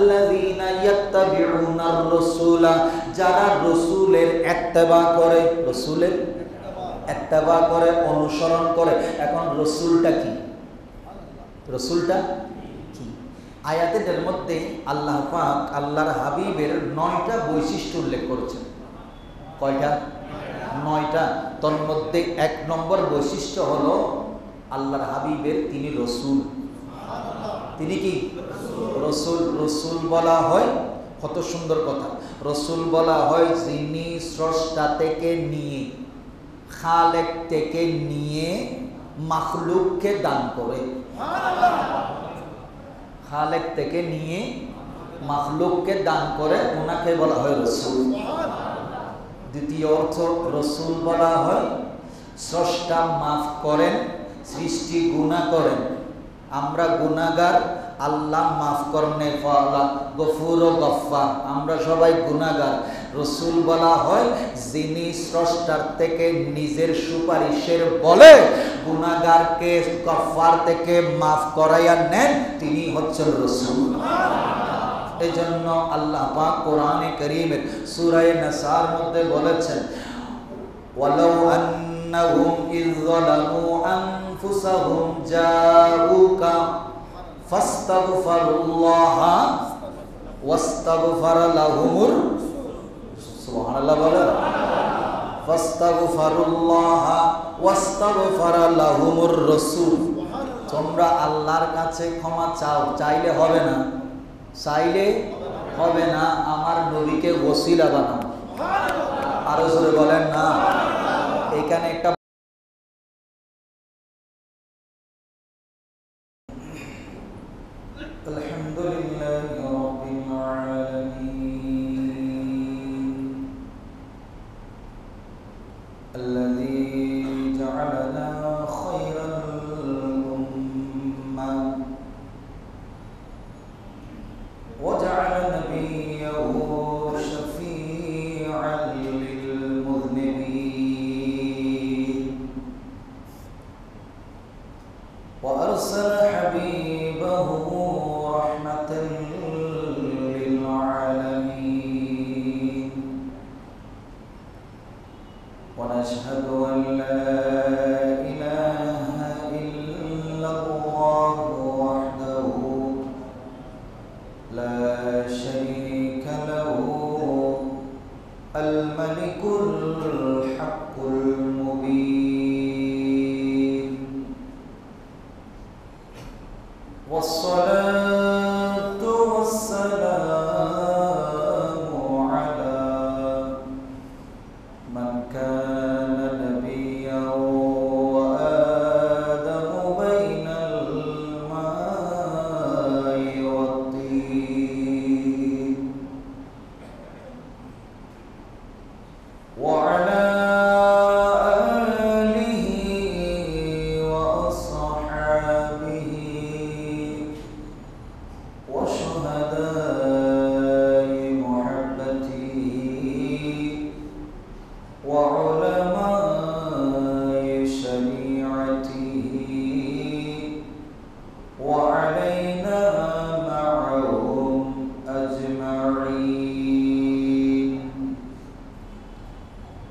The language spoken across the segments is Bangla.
আল্লাযীনা ইয়াত্তাবিউনার রাসূলা, যারা রাসূলের ইত্তেবা করে, রাসূলের ইত্তেবা করে, অনুসরণ করে। এখন রাসূলটা কি? রাসূলটা কি? আয়াতের মধ্যে আল্লাহ পাক আল্লাহর হাবিবের 9টা বৈশিষ্ট্য উল্লেখ করেছেন। কয়টা? 9টা। তার মধ্যে 1 নম্বর বৈশিষ্ট্য হলো আল্লাহর হাবিবের তিনি রাসূল। তিনি কি? রাসূল। রাসূল বলা হয়, কত সুন্দর কথা, রাসূল বলা হয় যিনি স্রষ্টা থেকে নিয়ে, খালেক থেকে নিয়ে মাখলুককে দান করে। খালেক থেকে নিয়ে মাখলুককে দান করে, ওনাকে বলা হয় রাসূল। দ্বিতীয় অর্থ, রাসূল বলা হয় স্রষ্টা মাফ করেন, সৃষ্টি গুনাহ করেন। আমরা গুনাহগার, আল্লাহ মাফ করনে ফালা গফুর ও গফফার, আমরা সবাই গুনাহগার। রাসূল বলা হয় যিনি স্রষ্টার থেকে নিজের সুপারিশের বলে গুনাহগারকে গফফার থেকে মাফ করাইয়া নেন, তিনি হচ্ছেন রাসূল। এই জন্য আল্লাহ পাক কোরআনে কারীমের সূরা নাসার মধ্যে বলেছেন, ওয়ালাউ আন্নাহুম ইয যালামু আনফুসাহুম জাউকা ফাস্তাগফিরুল্লাহা ওয়াস্তাগফারা লাহুমুর, সুবহানাল্লাহ বলে, ফাস্তাগফিরুল্লাহা ওয়াস্তাগফারা লাহুমুর রাসূল। তোমরা আল্লাহর কাছে ক্ষমা চাও, চাইলে হবে না, চাইলে হবে না, আমার নবীকে ওসিলা বানাও। আরো জোরে বলেন না। এখানে একটা আলহামদুলিল্লাহি রাব্বিল আলামিন আল্লাযী জা'আলানা খায়রাল উম্মাহ ওয়া জা'আলা নাবিয়্যাহু শাফী'আন লিল মুযনিবিন ওয়া আরসালা হাবিবাহু রাহমাতাল লিল আলামিন ওয়া নাশহাদু আন লা ইলাহা ইল্লাল্লাহু ওয়াহদাহু লা শারীকা লাহু আল মালিকুল হাক্কুল মুবিন والصلاة والسلام على من كان نبيا وآدم بين الماء والطين وعلى آله وأصحابه وشهداء محبته وعلماء شريعته وعلينا معهم أجمعين.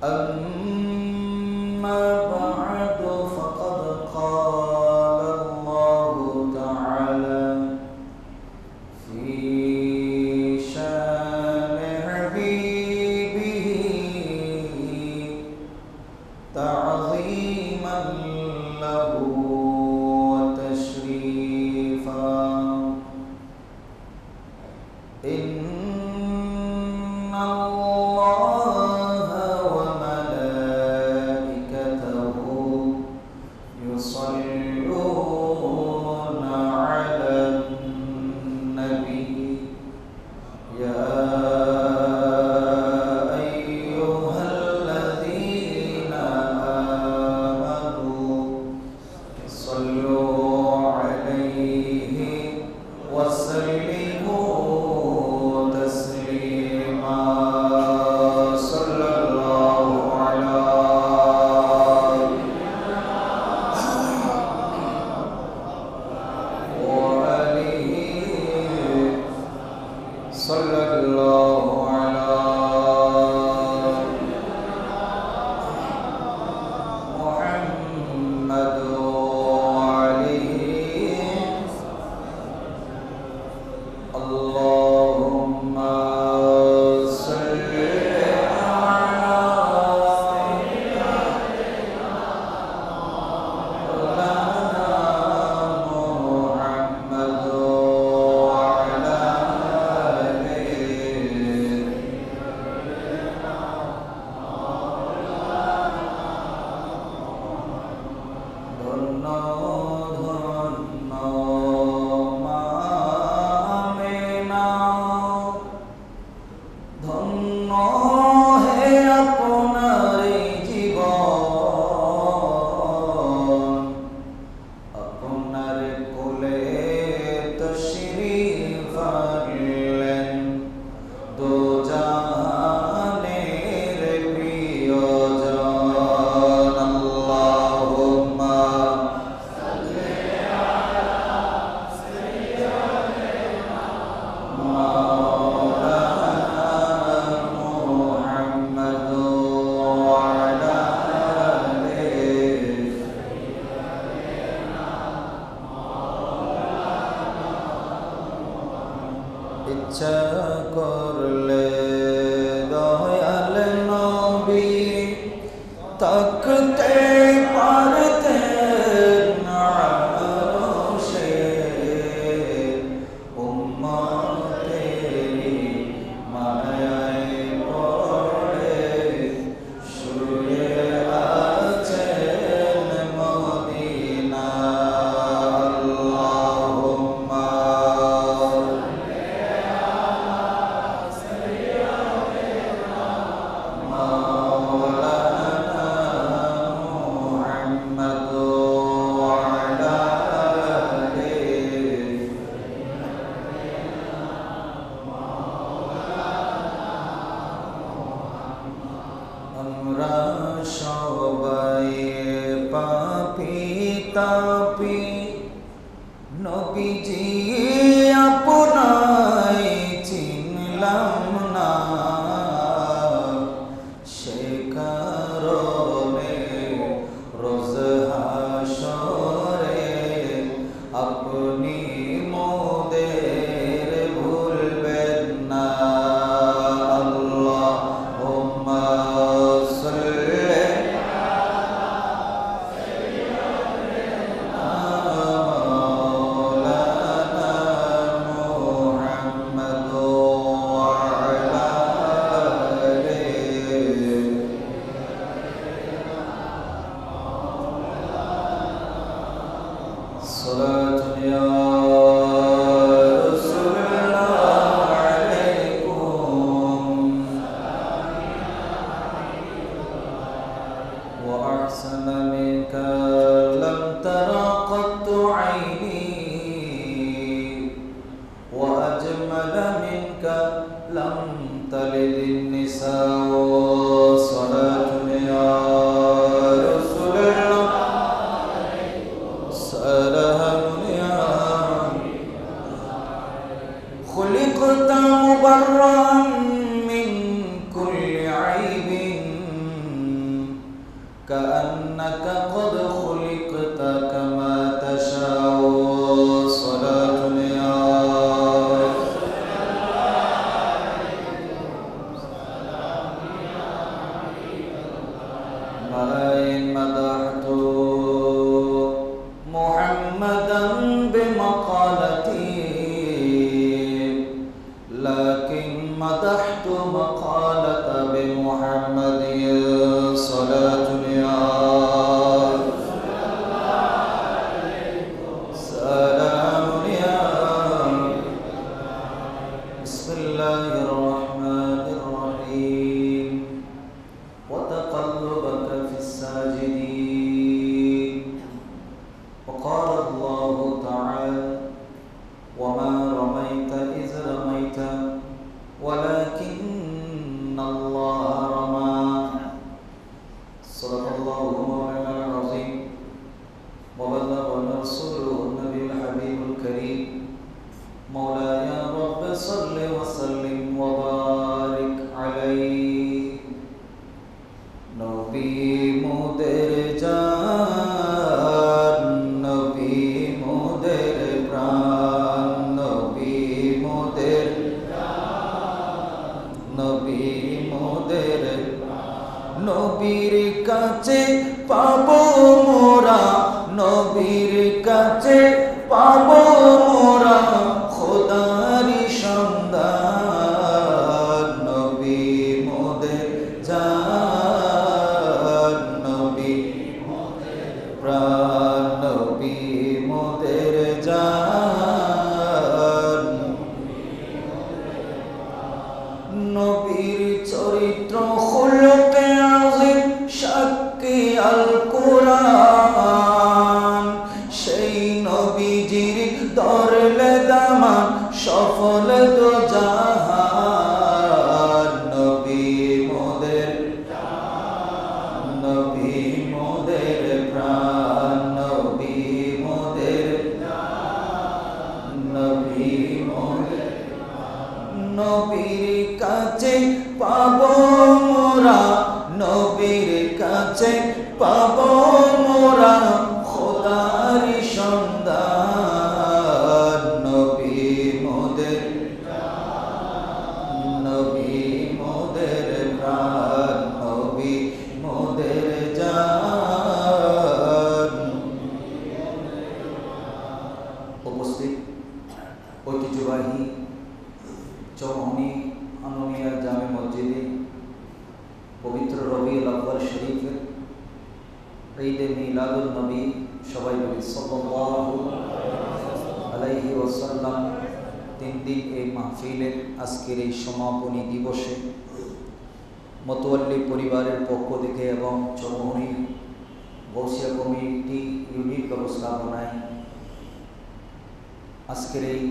أما بعد فقد قال الله تعالى في شان حبيبه تعظيما له وتشريفا إن الله وملائكته يصلون على النبي يا أيها الذين آمنوا صلوا عليه وسلموا सल्लल्लाहु अलैहि ইচ্ছা করলে দয়াল নবী তাকতে পারতেন আরশে উম্মতেরি মায়ায় পড়ে শুয়ে আছেন মদিনা আল্লাহুম্মা আমরা সবাই পাপী তাপী নবীজি আপনায় চিনলাম না সে কারণে রোজ হাসরে আপনি মোদের ভুলবেন না আল্লাহুম্মা صلاة يا رسول الله عليكم وأحسن منك لم تر قط عيني وأجمل منك لم تلد النساء صلاة يا رسول الله سلام يا خلقت مبرأ من كل عيب كأنك قد خلقت كما تشاء صلاة يا إن مدحت محمدا بمقالتي لكن مدحت مقالة بمحمد صلاة يا سلام يا بسم الله الرحمن الرحيم وتقلبك في الساجدين وقال الله تعالى وما رميت إذ رميت ولكن الله رمى صدق الله مولانا العظيم وبلغنا رسوله النبي الحبيب الكريم مولاي رب صل وسلم নবীর কাছে পাবো মোরা, নবীর কাছে পাবো মোরা খোদারি সন্ধান। নবী মোদের জান, নবী মোদের প্রাণ, নবী মোদের জান। নবীর চরিত্র খুলুকে আযীম সাক্ষী আল কুরআন, সেই নবীজির ধরলে দামান সফল দো জাহান। নবী মোদের জান, নবী মোদের প্রাণ, নবী মোদের জান, নবী মোদের নবীর কাছে পাবো মোরা, নবীর কাছে পাবো মোরা খোদারি সন্ধান। নবী মোদের জান, নবী মোদের প্রাণ, নবী মোদের জান। উপস্থিত ঐতিহ্যবাহী চৌমনি আনুমিয়া জামে মসজিদে পবিত্র রবিউল আউয়াল শরীফের ঈদে মিলাদুন নবী, সবাই বলি সাল্লাল্লাহু আলাইহি ওয়াসাল্লাম। 3 দিন এই মাহফিলের আজকের এই সমাপনী দিবসে মতোয়াল্লি পরিবারের পক্ষ থেকে এবং চৌমনি গৌসিয়া কমিটি ইউনিট ব্যবস্থাপনায় আজকের এই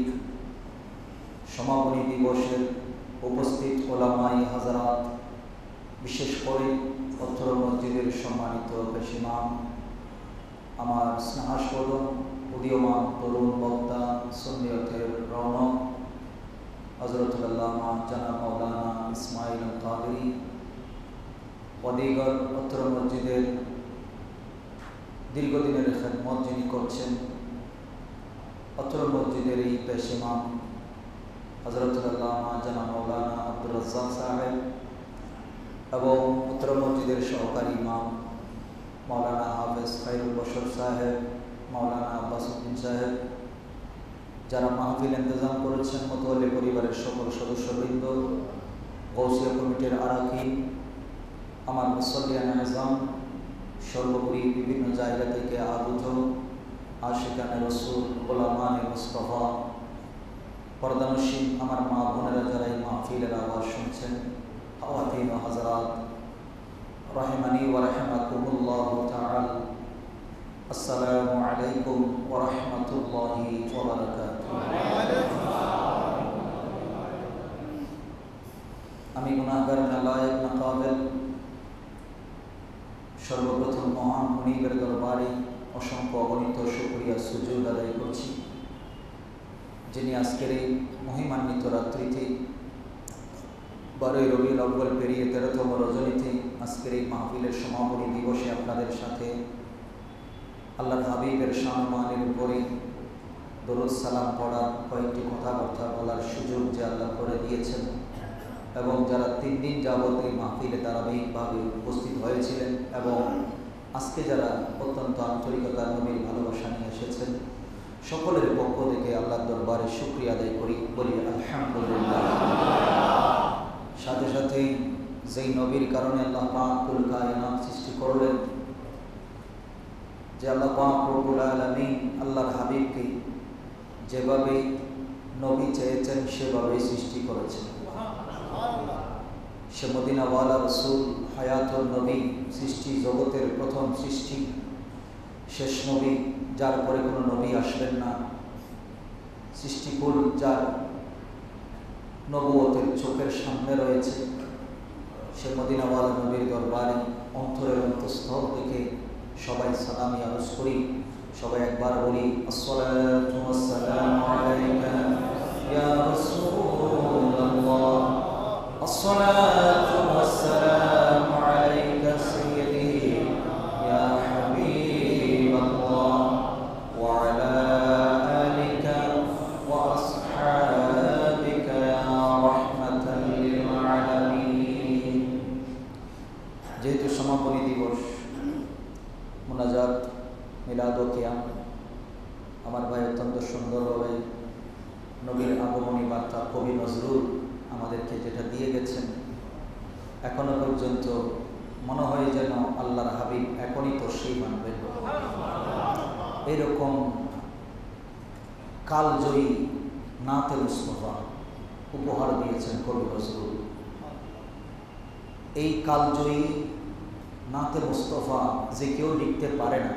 সমাপনী দিবসের উপস্থিত ওলামায়ে হাজরাত, বিশেষ করে অত্র মসজিদের সম্মানিত পেশিমাম, আমার স্নেহাস্পদ উদীয়মান তরুণ বক্তা সুন্নিয়তের রৌনক হযরতুল আল্লামা জনাব মাওলানা ইসমাইল আল কাদেরী, অদিগর অত্র মসজিদের দীর্ঘদিনের খেদমত যিনি করছেন, অত্র মসজিদের এই পেশিমাম হযরতুল আল্লামা জনাব মাওলানা আব্দুর রাজ্জাক সাহেব এবং উত্তর মসজিদের সহকারী ইমাম মাওলানা হাফেজ খায়রুল বশর সাহেব, মাওলানা আব্বাসউদ্দিন সাহেব, যারা মাহফিল ইন্তজাম করেছেন, মতোয়াল্লি পরিবারের সকল সদস্যবৃন্দ, গৌসিয়া কমিটির আরাকিন, আমার মুসল্লিয়ান আযম, সর্বোপরি বিভিন্ন জায়গা থেকে আগত আশিকানে রসুল, ওলামায়ে মুস্তাফা, পর্দানশীন আমার মা বোনেরা যারা এই মাহফিলের আওয়াজ শুনছেন, খাওয়াতিন ও হাজরাত, রাহিমানি ওয়া রাহমাকুমুল্লাহু তাআলা, আসসালামু আলাইকুম ওয়া রাহমাতুল্লাহি ওয়া বারাকাতুহু। আমি গুনাহগার, নালায়েক, নাকাবেল, সর্বপ্রথম মহান মুনিবের দরবারে অসংখ্য অগণিত শুকরিয়া সুজুদ আদায় করছি, যিনি আজকের এই মহিমান্বিত রাত্রিতে 12 রবিউল আউয়াল পেরিয়ে 13তম রজনীতে আজকের এই মাহফিলের সমাপনী দিবসে আপনাদের সাথে আল্লাহর হাবিবের শান-মানের উপরে দরুদ সালাম পড়ার, কয়েকটি কথাবার্তা বলার সুযোগ যে আল্লাহ করে দিয়েছেন, এবং যারা 3 দিন যাবত এই মাহফিলে ধারাবাহিকভাবে উপস্থিত হয়েছিলেন এবং আজকে যারা অত্যন্ত আন্তরিকতার নবীর ভালোবাসা নিয়ে এসেছেন, সকলের পক্ষ থেকে আল্লাহর দরবারে শুকরিয়া আদায় করি, বলি আলহামদুলিল্লাহ। সাথে সাথে যেই নবীর কারণে আল্লাহ পাক কুল কায়নাত সৃষ্টি করলেন, যে আল্লাহ পাক রব্বুল আলামিন আল্লাহর হাবিবকে যেভাবে নবী চেয়েছেন সেভাবেই সৃষ্টি করেছেন। সে মদিনাওয়ালা রসুল, হায়াতুল নবী, সৃষ্টি জগতের প্রথম সৃষ্টি, শেষ নবী, যার পরে কোনো নবী আসবেন না, সৃষ্টিকুল যার নবুয়তের চোখের সামনে রয়েছে, সে মদিনাওয়ালা নবীর দরবারে অন্তরের অন্তঃস্থল থেকে সবাই সালামি আরজ করি। সবাই একবার বলি আসসালাতু ওয়াসসালামু আলাইকা ইয়া রাসূলুল্লাহ, আসসালাতু ওয়াসসালামু আলাইকা সাইয়্যিদি ইয়া হাবিবাল্লাহ ওয়া আলা আলিকা ওয়া আসহাবিকা ইয়া রাহমাতাল লিল আলামিন। যেহেতু সমাপনী দিবস, মুনাজাত, মিলাদ ও কিয়াম। আমার ভাই অত্যন্ত সুন্দরভাবে নবীর আগমনী বার্তা কবি নজরুল আমাদেরকে যেটা দিয়ে গেছেন, এখনো পর্যন্ত মনে হয় যেন আল্লাহর হাবিব এখনই তো সেই মানবেন। এরকম কালজয়ী নাতে মুস্তফা উপহার দিয়েছেন কবি নজরুল। এই কালজয়ী নাতে মুস্তফা যে কেউ লিখতে পারে না,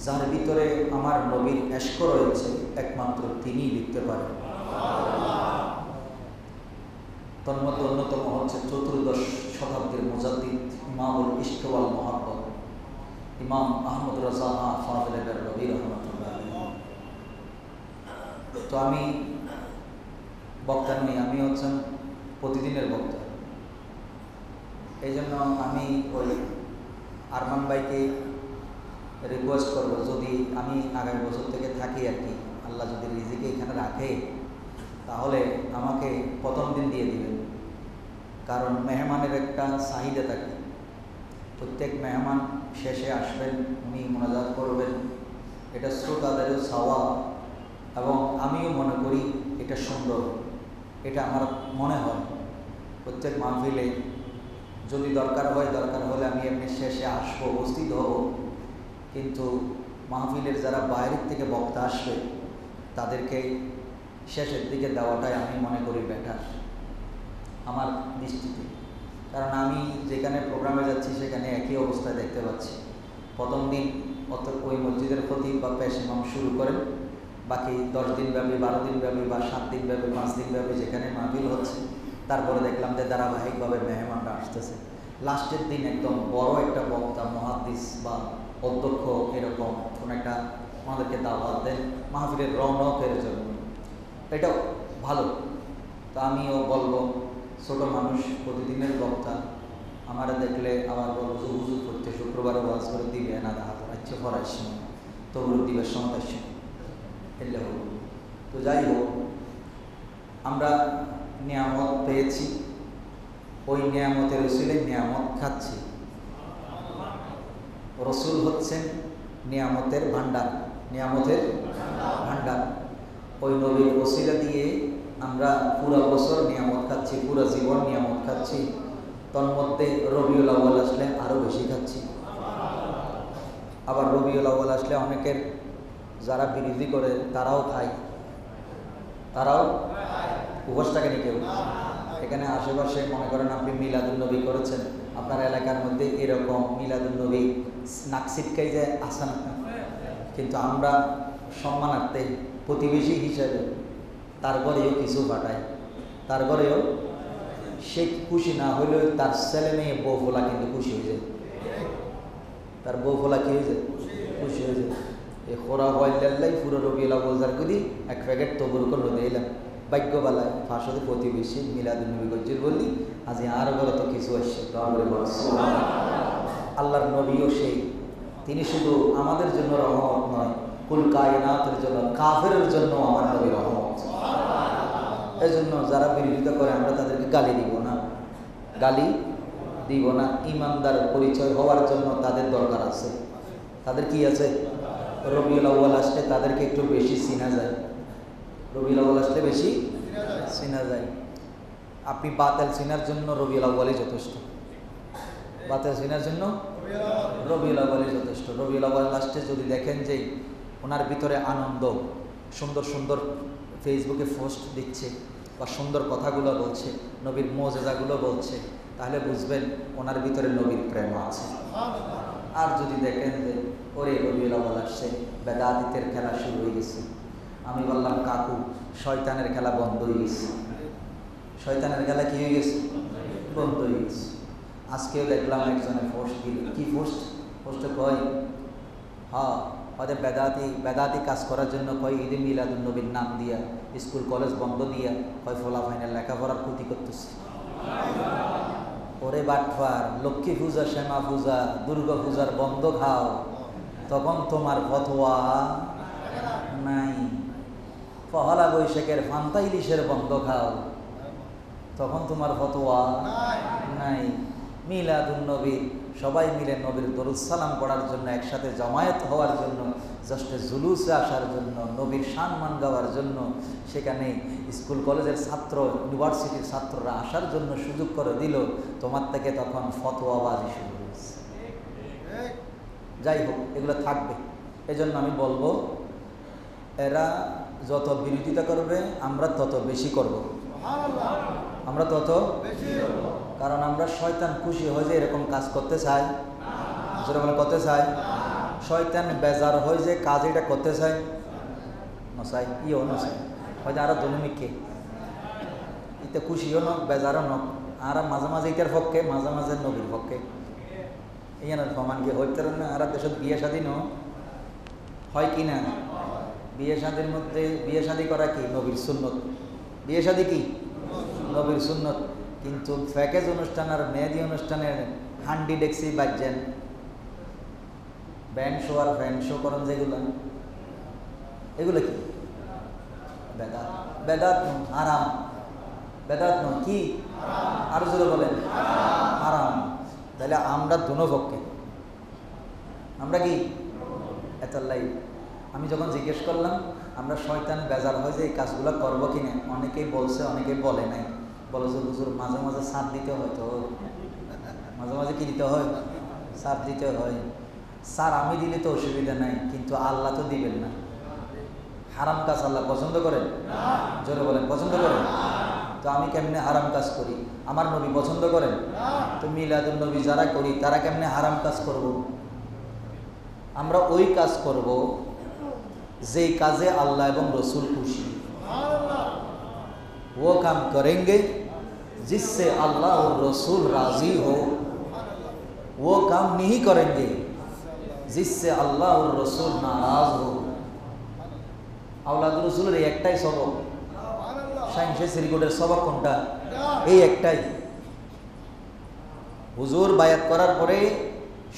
যার ভিতরে আমার নবীর এশক রয়েছে, একমাত্র তিনিই লিখতে পারেন। তন্মধ্যে অন্যতম হচ্ছে চতুর্দশ শতাব্দীর মুজাদ্দিদ ইমামুল ইশক ওয়াল মুহাব্বত ইমাম আহমদ রাজা ফাযিল বেরলভী রাহমাতুল্লাহ আলাইহি। তো আমি বক্তা নই, আমি হচ্ছেন প্রতিদিনের বক্তা। এই জন্য আমি ওই আরমান ভাইকে রিকোয়েস্ট করব, যদি আমি আগামী বছর থেকে থাকি আর কি, আল্লাহ যদি রিজিকে এখানে রাখে, তাহলে আমাকে প্রথম দিন দিয়ে দিবেন। কারণ মেহমানের একটা চাহিদা থাকে, প্রত্যেক মেহমান শেষে আসবেন, উনি মোনাজাত করবেন, এটা শ্রোতাদেরও চাওয়া, এবং আমিও মনে করি এটা সুন্দর। এটা আমার মনে হয় প্রত্যেক মাহফিলে যদি দরকার হলে আমি এমনি শেষে আসবো, উপস্থিত হব, কিন্তু মাহফিলের যারা বাইরের থেকে বক্তা আসবে তাদেরকে শেষের দিকে দেওয়াটাই আমি মনে করি বেটার আমার দৃষ্টিতে। কারণ আমি যেখানে প্রোগ্রামে যাচ্ছি সেখানে একই অবস্থায় দেখতে পাচ্ছি। প্রথম দিন ওই মসজিদের খতিব বা পেশ ইমাম শুরু করেন, বাকি 10 দিন ব্যাপী, 12 দিন ব্যাপী বা 7 দিন ব্যাপী, 5 দিন ব্যাপী যেখানে মাহফিল হচ্ছে, তারপরে দেখলাম যে ধারাবাহিকভাবে মেহমানরা আসতেছে। লাস্টের দিন একদম বড় একটা বক্তা, মুহাদ্দিস বা অধ্যক্ষ এরকম কোন একটা আমাদেরকে দাওয়াত দেন মাহফিলের রৌনকের জন্য, এটা ভালো। তো আমিও বলবো, ছোট মানুষ, প্রতিদিনের বক্তা, আমারা দেখলে আবার বলবো যে হুজুর করতে শুক্রবারে ওয়াজ করে দিবে না, আচ্ছা পড়ার সময় তবুর দিবের সময় এলে হোক। তো যাই হোক, আমরা নিয়ামত পেয়েছি, ওই নিয়ামতের উসিলে নিয়ামত খাচ্ছি। রসুল হচ্ছেন নিয়ামতের ভান্ডার, নিয়ামতের ভান্ডার। ওই নবীর ওসিলা দিয়ে আমরা পুরো বছর নিয়ামত খাচ্ছি, পুরো জীবন নিয়ামত খাচ্ছি। তন্মধ্যে রবিউল আউয়াল আসলে আরও বেশি খাচ্ছি। আবার রবিউল আউয়াল আসলে অনেকের যারা বিরোধী করে তারাও খায়, তারাও উপোস থাকেনি কেউ। এখানে আশেপাশে মনে করেন আপনি মিলাদুন্নবী করেছেন, আপনার এলাকার মধ্যে এরকম মিলাদুন্নবী নাকসিটকাই যায় আসে না, কিন্তু আমরা সম্মানার্থে প্রতিবেশী হিসেবে তারপরেও কিছু পাঠাই, তারপরেও সে খুশি না হলেও তার ছেলে মেয়ে বউ ফোলা কিন্তু খুশি হয়ে যায়, তার বউ ফোলা কি হয়ে যায়, খুশি হয়ে যায়। এই খোরা বয়লাই পুরো রবিউল আউয়াল করি এক প্যাকেট তবুর করে দিলাম, ভাগ্যবালায় ফাঁসতে প্রতিবেশী মিলাদুন্নবী গজ্জির বললি আজ আর বলে তো কিছু আসছে। আল্লাহর নবীও সেই, তিনি শুধু আমাদের জন্য রহমত নয়, কুল কায়নাতের জন্য, কাফেরের জন্য আমার নবী রহমত। এই জন্য যারা বিরোধিতা করে আমরা তাদেরকে গালি দিব না, গালি দিব না। ইমানদার পরিচয় হওয়ার জন্য তাদের দরকার আছে, তাদের কি আছে, রবিউল আউয়াল আসলে তাদেরকে একটু বেশি চিনা যায়, রবিউল আউয়াল আসলে বেশি চিনা যায়। আপনি বাতেল চিনার জন্য রবিউল আউয়ালই যথেষ্ট, বাতেল চিনার জন্য রবিউল আউয়ালই যথেষ্ট। রবিউল আউয়াল লাস্টে যদি দেখেন যে ওনার ভিতরে আনন্দ, সুন্দর সুন্দর ফেসবুকে পোস্ট দিচ্ছে বা সুন্দর কথাগুলো বলছে, নবীর মুজিজাগুলো বলছে, তাহলে বুঝবেন ওনার ভিতরে নবীর প্রেম আছে। আর যদি দেখেন যে ওরে রবিউল আউয়াল আসছে, বেদাতিদের খেলা শুরু হয়ে গেছে, আমি বললাম কাকু শয়তানের খেলা বন্ধ হয়ে গেছে, শয়তানের খেলা কি হয়ে গেছে, বন্ধ হয়ে গেছে। আজকেও দেখলাম একজনের পোস্ট দিল, কি পোস্টে কয়, হ্যাঁ হয়তো বেদাতি কাজ করার জন্য কয় ঈদে মিলাদুন্নবীর নাম দিয়া স্কুল কলেজ বন্ধ দিয়া কয় ফলা ফাইনাল লেখাপড়ার ক্ষতি করতেছে। ওরে বাটফার, লক্ষ্মী পূজা, শ্যামা পূজা, দুর্গা পূজার বন্ধ খাও, তখন তোমার ফতোয়া নাই। পহলা বৈশাখের ফান্তা ইলিশের বন্ধ খাও, তখন তোমার ফতোয়া নাই। মিলাদুন নবী, সবাই মিলে নবীর দরুদ সালাম পড়ার জন্য, একসাথে জমায়েত হওয়ার জন্য, জাস্ট জুলুসে আসার জন্য, নবীর সম্মান গাওয়ার জন্য, সেখানে স্কুল কলেজের ছাত্র, ইউনিভার্সিটির ছাত্ররা আসার জন্য সুযোগ করে দিল। তোমার থেকে তখন ফতোয়াবাজি শুরু হয়েছে। যাই হোক, এগুলো থাকবে। এজন্য আমি বলবো, এরা যত বিরোধিতা করবে আমরা তত বেশি করব, আমরা তত বেশি, কারণ আমরা শয়তান খুশি হয়ে যে এরকম কাজ করতে চাই, যেরকম করতে চাই। শয়তান বেজার হয়ে যে কাজ এটা করতে চাই, নসাই ইও নসাই হয়তো আরো দলমিককে ইতে খুশিও নক বেজারও নক, আর মাঝে মাঝে ইটার পক্ষে, মাঝে মাঝে নবীর পক্ষে। ইয়ার প্রমাণ কি হইতে না? আর দেশত বিয়ে শাদী ন হয় কি না? বিয়ে শাদীর মধ্যে বিয়ে শাদী করা কি নবীর সুন্নত, বিয়ে শাদী কি নবীর সুন্নত। কিন্তু প্যাকেজ অনুষ্ঠান আর মেহেদি অনুষ্ঠানের হান্ডি ডেক্সি বাজছেন, ব্যান্ড শো আর ফ্যান শো করেন যেগুলো, এগুলো কি বেদাত? বেদাত নয়, হারাম। বেদাত নয়, কি আরো জোরে বলেন, হারাম। তাহলে আমরা দুনো পক্ষে, আমরা কি এতলাই। আমি যখন জিজ্ঞেস করলাম আমরা শয়তান বেজার হয় যে এই কাজগুলো করবো কিনা, অনেকেই বলছে, অনেকেই বলে নাই। বলে যে হুজুর মাঝে মাঝে সাথ দিতে হয়, তো মাঝে মাঝে কি দিতে হয়? সাথ দিতে হয়। স্যার আমি দিলে তো অসুবিধা নাই, কিন্তু আল্লাহ তো দিবেন না। হারাম কাজ আল্লাহ পছন্দ করেন? জোরে বলেন, পছন্দ করেন? তো আমি কেমনে হারাম কাজ করি? আমার নবী পছন্দ করেন? তো মিলাদুন নবী যারা করি তারা কেমনে হারাম কাজ করব? আমরা ওই কাজ করব যেই কাজে আল্লাহ এবং রসুল খুশি। वो काम करेंगे जिससे अल्लाह और रसूल राजी हो, वो काम नहीं करेंगे जिससे अल्लाह और रसूल नाराज हो। আওলাদ রসুলের এই একটাই সবক, সাইন্সে সিরিকোটের সবক কোনটা? এই একটাই। হুজুর বায়াত করার পরে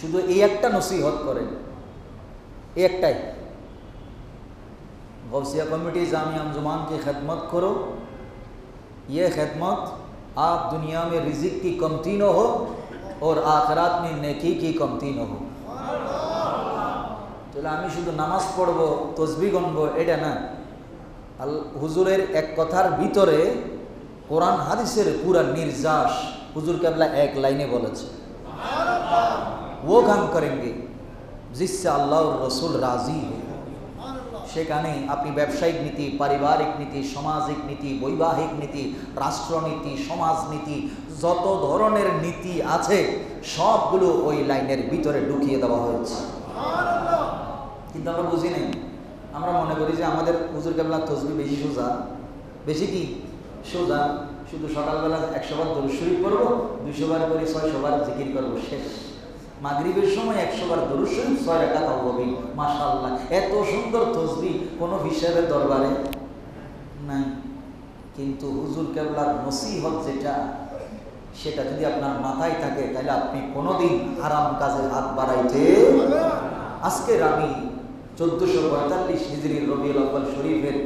শুধু এই একটা নসিহত করেন, এই একটাই, गौसिया कमेटी जामिया अंजुमान की खिदमत करो। ये खिदमत आप दुनिया में रिजिक की कमती न हो और आखिरात में नेकी की कमती न हो। তাহলে আমি শুধু নামাজ পড়বো, তসবিহ গণবো, এটা না। হুজুরের এক কথার ভিতরে কোরআন হাদিসের পুরা নির্যাস হুজুর কেবলা এক লাইনে বলেছে, वो काम करेंगे जिससे अल्लाह और रसूल राजी है। সেখানে আপনি ব্যবসায়িক নীতি, পারিবারিক নীতি, সামাজিক নীতি, বৈবাহিক নীতি, রাষ্ট্রনীতি, সমাজনীতি, যত ধরনের নীতি আছে সবগুলো ওই লাইনের ভিতরে ঢুকিয়ে দেওয়া হয়েছে। কিন্তু আমরা বুঝি নাই। আমরা মনে করি যে আমাদের হুজুর কেবলা তসবিহ বেশি সোজা, বেশি কি সোজা। শুধু সকালবেলা 100 বার দরুদ শরীফ করবো, 200 বার করে 600 বার জিকির করবো, শেষ। মাগরিবের সময় 100 বার দরুদ শরীফ, 6 রাকাত তাওবাবিন। মাশাআল্লাহ, এত সুন্দর তসবিহ কোনো হিসাবের দরবারে নাই। কিন্তু হুজুর কেবলার নসিহত যেটা, সেটা যদি আপনার মাথায় থাকে তাহলে আপনি কোনোদিন হারাম কাজে হাত বাড়াইতে। আজকের আমি 1445 হিজরির রবিউল আউয়াল শরীফের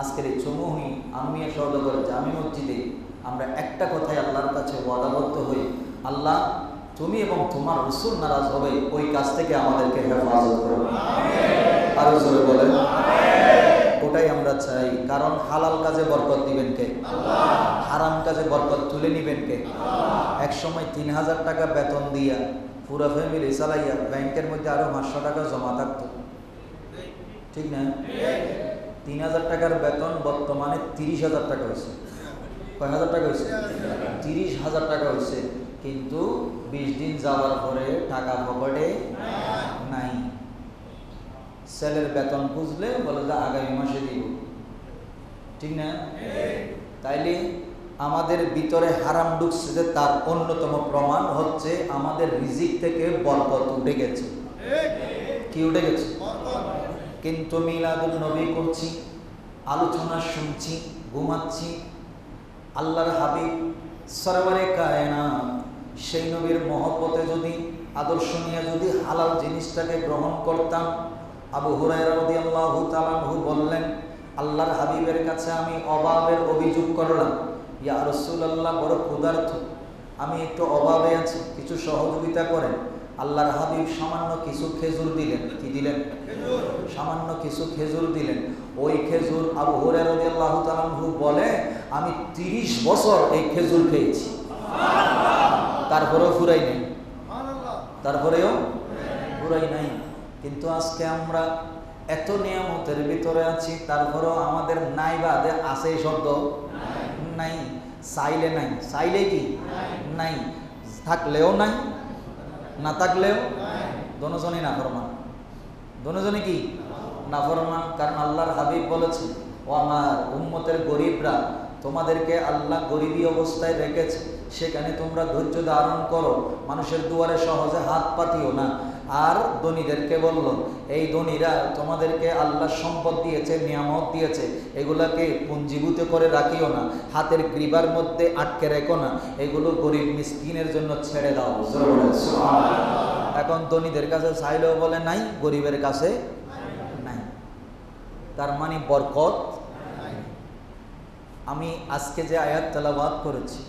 আজকের এই চৌমুহনী আমিয়া সওদাগর জামি মসজিদে আমরা একটা কথাই আল্লাহর কাছে ওয়াদাবদ্ধ হই, আল্লাহ তুমি এবং তোমার রাসূল নারাজ হবে ওই কাজ থেকে আমাদেরকে হেফাজত করো। আরো জোরে বলেন, ওটাই আমরা চাই। কারণ হালাল কাজে বরকত দিবেন কে? হারাম কাজে বরকত তুলে নিবেন কে? এক সময় 3000 টাকা বেতন দিয়া পুরা ফ্যামিলি চালাইয়া ব্যাংকের মধ্যে আরো 500 টাকা জমা থাকতো, ঠিক না? 3000 টাকার বেতন বর্তমানে 30,000 টাকা হয়েছে। কয় হাজার টাকা হয়েছে? 30,000 টাকা হয়েছে। কিন্তু 20 দিন যাওয়ার পরে টাকা পকেটে নাই। ছেলের বেতন খুঁজলে বলে যে আগামী মাসে দিব, ঠিক না? তাইলে আমাদের ভিতরে হারাম ঢুকছে যে তার অন্যতম প্রমাণ হচ্ছে আমাদের রিজিক থেকে বরকত উঠে গেছে। কি উঠে গেছে? কিন্তু মিলাদুন নবী করছি, আলোচনা শুনছি, ঘুমাচ্ছি। আল্লাহর হাবিব সরওয়ারে কায়নাত সেই নবীর মহব্বতে যদি, আদর্শ নিয়ে যদি হালাল জিনিসটাকে গ্রহণ করতাম। আবু হুরায়রা রাদিয়াল্লাহু তাআলা আনহু বললেন, আল্লাহর হাবিবের কাছে আমি অভাবের অভিযোগ করলাম, ইয়া রাসূলুল্লাহ বড় ক্ষুধার্ত, আমি একটু অভাবে আছি, কিছু সহযোগিতা করেন। আল্লাহর হাবিব সামান্য কিছু খেজুর দিলেন। কি দিলেন? সামান্য কিছু খেজুর দিলেন। ওই খেজুর আবু হুরায়রা রাদিয়াল্লাহু তাআলা আনহু বলে, আমি 30 বছর এই খেজুর খেয়েছি, তারপরেও ফুরাই নাই, তারপরেও ফুরাই নাই। কিন্তু আজকে আমরা এত নিয়ামতের ভিতরে আছি, তারপরেও আমাদের নাই বাদে আছে এই শব্দ নাই। চাইলে নাই, চাইলে কি নাই, থাকলেও নাই, না থাকলেও দোনোজনই নাফরমান। দোনোজনই কি নাফরমান। কারণ আল্লাহর হাবিব বলেছে, ও আমার উম্মতের গরিবরা, তোমাদেরকে আল্লাহ গরিবী অবস্থায় রেখেছে, সেখানে তোমরা ধৈর্য ধারণ করো, মানুষের দুয়ারে সহজে হাত পাতিও না। আর ধনীদেরকে বলল, এই ধনীরা তোমাদেরকে আল্লাহ সম্পদ দিয়েছে, নিয়ামত দিয়েছে, এগুলাকে পুঞ্জীভূত করে রাখিও না, হাতের গ্রীবার মধ্যে আটকে রেখো না, এগুলো গরিব মিসকিনের জন্য ছেড়ে দাও। এখন ধনীদের কাছে চাইলেও বলে নাই, গরিবের কাছে নাই, তার মানে বরকত। আমি আজকে যে আয়াত তেলাওয়াত করেছি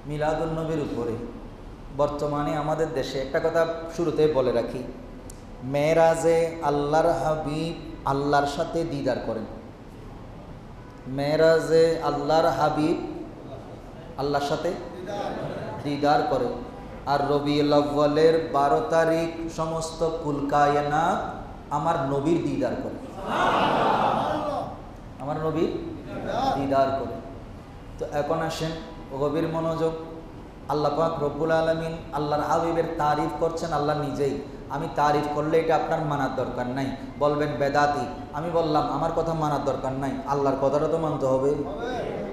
মিলাদুন নবীর উপরে, বর্তমানে আমাদের দেশে একটা কথা শুরুতে বলে রাখি, মেরাজে আল্লাহর হাবিব আল্লাহর সাথে দিদার করেন। মেরাজে আল্লাহর হাবিব আল্লাহর সাথে দিদার করে। আর রবিউল আউয়ালের 12 তারিখ সমস্ত কুলকায়নাত আমার নবীর দিদার করে, আমার নবীর দিদার করে। তো এখন আসেন গভীর মনোযোগ। আল্লাহ পাক রব্বুল আলামিন আল্লাহর হাবিবের তারিফ করছেন আল্লাহ নিজেই। আমি তারিফ করলে এটা আপনার মানার দরকার নাই, বলবেন বেদাতি। আমি বললাম আমার কথা মানার দরকার নাই, আল্লাহর কথাটা তো মানতে হবে,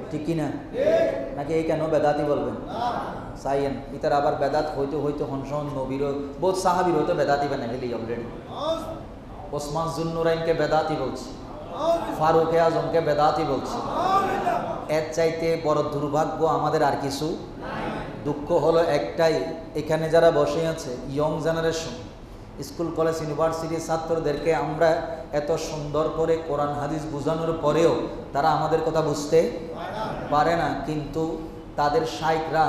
ঠিক কিনা? নাকি এই কেন বেদাতি বলবেন? চাইয়েন ইতার আবার বেদাত হইতে হইতে হনসন নবীরও বহুত সাহাবিরও তো বেদাতি বানাই ফেলি অলরেডি। ওসমান জুন্নুরাইনকে বেদাতি বলছি, ফারুকে আজমকে বেদাতি বলছি। এর চাইতে বড় দুর্ভাগ্য আমাদের আর কিছু। দুঃখ হলো একটাই, এখানে যারা বসে আছে ইয়ং জেনারেশন, স্কুল কলেজ ইউনিভার্সিটির ছাত্রদেরকে আমরা এত সুন্দর করে কোরআন হাদিস বোঝানোর পরেও তারা আমাদের কথা বুঝতে পারে না। কিন্তু তাদের শাইখরা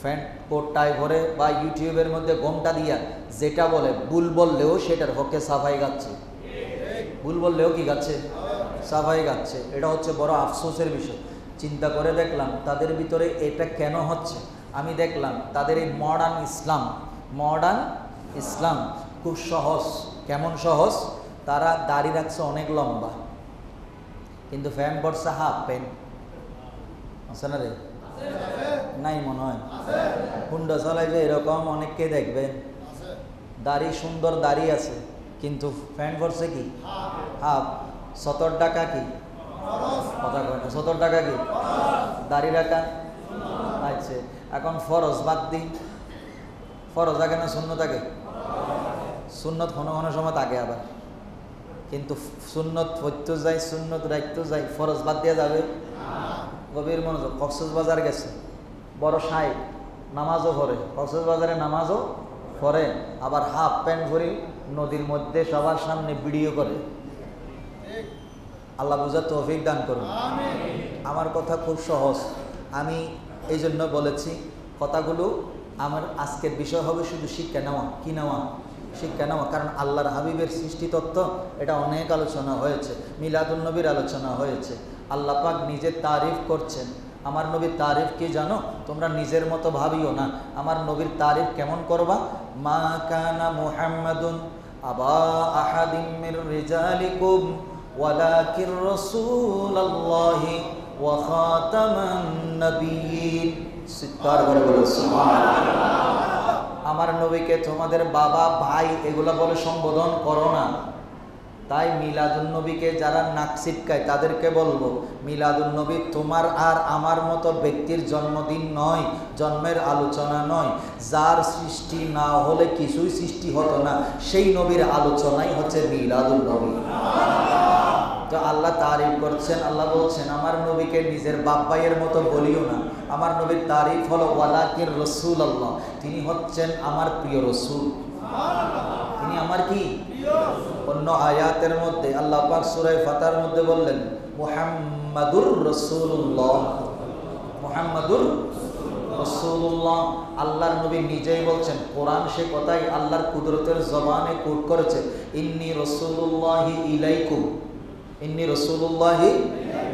ফ্যান্ট কোটটায় ভরে বা ইউটিউবের মধ্যে ঘোমটা দিয়া যেটা বলে, ভুল বললেও সেটার পক্ষে সাফাই গাচ্ছে। ভুল বললেও কি গাচ্ছে? সাফাই গাচ্ছে। এটা হচ্ছে বড় আফসোসের বিষয়। চিন্তা করে দেখলাম তাদের ভিতরে এটা কেন হচ্ছে। আমি দেখলাম তাদের এই মডার্ন ইসলাম খুব সহজ। কেমন সহজ? তারা দাড়ি রাখছে অনেক লম্বা, কিন্তু প্যান্ট পরছে হাফ প্যান্ট। আছে না রে? নাই মনে হয়। হুন্ডা চালাইবে এরকম অনেককে দেখবেন, দাড়ি সুন্দর দাড়ি আছে, কিন্তু প্যান্ট পরছে কি হাফ। 70 টাকা কি কথা কয় না? 70 টাকা কি দাড়ি রাখা? আচ্ছা, এখন ফরজ বাদ দিই। ফরজ আগে না সুন্নত আগে? সুন্নত কোনো কোনো সময় থাকে আবার, কিন্তু সুন্নত পড়তে যাই, সুন্নত রাখতে যাই, ফরজ বাদ দিয়ে যাবে। গভীর মনোযোগ। কক্সবাজার গেছে, বড় সাহেব, নামাজও পড়ে, কক্সবাজারে নামাজও পড়ে, আবার হাফ প্যান্ট ভরি নদীর মধ্যে সবার সামনে ভিডিও করে। আল্লাহ বুঝার তৌফিক দান করুন। আমার কথা খুব সহজ, আমি এই জন্য বলেছি কথাগুলো। আমার আজকের বিষয় হবে শুধু শিক্ষা নেওয়া। কি নেওয়া? শিক্ষা নেওয়া। কারণ আল্লাহর হাবিবের সৃষ্টি তত্ত্ব এটা অনেক আলোচনা হয়েছে, মিলাদুন নবীর আলোচনা হয়েছে। আল্লাহ পাক নিজের তারিফ করছেন। আমার নবীর তারিফ কি জানো? তোমরা নিজের মতো ভাবিও না। আমার নবীর তারিফ কেমন করবা? মা কানা মুহাম্মাদুন আবা আহাদিম মির রিজালিকুম ওয়ালাকির রাসূলুল্লাহি ওয়া খাতামান নবিয়্যিন। চিৎকার করে বলো সুবহানাল্লাহ। আমার নবীকে তোমাদের বাবা, ভাই এগুলো বলে সম্বোধন করো না। তাই মিলাদুন নবীকে যারা নাক ছিটকায় তাদেরকে বলবো, মিলাদুন নবী তোমার আর আমার মতো ব্যক্তির জন্মদিন নয়, জন্মের আলোচনা নয়। যার সৃষ্টি না হলে কিছুই সৃষ্টি হতো না, সেই নবীর আলোচনাই হচ্ছে মিলাদুন নবী। তো আল্লাহ তারিফ করছেন। আল্লাহ বলছেন আমার নবীকে নিজের বাপ ভাইয়ের মতো বলিও না। আমার নবীর তারিফ হলো ওয়ালাকির রাসূলুল্লাহ, তিনি হচ্ছেন আমার প্রিয় রাসূল। তিনি আমার কি? অন্য আয়াতের মধ্যে আল্লাহ পাক সূরা ফাতার মধ্যে বললেন মুহাম্মাদুর রাসূলুল্লাহ, মুহাম্মাদুর রাসূলুল্লাহ। রাসূলুল্লাহ, আল্লাহর নবী নিজেই বলছেন, কোরআন সে কথাই আল্লাহর কুদরতের জবানে কোট করেছে, ইন্নী রাসূলুল্লাহি ইলাইকুম, ইন্নী রাসূলুল্লাহি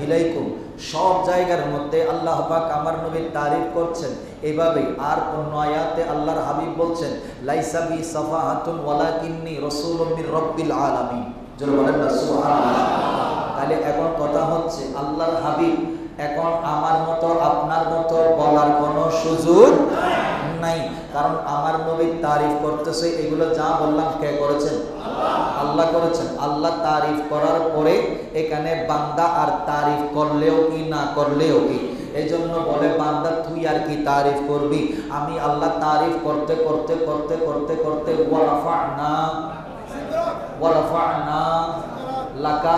ইলাইকুম। সব জায়গার মধ্যে আল্লাহ পাক আমার নবীর তারিফ করছেন এভাবে। আর অন্য আয়াতে আল্লাহর হাবিব বলছেন, লাইসা বি সাফাহাতুন ওয়ালাকিন্নী রাসূলুম মির রাব্বিল আলামিন। জোরে বলেন না সুবহানাল্লাহ। তাহলে এখন কথা হচ্ছে, আল্লাহর হাবিব এখন আমার মতো আপনার মতো বলার কোনো সুযোগ নাই, কারণ আমার নবীর তারিফ করতেছে। এগুলো যা বললাম কে করেছেন? আল্লাহ করেছেন। আল্লাহ তারিফ করার পরে এখানে বান্দা আর তারিফ করলেও কি না করলেও কি, এই জন্য বলে বান্দা তুই আর কি তারিফ করবি। আমি আল্লাহ তারিফ করতে করতে করতে করতে করতে ওয়ারাফা'না লাকা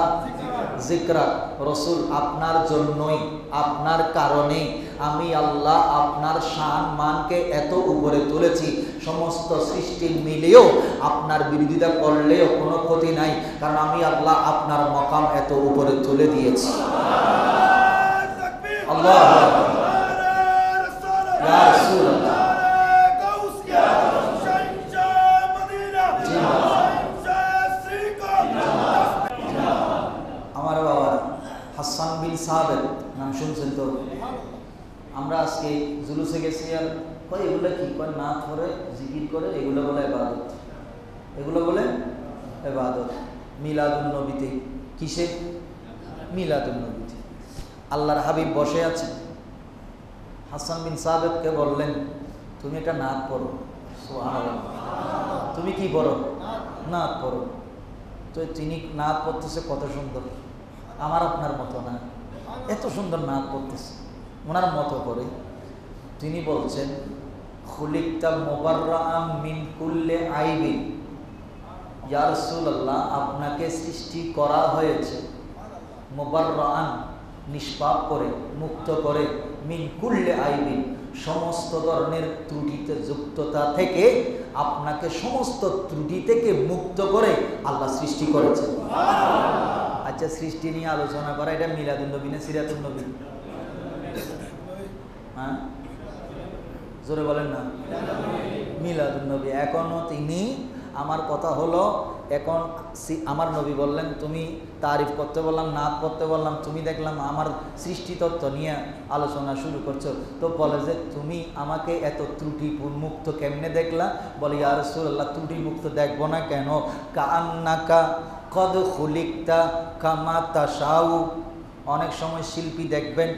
যিকরাক, রসুল আপনার জন্যই, আপনার কারণে আমি আল্লাহ আপনার শান মানকে এত উপরে তুলেছি, সমস্ত সৃষ্টি মিলেও আপনার বিরোধিতা করলেও কোনো ক্ষতি নাই, কারণ আমি আল্লাহ আপনার মকাম এত উপরে তুলে দিয়েছি। আল্লাহ ইয়া রাসূলুল্লাহ। আমার বাবা হাসান বিন সাবিত নাম শুনছেন তো? আমরা আজকে জুলুসে গেছি, আর কয় এগুলো কি, কয় নাত করে জিকির করে, এগুলো বলে ইবাদত, এগুলো বলে ইবাদত। মিলাদুন নবীতে, কিসে? মিলাদুন নবীতে। আল্লাহর হাবিব বসে আছেন, হাসান বিন সাবিতকে বললেন, তুমি একটা নাত পড়ো। সুবহানাল্লাহ। তুমি কি পড়ো? নাত পড়ো। তো তিনি নাত পড়তেছে, কত সুন্দর, আমার আপনার মতো না, এত সুন্দর নাত পড়তেছে ওনার মতো করে। তিনি বলছেন, খুলিকতা মুবাররাআম মিন কুল্লি আইবিন, ইয়া রাসূলুল্লাহ আপনাকে সৃষ্টি করা হয়েছে মুবাররাআন নিষ্পাপ করে, মুক্ত করে, মিন কুল্লি আইবিন সমস্ত ধরনের ত্রুটিতে যুক্ততা থেকে, আপনাকে সমস্ত ত্রুটি থেকে মুক্ত করে আল্লাহ সৃষ্টি করেছেন। আচ্ছা, সৃষ্টি নিয়ে আলোচনা করা এটা মিলাদুন নবী না সিরাতুন নবী? হ্যাঁ, জোরে বলেন না। মিলাদুন নবী। এখনো তিনি, আমার কথা হলো, এখন আমার নবী বললেন, তুমি তারিফ করতে বললাম, নাত করতে বললাম, তুমি দেখলাম আমার সৃষ্টি তত্ত্ব নিয়ে আলোচনা শুরু করছো, তো বলে যে তুমি আমাকে এত ত্রুটি মুক্ত কেমনে দেখলা? বলে, ইয়া রাসূলুল্লাহ ত্রুটি মুক্ত দেখবো না কেন? কাআন্নাকা কদ খুলিকতা কামা তাশাউ। অনেক সময় শিল্পী দেখবেন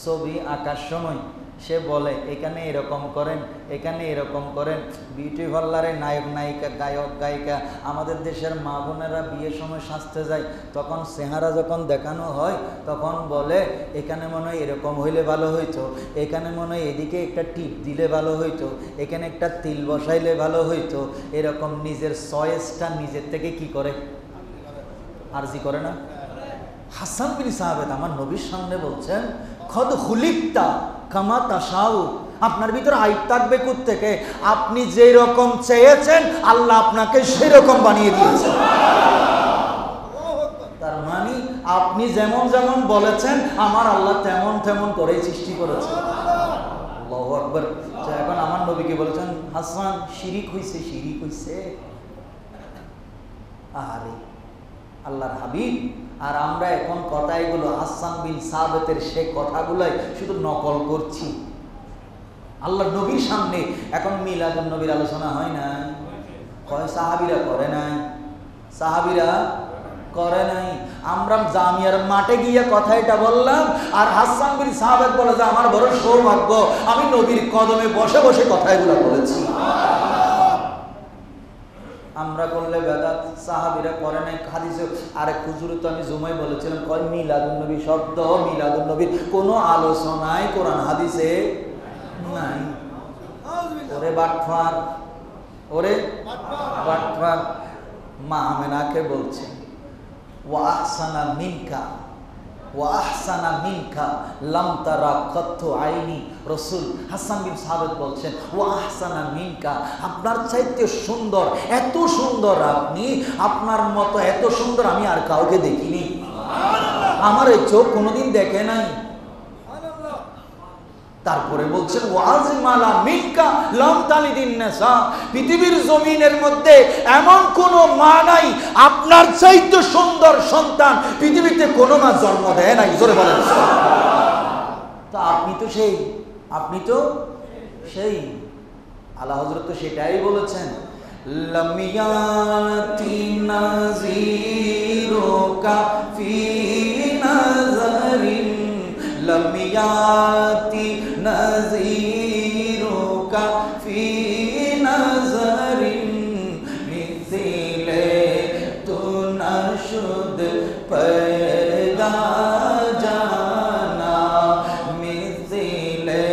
ছবি আঁকার সময় সে বলে এখানে এরকম করেন, এখানে এরকম করেন। বিউটি পার্লারে নায়ক নায়িকা, গায়ক গায়িকা, আমাদের দেশের মা বোনেরা বিয়ের সময় সাজতে যায়, তখন চেহারা যখন দেখানো হয় তখন বলে এখানে মনে হয় এরকম হইলে ভালো হইতো, এখানে মনে হয় এদিকে একটা টিপ দিলে ভালো হইতো, এখানে একটা তিল বসাইলে ভালো হইতো। এরকম নিজের চয়েসটা নিজের থেকে কি করে? আরজি করে না? হাসান বিন সাবিত আমার নবীর সামনে বলছেন, খদ খুলিকতা কামা তাশাউ, আপনার ভিতরে আইব থাকবে কোত্থেকে? আপনি যেই রকম চেয়েছেন আল্লাহ আপনাকে সেই রকম বানিয়ে দিয়েছেন। তার মানে আপনি যেমন যেমন বলেছেন আমার আল্লাহ তেমন তেমন করেই সৃষ্টি করেছেন। আল্লাহু আকবার। এখন আমার নবীকে বলেছেন, হাসান শিরিক হইছে, শিরিক হইছে। আরে আল্লাহর হাবিব, আর আমরা এখন কথা এগুলো হাসান বিন সাবিতের সে কথাগুলাই শুধু নকল করছি। আল্লাহর নবীর সামনে এখন মিলাদুন নবীর আলোচনা হয় না, কয় সাহাবীরা করে নাই, সাহাবীরা করে নাই। আমরা জামিয়ার মাঠে গিয়ে কথা এটা বললাম, আর হাসান বিন সাবিত বলে যে আমার বড় সৌভাগ্য, আমি নবীর কদমে বসে বসে কথা এগুলো বলেছি। আমরা করলে বেদাত, সাহাবীরা করে নাই। হাদিসে আরেক হুজুরে তো আমি জুমাই বলেছিলাম, কয় মিলাদুন নবী শব্দ, মিলাদুন নবীর কোনো আলোচনায় কোরআন হাদিসে নাই। ওরে বাটফার, ওরে বাটফার। মা আমেনাকে বলছে, ওয়া আহসানা মিনকা, ওয়া আহসানা মিনকা লাম তারা কাত্তু আইনি। রাসূল হাসান বিন সাবিত বলছেন, ওয়া আহসানা মিনকা, আপনার চাইতে সুন্দর, এত সুন্দর আপনি, আপনার মতো এত সুন্দর আমি আর কাউকে দেখিনি। আমার এই চোখ কোনোদিন দেখে নাই। তারপরে বলছেন ওয়াজমালা মিনকা লাম তালিদিন নাসা, পৃথিবীর জমিনের মধ্যে এমন কোন মা নাই আপনার চাইতে সুন্দর সন্তান পৃথিবীতে কোনো মা জন্ম দেয় নাই। জোরে বলেন। তো আপনি তো সেই আল্লাহ হযরত তো সেটাই বলেছেন, লাম ইয়াতি নাযীরুকা ফি নাযারিন, লাম ইয়াতি নাযীরুকা ফি নাযারিন, মিথলে তু নাশুদ পয়দা জানা, মিথলে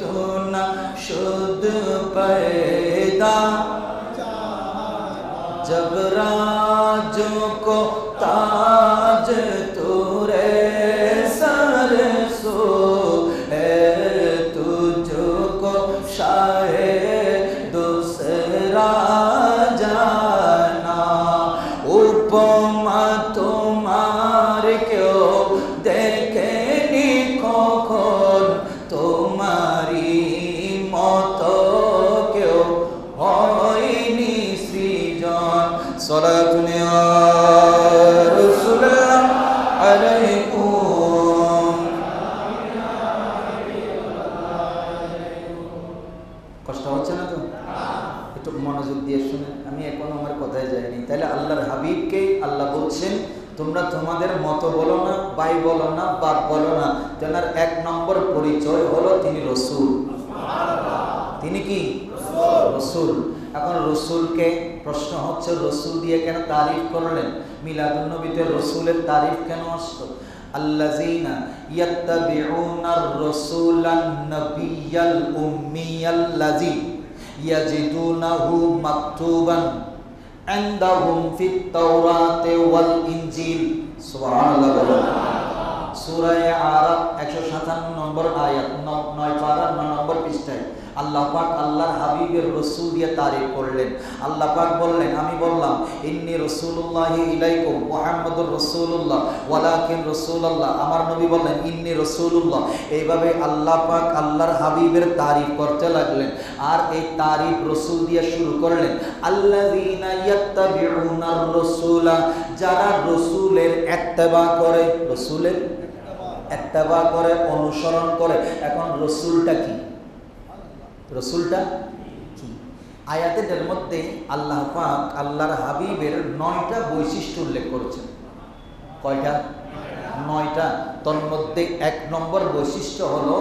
তু নাশুদ পয়দা जब राजों को ताज तुरे सर सो है, तुझको शाहे दूसरा जाना, उपमा तुम्हार क्यों देखे निकोन, तुम्हारी मौत क्यों होइनी सृजन। सलातुन या रसूलल्लाह अलैकुम। কষ্ট হচ্ছে না তো? একটু মনোযোগ দিয়ে শুনেন, আমি এখন আমার কথায় যাইনি। তাহলে আল্লাহর হাবিবকে আল্লাহ বলছেন তোমরা তোমাদের মতো বলো না, ভাই বলো না, বাপ বলো না, তেনার এক নম্বর পরিচয় হলো তিনি রসুল। তিনি কি রসুল? এখন রসুলকে প্রশ্ন হচ্ছে রসুল দিয়ে কেন তারিফ করলেন? মিলাদুন নবীতে রসুলের তারিফ কেন আসতো? আল্লাযীনা ইয়াত্তাবিউনার রাসূলান নাবিয়্যাল উম্মিয়াল্লাযী ইয়াজিদুনাহু মাকতুবান ইনদাহুম ফিত তাওরাতি ওয়াল ইনজিল। সুবহানাল্লাহ। সূরা আরাফ 157 নম্বর আয়াত, 9 পারা 9 নম্বর পৃষ্ঠায় আল্লাহ পাক আল্লাহর হাবিবের রসুল দিয়ে তারিফ করলেন। আল্লাহ পাক বললেন, আমি বললাম ইন্নী রাসূলুল্লাহি ইলাইকুম, মুহাম্মাদুর রাসূলুল্লাহ ওয়ালাকিন রাসূলুল্লাহ। আমার নবী বললেন ইন্নী রাসূলুল্লাহ। এইভাবে আল্লাহ পাক আল্লাহর হাবিবের তারিফ করতে লাগলেন। আর এই তারিফ রসুল দিয়ে শুরু করলেন। আল্লাযীনা ইয়াত্তাবিউনার রাসূলা, যারা রসুলের ইত্তেবা করে, রসুলের ইত্তেবা করে, অনুসরণ করে। এখন রসুলটা কি? রসুলটা কি? আয়াতের মধ্যে আল্লাহ পাক আল্লাহর হাবিবের 9টা বৈশিষ্ট্য উল্লেখ করেছেন। কয়টা? 9টা। তোর মধ্যে 1 নম্বর বৈশিষ্ট্য হলো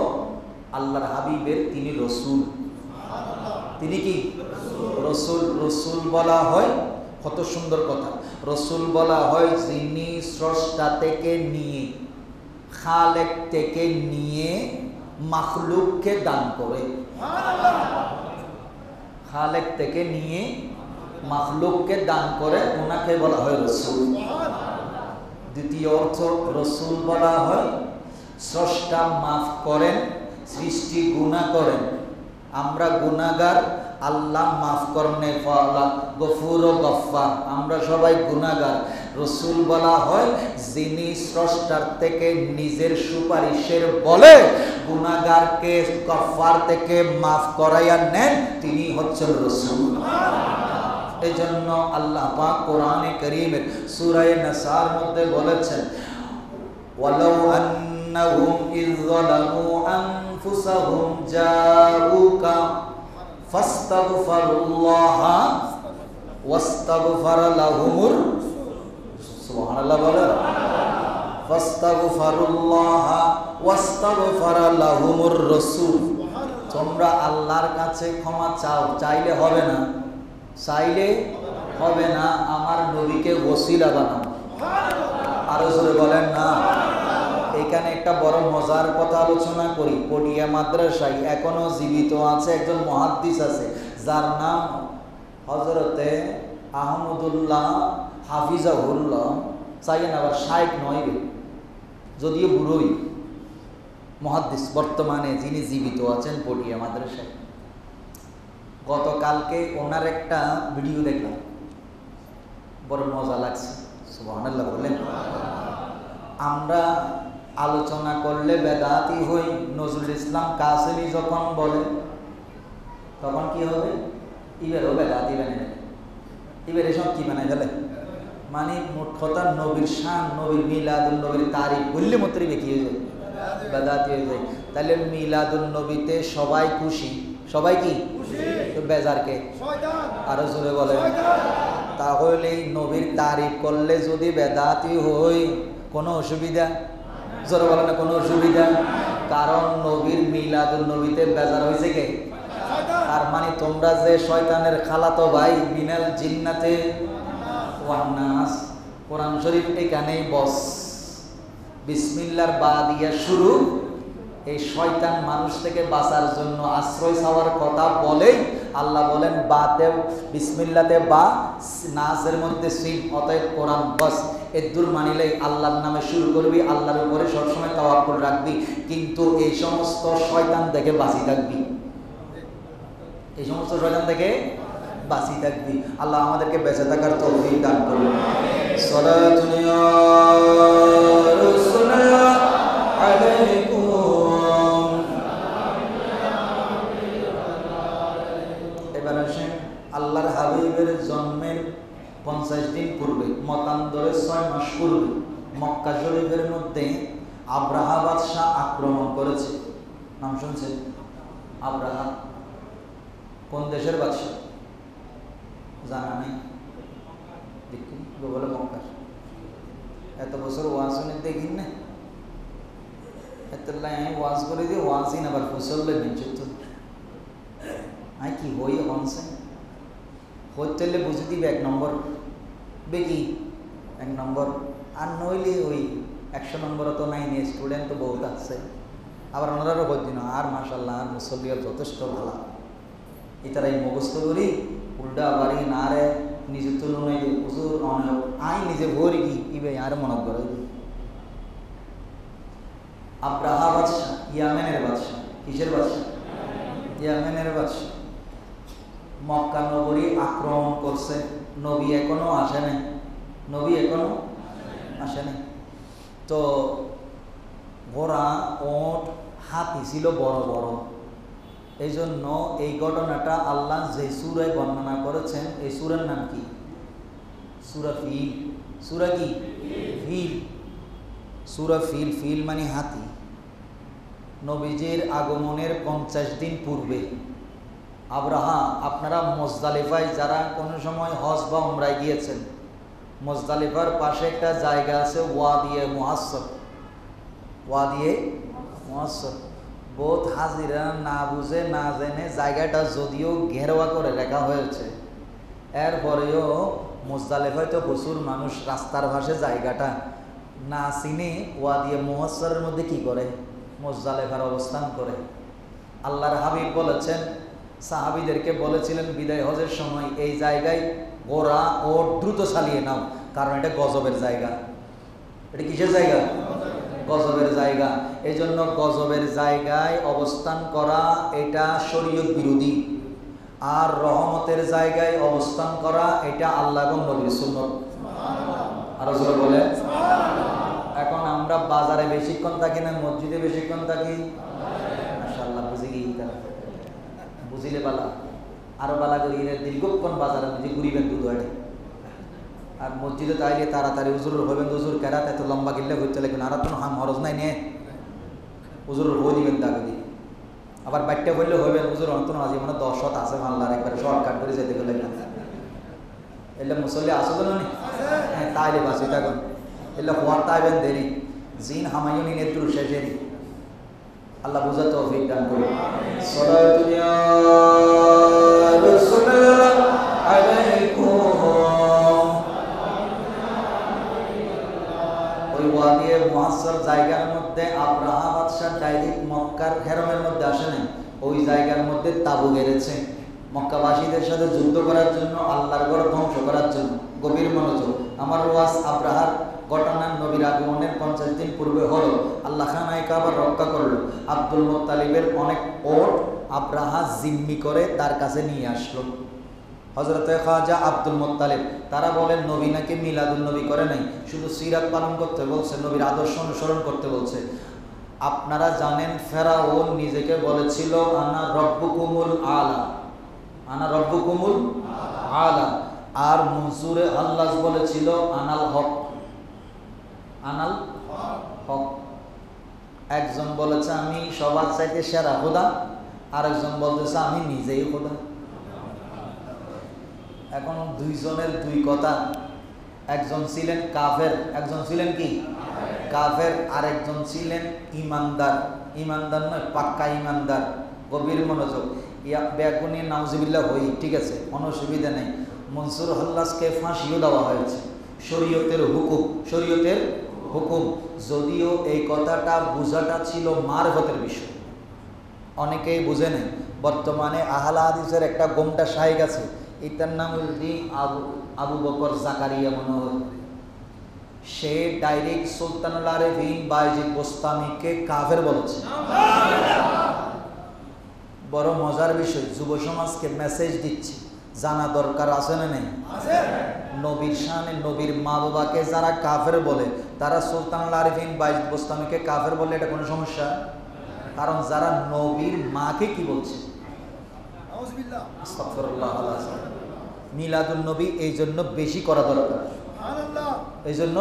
আল্লাহর হাবিবের তিনি রসুল। তিনি কি রসুল? রসুল বলা হয়, কত সুন্দর কথা, রসুল বলা হয় যিনি স্রষ্টা থেকে নিয়ে, খালেক থেকে নিয়ে মাখলুককে দান করে। খালেক থেকে নিয়ে মাখলুককে দান করে, ওনাকে বলা হয় রসুল। দ্বিতীয় অর্থ রসুল বলা হয় স্রষ্টা মাফ করেন, সৃষ্টি গুনাহ করেন। আমরা গুনাহগার, আল্লাহ মাফ করনে ফালা গফুর ও গফফার, আমরা সবাই গুনাহগার। রসুল বলা হয় যিনি স্রষ্টার থেকে নিজের সুপারিশের বলে গুনাহগারকে গফফার থেকে মাফ করাইয়া নেন, তিনি হচ্ছেন রসুল। এই জন্য আল্লাহ পাক কোরআনে কারীমের সূরা নাসার মধ্যে বলেছেন, ওয়ালাউ আন্নাহুম ইয যালামু আনফুসাহুম জাউকা ফাস্তাগফিরুল্লাহা ওয়াস্তাগফারা লাহুমুর, সুবহানাল্লাহ বলেন, ফাস্তাগফিরুল্লাহা ওয়াস্তাগফারা লাহুমুর রাসূল। তোমরা আল্লাহর কাছে ক্ষমা চাও, চাইলে হবে না, চাইলে হবে না, আমার নবীকে ওসিলা বানাও। আরো জোরে বলেন না। এখানে একটা বড় মজার কথা আলোচনা করি। পটিয়া মাদ্রাসায় এখনো জীবিত আছে একজন মুহাদ্দিস আছে, যার নাম হযরতে আহমদুল্লাহ হাফিজাহুল্লাহ। চাইয়েন আবার শাইখ নয়, যদিও বুড়োই মুহাদ্দিস বর্তমানে যিনি জীবিত আছেন পটিয়া মাদ্রাসায়। গতকালকে ওনার একটা ভিডিও দেখলাম, বড় মজা লাগছে। সুবহানাল্লাহ বলেন। আমরা আলোচনা করলে বেদাতি হই, নজরুল ইসলাম কাসেমি যখন বলে তখন কি হবে? এবারও বেদাতি বানিয়ে দেবে। এবার এসব কি বানাই ফেলে? মানে মোট কথা নবীর শান, নবীর মিলাদুল নবীর তারিখ বললে মাত্রই বেঁকে হয়ে যায়, বেদাতি হয়ে যায়। তাহলে মিলাদুল নবীতে সবাই খুশি, সবাই কি তো বেজারকে আরো জোরে বলে। তাহলে নবীর তারিখ করলে যদি বেদাতি হই কোনো অসুবিধা? জোরে বলে না কোনো অসুবিধা। কারণ নবীর মিলাদুল নবীতে বেজার হয়েছে কে? তার মানে তোমরা যে শয়তানের খালাতো ভাই মিনাল জিন্নাতে ওয়ান নাস। কোরআন শরীফ এখানেই বস, বিসমিল্লাহর বা দিয়া শুরু। এই শয়তান মানুষ থেকে বাঁচার জন্য আশ্রয় চাওয়ার কথা বলেই আল্লাহ বলেন বাতে বিসমিল্লাতে বা, নাসের মধ্যে সিন, অতএব কোরআন বস। এদুর মানিলেই আল্লাহর নামে শুরু করবি, আল্লাহর উপরে সবসময় তাওয়াক্কুল রাখবি, কিন্তু এই সমস্ত শয়তান থেকে বাঁচি থাকবি, এই সমস্ত শয়তান থেকে বাঁচি থাকবি। আল্লাহ আমাদেরকে বেঁচে থাকার তৌফিক দান করুন। সালাতুন ইয়া রাসূলুল্লাহ আলাইকুম। এবার আসেন আল্লাহর হাবিবের জন্মের 50 দিন পূর্বে, মতান্তরে 6 মাস পূর্বে মক্কা শরীফের মধ্যে আব্রাহা বাদশাহ আক্রমণ করেছে। নাম শুনছেন? আব্রাহা কোন দেশের বাদশাহ জানা নেই? দেখুন বলে মক্কার। এত বছর ওয়াজ শুনে দেখিন না, এত আমি ওয়াজ করে দিয়ে ওয়াজই না, আবার ফুসল্লে বিঞ্চিত আই কি হই হনছে হইলে বুঝে দিবে 1 নম্বর বেকি 1 নম্বর, আর নইলে ওই 100 নম্বর তো নাই নিয়ে স্টুডেন্ট তো বহুত আছে। আবার ওনারাও হই দিন আর মাশাল্লাহ আর মুসল্লিয়ার যথেষ্ট ভালো। এটারাই মুখস্থ করি উল্টা আবারই না রে নিজে তুলনায় হুজুর আই নিজে ভরি কি ইবে আর মনে করে। আব্রাহা বাদশাহ, ইয়ামেনের বাদশাহ। কিসের বাদশাহ? ইয়ামেনের বাদশাহ। মক্কা নগরী আক্রমণ করছে। নবী এখনো আসে নাই, নবী এখনো আসে নাই। তো ঘোড়া, ওট, হাতি ছিল বড় বড়। এই জন্য এই ঘটনাটা আল্লাহ যে সূরায় বর্ণনা করেছেন, এই সূরার নাম কি? সূরা ফিল। সূরা কি? ফিল। সূরা ফিল। ফিল মানে হাতি। নবীজির আগমনের 50 দিন পূর্বে আব্রাহা, আপনারা মুজদালিফায় যারা কোনো সময় হজ বা উমরায় গিয়েছেন, মুজদালিফার পাশে একটা জায়গা আছে ওয়াদিয়ে মুহাসসর। ওয়াদিয়ে মুহাসসর বহুত হাজিরা না বুঝে না জেনে জায়গাটা যদিও ঘেরোয়া করে লেখা হয়েছে, এরপরেও মুজদালিফায় তো প্রচুর মানুষ রাস্তার পাশে জায়গাটা না চিনে ওয়াদিয়ে মুহাসসরের মধ্যে কি করে? মুজদালিফার অবস্থান করে। আল্লাহর হাবিব বলেছেন, সাহাবীদেরকে বলেছিলেন বিদায় হজের সময় এই জায়গায় ঘোড়া ও দ্রুত চালিয়ে নাও, কারণ এটা গজবের জায়গা। এটা কিসের জায়গা? গজবের জায়গা। এই জন্য গজবের জায়গায় অবস্থান করা এটা শরীয়ত বিরোধী, আর রহমতের জায়গায় অবস্থান করা এটা আল্লাহ এবং নবীর সুন্নাত। আরো জোরে বলে। এখন আমরা বাজারে বেশিক্ষণ থাকি না মসজিদে বেশিক্ষণ থাকি? মাশাআল্লাহ বুঝে গিয়ে বুঝিলে বালা, আরো বালা করি দীর্ঘক্ষণ বাজারে বুঝে ঘুরিবেন দুধ হয়। আর মসজিদে তাইলে তাড়াতাড়ি হুজুর হবেন, হুজুর কেরাত এত লম্বা গিল্লে হইতে লাগবেন, আর কোনো হাম হরজ নাই নে হুজুর হয়ে দিবেন দাগে দিয়ে। আবার বাইকটা বললে হইবেন হুজুর অন্তন আজি মানে 10 শত আছে মাল্লার একবারে শর্টকাট করে যেতে গেলে এলে মুসল্লি আসো তো নি? হ্যাঁ তাইলে বাসি থাকুন এলে হওয়ার তাইবেন দেরি জিন হামায়ুনি নেত্রু শেষেরি। আল্লাহ বুঝা তৌফিক দান করুন। সালাতু ইয়া রাসূলুল্লাহ আলাইকুম। ওই ওয়াদিয়ে মুহাসসর জায়গার মধ্যে আব্রাহা বাদশাহ ডাইরেক্ট মক্কার হেরমের মধ্যে আসে নাই, ওই জায়গার মধ্যে তাবু গেড়েছে মক্কাবাসীদের সাথে যুদ্ধ করার জন্য, আল্লাহর ঘর ধ্বংস করার জন্য। গভীর মনোযোগ। আমার ওয়াজ আব্রাহার ঘটনা নবীর আগমনের 50 দিন পূর্বে হলো। আল্লাহ খানায় কাবা রক্ষা করলো। আব্দুল মুত্তালিবের অনেক ওট আব্রাহা জিম্মি করে তার কাছে নিয়ে আসলো। হযরতে খাজা আব্দুল মুত্তালিব, তারা বলেন নবী নাকি মিলাদুন নবী করে নাই, শুধু সিরাত পালন করতে বলছে, নবীর আদর্শ অনুসরণ করতে বলছে। আপনারা জানেন ফেরাউন নিজেকে বলেছিল আনা রব্বুকুমুল আলা, আনা রব্বুকুমুল আলা, আর মনসুরে আল্লাহ বলেছিল আনাল হক, আনাল হক। একজন বলেছে আমি সবার চাইতে সেরা খোদা, আরেকজন বলতেছে আমি নিজেই খোদা। এখন দুইজনের দুই কথা, একজন ছিলেন কাফের, একজন ছিলেন কি কাফের, আরেকজন ছিলেন ইমানদার। ইমানদার নয়, পাক্কা ইমানদার। গভীর মনোযোগ, বেগুনি নাউজুবিল্লাহ হই, ঠিক আছে, কোনো অসুবিধা নেই। মনসুর হাল্লাসকে ফাঁসিও দেওয়া হয়েছে, শরীয়তের হুকুম, শরীয়তের হুকুম। যদিও এই কথাটা বোঝাটা ছিল মারফতের বিষয়, অনেকেই বুঝে নেই। বর্তমানে আহলে হাদিসের একটা গোমটা শাইখ আছে, এটার নাম হল আবু বকর জাকারিয়া মনে হয়। সে ডাইরেক্ট সুলতানুল আরেফিন বায়জিদ বোস্তামিকে কাফের বলেছে। বড় মজার বিষয়, যুব সমাজকে মেসেজ দিচ্ছে, জানা দরকার আছে না নেই? নবীর শানে, নবীর মা বাবাকে যারা কাফের বলে, তারা সুলতানুল আরেফিন বায়জিদ বোস্তামিকে কাফের বললে এটা কোনো সমস্যা? কারণ যারা নবীর মাকে কি বলছে, মিলাদুন নবী এই জন্য বেশি করা দরকার। এই জন্য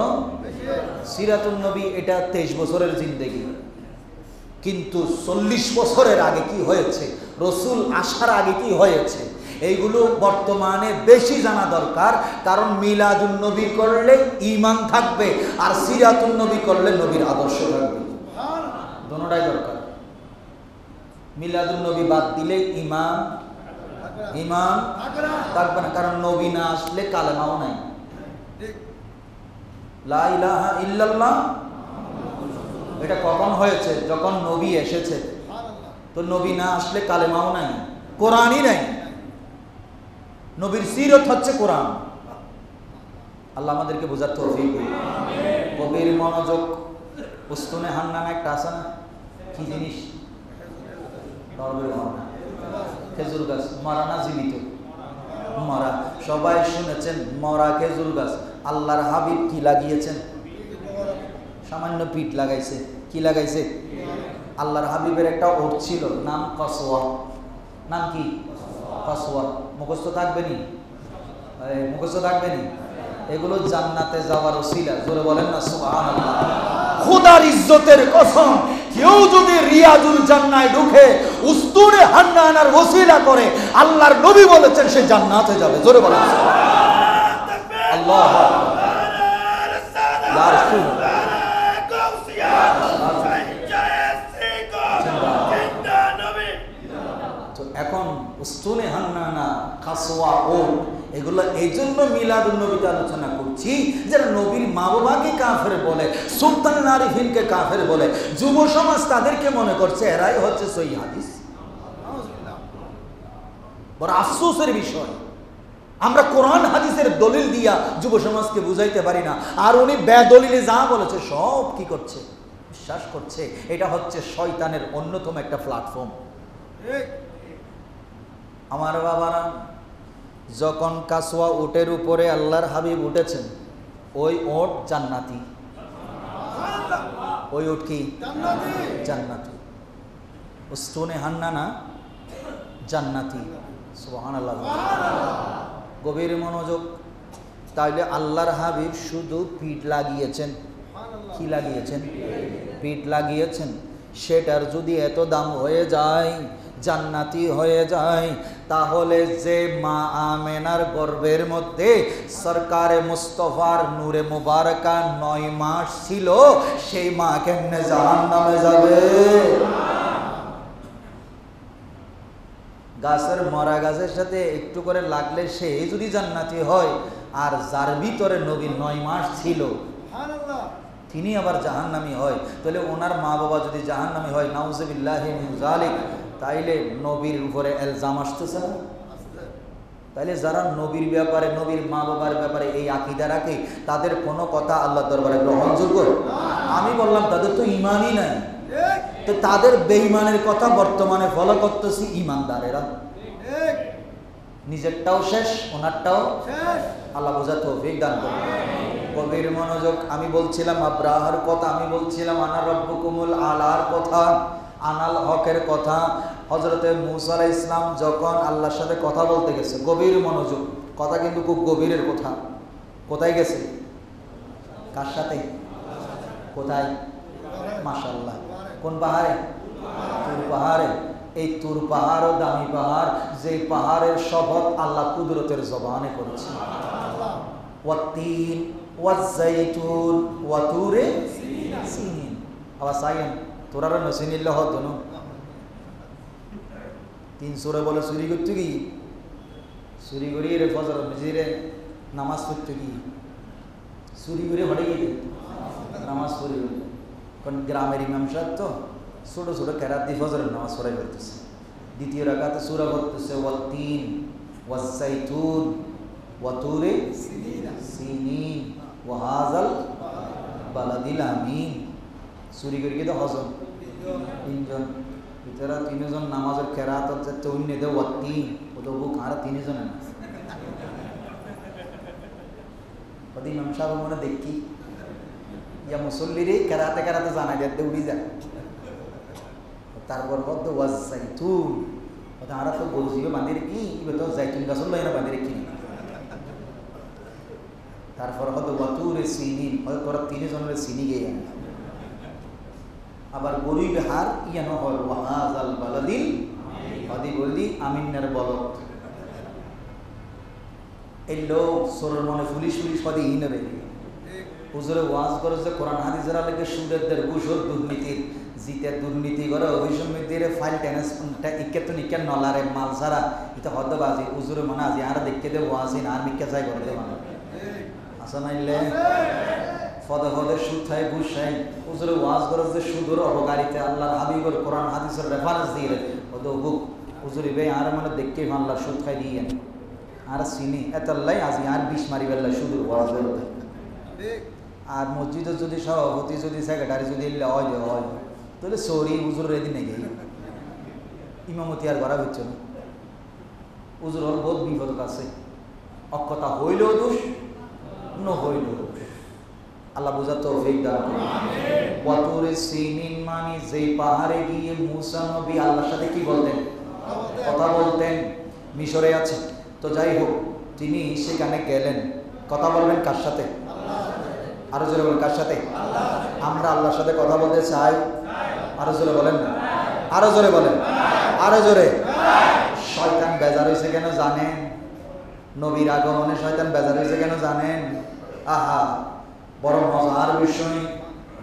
সিরাতুন নবী এটা 23 বছরের জিন্দেগি, কিন্তু 40 বছরের আগে কি হয়েছে, রসুল আসার আগে কি হয়েছে, এইগুলো বর্তমানে বেশি জানা দরকার। কারণ মিলাদুন নবী করলে ঈমান থাকবে, আর সিরাতুন নবী করলে নবীর আদর্শ থাকবে, দুটোটাই দরকার। মিলাদুন নবী বাদ দিলে ঈমান থাকবে না, কারণ নবী না আসলে কালেমাও নাই। লা ইলাহা ইল্লাল্লাহ এটা কখন হয়েছে? যখন নবী এসেছে। তো নবী না আসলে কালেমাও নাই, কোরআনই নাই। নবীর সিরত হচ্ছে কোরআন। আল্লাহ আমাদেরকে বোঝার তৌফিক দিন। গভীর মনোযোগ। উস্তুনে হান্নান একটা আছে না, কি জিনিস? খেজুর গাছ। মরা না জীবিত? মরা। সবাই শুনেছেন মরা খেজুর গাছ। আল্লাহর হাবিব কি লাগিয়েছেন? সামান্য পিঠ লাগাইছে। কি লাগাইছে? আল্লাহর হাবিবের একটা ওট ছিল, নাম কসওয়া। নাম কি? কসওয়া। মুখস্থ থাকবেনি? মুখস্থ থাকবেনি? এগুলো জান্নাতে যাওয়ার ওসিলা। জোরে বলেন না সুবহানাল্লাহ। খোদার ইজ্জতের কসম, কেউ যদি রিয়াজুল জান্নায় ঢুকে উস্তুনে হান্নানার ওসিলা করে, আল্লাহর নবী বলেছেন সে জান্নাতে যাবে। জোরে বলেন আল্লাহু আকবার। ইয়া রাসূল তো এখন উস্তুনে হান্নানা, কাসওয়া, ওট, এগুলো এই জন্য মিলাদুন নবীতে আলোচনা করছি, যারা নবীর মা বাবাকে কাফের বলে, সুলতানুল আরিফিনকে কাফের বলে, যুব সমাজ তাদেরকে মনে করছে এরাই হচ্ছে সহিহ হাদিস। বড় আফসোসের বিষয়, আমরা কোরআন হাদিসের দলিল দিয়া যুব সমাজকে বুঝাইতে পারি না, আর উনি বেদলিলে যা বলেছে সব কি করছে? বিশ্বাস করছে। এটা হচ্ছে শয়তানের অন্যতম একটা প্ল্যাটফর্ম। আমার বাবারা, যখন কাসওয়া উটের উপরে আল্লাহর হাবিব উঠেছেন, ওই ওট জান্নাতি। ওই উট কি? জান্নাতি। উস্তুনে হান্নানা জান্নাতি। সুবহানাল্লাহ। গভীর মনোযোগ। তাইলে আল্লাহর হাবিব শুধু পিঠ লাগিয়েছেন। কি লাগিয়েছেন? পিঠ লাগিয়েছেন। সেটার যদি এত দাম হয়ে যায়, জান্নাতি হয়ে যায়, তাহলে যে মা আমেনার গর্ভের মধ্যে সরকারে মুস্তফার নূরে মুবারকা 9 মাস ছিল, সেই মা কেমনে জাহান্নামে যাবে? গাছের মরা গাছের সাথে একটু করে লাগলে সে যদি জান্নাতি হয়, আর যার ভিতরে নবী 9 মাস ছিল তিনি আবার জাহান্নামী হয়, তাহলে ওনার মা বাবা যদি জাহান্নামী হয়, নাউজুবিল্লাহি মিন যালিক, তাইলে নবীর উপরে ইলজাম আসতেছে না? তাইলে যারা নবীর ব্যাপারে, নবীর মা বাবার ব্যাপারে এই আকীদা রাখে, তাদের কোনো কথা আল্লাহর দরবারে গ্রহণযোগ্য? আমি বললাম তাদের তো ঈমানই নাই। তো তাদের বেঈমানের কথা বর্তমানে ফলো করতেছি ইমানদারেরা। নিজেরটাও শেষ, ওনারটাও শেষ। আল্লাহ বোঝা তৌফিক দান করুন। গভীর মনোযোগ। আমি বলছিলাম আব্রাহার কথা, আমি বলছিলাম আনা রব্বুকুমুল আলার কথা, আনাল হকের কথা। হযরতে মূসা আলাইহিস সালাম যখন আল্লাহর সাথে কথা বলতে গেছে, গভীর মনোযোগ, কথা কিন্তু খুব গভীরের কথা। কোথায় গেছে? কার সাথে? কোথায়? মাশাআল্লাহ। কোন পাহাড়ে? তুর পাহাড়ে। এই তুর পাহাড় ও দামি পাহাড়, যে পাহাড়ের শপথ আল্লাহ কুদরতের জবানে করেছে। ওয়াত্তিন ওয়াজ্জাইতুন ওয়া তুরে সিনিন। আবার সাইন তোরারা নসিনিল্লাহ হদন। 3 সূরা বলে চুরি করতে কি? চুরি করিয়ে রে ফজর মসজিদে নামাজ পড়তে কি? চুরি করে হটে গিয়ে নামাজ পড়ি। কারণ গ্রামের ইমাম সাহেব তো ছোট ছোট কেরাত দিয়ে ফজরের নামাজ পড়াই করতেছে। দ্বিতীয় রাকাতে সূরা পড়তেছে ওয়াত্তিন ওয়াজ্জাইতুন ওয়া তুরে সিনিন ওয়া হাযাল বালাদিল আমিন। চুরি করে কি তো হজম 3জন ভিতরে 3জন নামাজের কেরাত হচ্ছে অন্য দে ওয়াত্তিন ও তো বুক আর 3জন না। ওদি ইমাম সাহেব মনে দেখি ইয়া মুসল্লিরে কেরাতে কেরাতে জানা যেতে উড়ি যায়। তারপর বদ্ধ ওয়াজ্জাইতুন ওটা আর তো বলছিবে বাঁধিরে কি এবার তো জাইতুন গাছ লয় না বাঁধিরে কি। তারপর হয়তো ওয়াতুরে সিনিন, হয়তো তোরা 3জনের সিনি গিয়ে আনে। আবার গরিব হার ইয়ান হয় ওয়াহাজাল বালাদিল আদি বললি আমিনের বলত। এই লোক সোরের মনে পুলিশ পুলিশ পদে ইনবে হুজুরে ওয়াজ করে যে কোরআন হাদিসের আলোকে সুদের ঘুষর দুর্নীতির জিতে দুর্নীতি করে অভিসমিতির ফাইল টেনেসটা ইকে তো নিকে নলারে মাল ছাড়া এটা হদবাজি হুজুরে মনে আজি আর দেখতে দে ওয়াজিন আর মিকে যাই করে দে মানে আসা নাইলে ফদে ফদে সুদ খাই ঘুষ খাই হুজুরে ওয়াজ করে যে সুদর অপকারিতা আল্লাহর হাবিবের কোরআন হাদিসের রেফারেন্স দিয়ে হদ বুক হুজুরি বে আর মানে দেখতে আল্লাহ সুদ খাই দিয়ে আর চিনি এতাল্লাই আজি আর 20 মারি বেলা সুদূর ওয়াজ করতে। আর মসজিদে যদি সভাপতি যদি সেক্রেটারি যদি হয় তাহলে সরি হুজুর রেদি নেই ইমামতি আর করা হচ্ছে না। হুজুর হল বহুত বিপদ আছে, অক্ষতা হইলেও দোষ ন হইলেও দোষ। আল্লাহ বুঝা তৌফিক দান করুন। ওয়াতুরে সিনিন মানে যেই পাহাড়ে গিয়ে মূসা নবী আল্লাহর সাথে কি বলতেন? কথা বলতেন। মিশরে আছে তো যাই হোক, তিনি সেখানে গেলেন, কথা বলবেন কার সাথে? আরো জোরে বলেন কার সাথে? আমরা আল্লাহর সাথে কথা বলতে চাই। আরো জোরে বলেন না, আরো জোরে বলেন, আরো জোরে। শয়তান বেজার হয়েছে কেন জানেন? নবীর আগমনে শয়তান বেজার হয়েছে কেন জানেন? আহা বড় মজার বিষয়।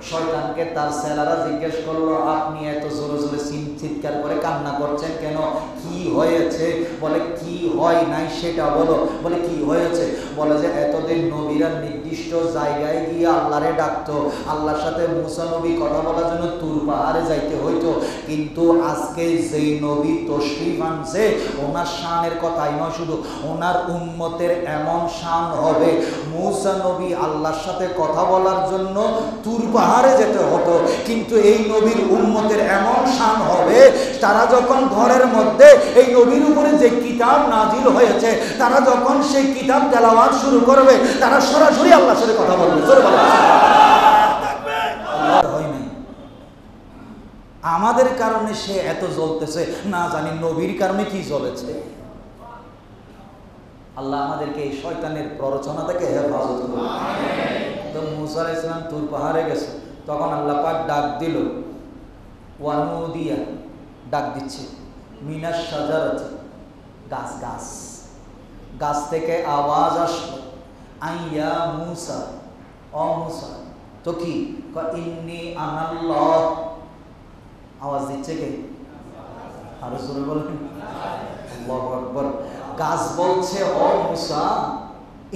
শয়তানকে তার ছেলেরা জিজ্ঞেস করলো, আপনি এত জোরে জোরে চিৎকার করে কান্না করছেন কেন? কি হয়েছে? বলে কি হয় নাই সেটা বলো। বলে কি হয়েছে? বলে যে এতদিন নবীরা নির্দিষ্ট জায়গায় গিয়ে আল্লাহরে ডাকতো, আল্লাহর সাথে মূসা নবী কথা বলার জন্য তুর পাহাড়ে যাইতে হইতো, কিন্তু আজকে যেই নবী তশরিফ আনছে ওনার শানের কথাই নয়, শুধু ওনার উম্মতের এমন শান হবে, মূসা নবী আল্লাহর সাথে কথা বলার জন্য তুর পাহাড়ে যেতে হতো, কিন্তু এই নবীর উম্মতের এমন শান হবে তারা যখন ঘরের মধ্যে এই নবীর উপরে যে কিতাব নাজিল হয়েছে তারা যখন সেই কিতাব তেলাওয়াত শুরু করবে তারা সরাসরি আল্লাহর সাথে কথা বলবে। আমাদের কারণে সে এত জ্বলতেছে, না জানি নবীর কারণে কি জ্বলেছে। আল্লাহ আমাদেরকে এই শয়তানের প্ররোচনা থেকে হেফাজত করুন। তো মূসা আলাইহিস সালাম তুর পাহাড়ে গেছে, তখন আল্লাহ পাক ডাক দিল, ওয়ানুদিয়া ডাক দিচ্ছে, মিনাশ শাজারাতি গাছ গাছ গাছ থেকে আওয়াজ আসলো, আইয়া মূসা, ও মূসা। তো কি ইন্নী আনাল্লাহ, আওয়াজ দিচ্ছে কে? আরো জোরে বলেন আল্লাহু আকবার। গাছ বলছে, ও মূসা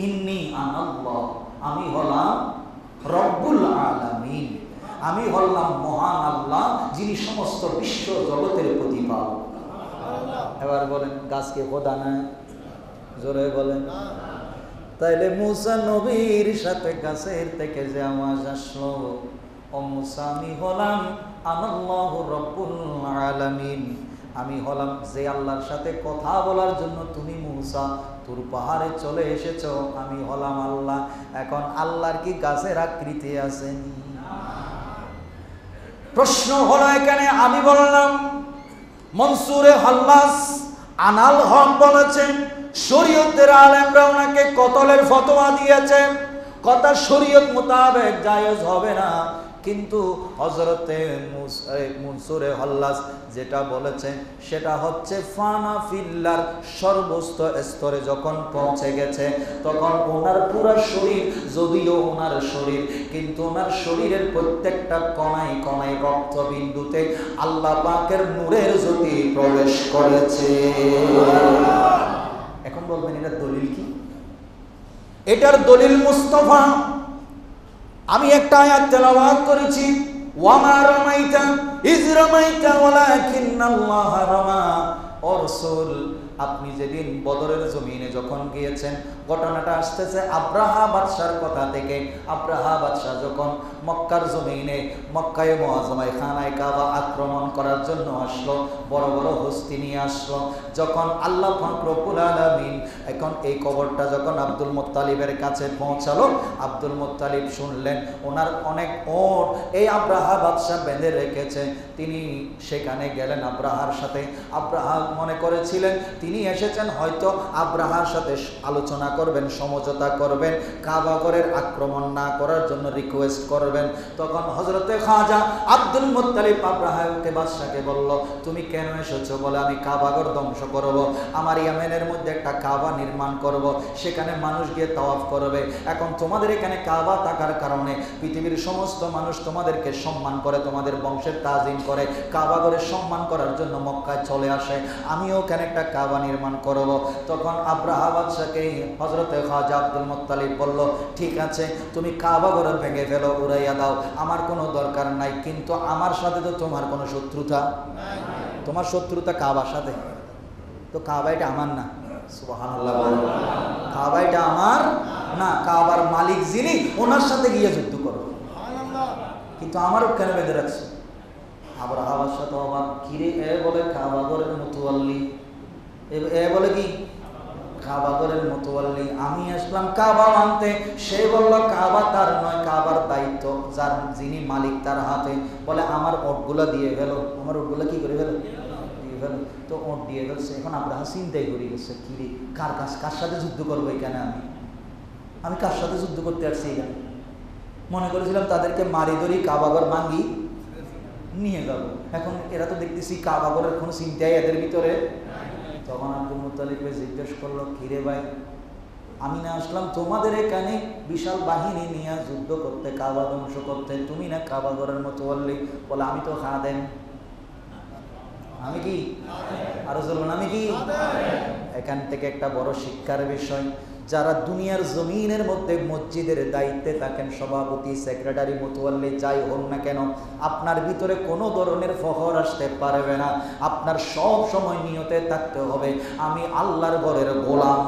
ইন্নী আনাল্লাহ, আমি হলাম রব্বুল আলামিন, আমি হলাম মহান আল্লাহ যিনি সমস্ত বিশ্ব জগতের প্রতিপালক। এবার বলেন গাছকে খোদা না? জোরে বলেন। তাইলে মূসা নবীর সাথে গাছের থেকে যে আওয়াজ আসলো, ও মূসা আমি হলাম আনাল্লাহু রব্বুল আলামিন, আমি হলাম যে আল্লাহর সাথে কথা বলার জন্য তুমি মূসা তুর পাহাড়ে চলে এসেছো, আমি হলাম আল্লাহ। এখন আল্লাহর কি গাছের আকৃতি আছে? প্রশ্ন হলো এখানে, আমি বললাম মনসুরে হাল্লাস আনাল হক বলেছেন শরীয়তের আলেমরা ওনাকে কতলের ফতোয়া দিয়েছে, কথা শরীয়ত মোতাবেক জায়েজ হবে না, কিন্তু হযরতে মনসুরে হাল্লাস যেটা বলেছে সেটা হচ্ছে ফানা ফিল্লার সর্বোচ্চ স্তরে যখন পৌঁছে গেছে তখন ওনার পুরো শরীর, যদিও ওনার শরীর, কিন্তু ওনার শরীরের প্রত্যেকটা কণায় কণায় রক্তবিন্দুতে আল্লাহ পাকের নূরের জ্যোতি প্রবেশ করেছে। এখন বলবেন এটার দলিল কি? এটার দলিল মুস্তাফা। আমি একটা আয়াত তেলাওয়াত করেছি, ওয়ামা রামাইতা ইজ রামাইতা ওয়ালাকিন্নাল্লাহ রামা। ও রাসূল, আপনি যেদিন বদরের জমিনে যখন গিয়েছেন, ঘটনাটা আসতেছে আব্রাহা বাদশার কথা থেকে। আব্রাহা বাদশাহ যখন মক্কার জমিনে, মক্কায় মুআজ্জামায় খানায় কাবা আক্রমণ করার জন্য আসলো, বড় বড় হস্তি নিয়ে আসলো, যখন আল্লাহ পাক রব্বুল আলামিন এখন এই খবরটা যখন আব্দুল মুত্তালিবের কাছে পৌঁছালো, আব্দুল মুত্তালিব শুনলেন ওনার অনেক ওট এই আব্রাহা বাদশাহ বেঁধে রেখেছে। তিনি সেখানে গেলেন আব্রাহার সাথে। আব্রাহা মনে করেছিলেন তিনি এসেছেন হয়তো আব্রাহার সাথে আলোচনা করবেন, সমঝোতা করবেন, কাবা ঘরের আক্রমণ না করার জন্য রিকোয়েস্ট করবেন। তখন হযরতে খাজা আব্দুল মুত্তালিব আব্রাহাকে বাদশাকে বলল, তুমি কেন এসেছো? বলে, আমি কাবা ঘর ধ্বংস করব, আমার ইয়ামেনের মধ্যে একটা কাবা নির্মাণ করব, সেখানে মানুষ গিয়ে তাওয়াফ করবে। এখন তোমাদের এখানে কাবা থাকার কারণে পৃথিবীর সমস্ত মানুষ তোমাদেরকে সম্মান করে, তোমাদের বংশের তাজিম করে, কাবা ঘরের সম্মান করার জন্য মক্কায় চলে আসে, আমিও ওখানে একটা কাবা নির্মাণ করব। তখন আব্রাহা বাদশাকে হযরতে খাজা আব্দুল মুত্তালিব বলল, ঠিক আছে, তুমি কাবা ঘর ভেঙে ফেলো, উড়াইয়া দাও, আমার কোনো দরকার নাই, কিন্তু আমার সাথে তো তোমার কোনো শত্রুতা নাই। তোমার শত্রুতা কাবার সাথে, তো কাবা এটা আমার না। সুবহানাল্লাহ, কাবা এটা আমার না, কাবার মালিক যিনি ওনার সাথে গিয়ে যুদ্ধ করো, কিন্তু আমার ওখানে বেঁধে রাখছো। আব্রাহা বাদশা তো অবাক, কিরে এ বলে কাবা ঘরের মুতাওয়াল্লি, এ বলে কি কাবা ঘরের মুতাওয়াল্লি, আমি আসলাম কাবা মানতে, সে বলল কাবা তার নয়, কাবার দায়িত্ব যার যিনি মালিক তার হাতে। বলে আমার ওটগুলা দিয়ে ফেলো, আমার ওটগুলা কি করে ফেলো, দিয়ে ফেলো। তো ওট দিয়ে ফেলছে। এখন আব্রাহা চিন্তাই করে গেছে, কিরে কার সাথে যুদ্ধ করবো এখানে, আমি কার সাথে যুদ্ধ করতে আসছি এখানে? মনে করেছিলাম তাদেরকে মারি ধরি কাবা ঘর ভাঙ্গি নিয়ে যাব, এখন এরা তো দেখতেছি কাবা ঘরের কোনো চিন্তাই এদের ভিতরে। তখন আব্দুল মুত্তালিবকে জিজ্ঞেস করলো, কিরে ভাই, আমি না আসলাম তোমাদের এখানে বিশাল বাহিনী নিয়ে যুদ্ধ করতে, কাবা ধ্বংস করতে, তুমি না কাবা ঘরের মুতাওয়াল্লি? বলে, আমি তো খাদেম। আমি কি? আরো চলুন, আমি কি? এখান থেকে একটা বড় শিক্ষার বিষয়, যারা দুনিয়ার জমিনের মধ্যে মসজিদের দায়িত্বে থাকেন, সভাপতি, সেক্রেটারি, মুতাওয়াল্লি যাই হোক না কেন, আপনার ভিতরে কোনো ধরনের ফখর আসতে পারবে না। আপনার সব সময় নিয়তে থাকতে হবে আমি আল্লাহর ঘরের গোলাম।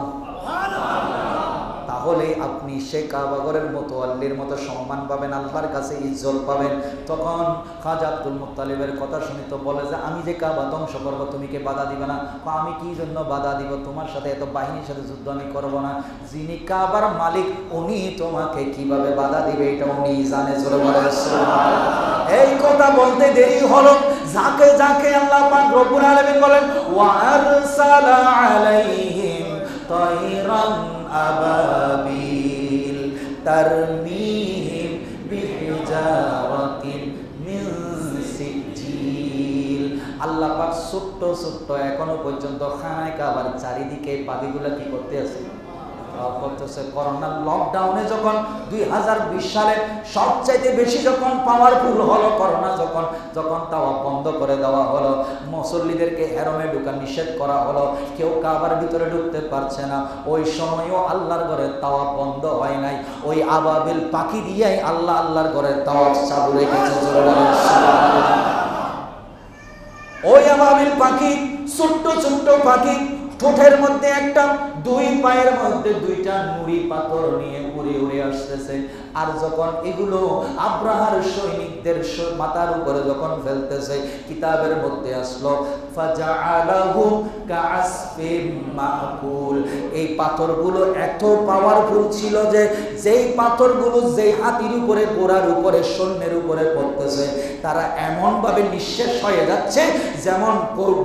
তাহলে আপনি সে কাবা ঘরের মুতাওয়াল্লির মতো সম্মান পাবেন, আল্লাহর কাছে ইজ্জত পাবেন। তখন খাজা আব্দুল মুত্তালিবের কথা শুনে তো বলে যে, আমি যে কাবা ধ্বংস করবো তুমি কি বাধা দিবে না? আমি কি জন্য বাধা দিব? তোমার সাথে এত বাহিনীর সাথে যুদ্ধ আমি করবো না। যিনি কাবার মালিক উনি তোমাকে কিভাবে বাধা দিবে এটা উনি জানে। জোরে বলে সুবহানাল্লাহ। এই কথা বলতে দেরি হলো, যাকে যাকে আল্লাহ পাক রব্বুল আলামিন বলেন, ওয়া আরসালা আলাইহিম তায়রান আবাবিল তারমিহিম বিহিজারাতিন মিন সিজিল। আল্লাহ পাক ছোট্ট ছোট্ট এখনো পর্যন্ত খানায় কাবার চারিদিকে পাখিগুলা কি করতে আছে, করতেছে। করোনার লকডাউনে যখন 2020 সালে সবচাইতে বেশি যখন পাওয়ারফুল হলো করোনা, যখন তাওয়া বন্ধ করে দেওয়া হলো, মুসল্লিদেরকে হেরমে ঢোকা নিষেধ করা হলো, কেউ কাবার ভিতরে ঢুকতে পারছে না, ওই সময়ও আল্লাহর ঘরে তাওয়া বন্ধ হয় নাই। ওই আবাবিল পাখি দিয়েই আল্লাহর ঘরে তাওয়া চালু রেখেছে। ওই আবাবিল পাখি, ছোট্ট ছোট্ট পাখি, ঠোঁটের মধ্যে একটা, দুই পায়ের মধ্যে দুইটা নুড়ি পাথর নিয়ে উড়ে উড়ে আসতেছে। আর যখন এগুলো আব্রাহার সৈনিকদের মাথার উপরে যখন ফেলতেছে, কিতাবের মধ্যে আসলো ফাজআলাহু কাআসফিম মাকুল। এই পাথরগুলো এত পাওয়ারফুল ছিল যে যেই পাথরগুলো যেই হাতির উপরে, ঘোড়ার উপরে, সৈন্যের উপরে পড়তেছে, তারা এমন ভাবে নিঃশেষ হয়ে যাচ্ছে যেমন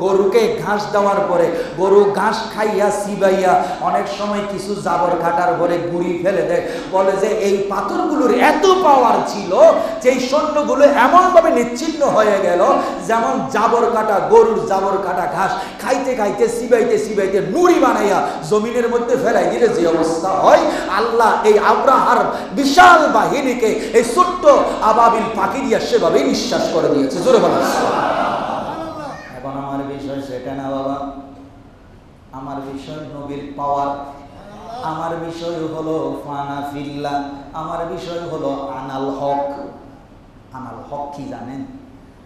গরুকে ঘাস দেওয়ার পরে গরু ঘাস খাইয়া চিবাইয়া অনেক সময় কিছু জাবর কাটার পরে গুড়ি ফেলে দেয়, বলে যে এই পাথরগুলোর এত পাওয়ার ছিল যে এই সৈন্যগুলো এমন ভাবে নিচ্ছিন্ন হয়ে গেল যেমন জাবর কাটা গরুর জাবর কাটা ঘাস খাইতে খাইতে চিবাইতে চিবাইতে নুড়ি বানাইয়া জমিনের মধ্যে ফেলাই দিলে যে অবস্থা হয়, আল্লাহ এই আব্রাহার বিশাল বাহিনীকে এই ছোট্ট আবাবিল পাখি দিয়ে সেভাবেই নিঃশ্বাস করে দিয়েছে। জোরে বলেন। এখন আমার বিষয় সেটা না বাবা, আমার বিষয় নবীর পাওয়ার, আমার বিষয় হলো ফানা ফিল্লাহ, আমার বিষয় হলো আনাল হক। আনাল হক কি জানেন?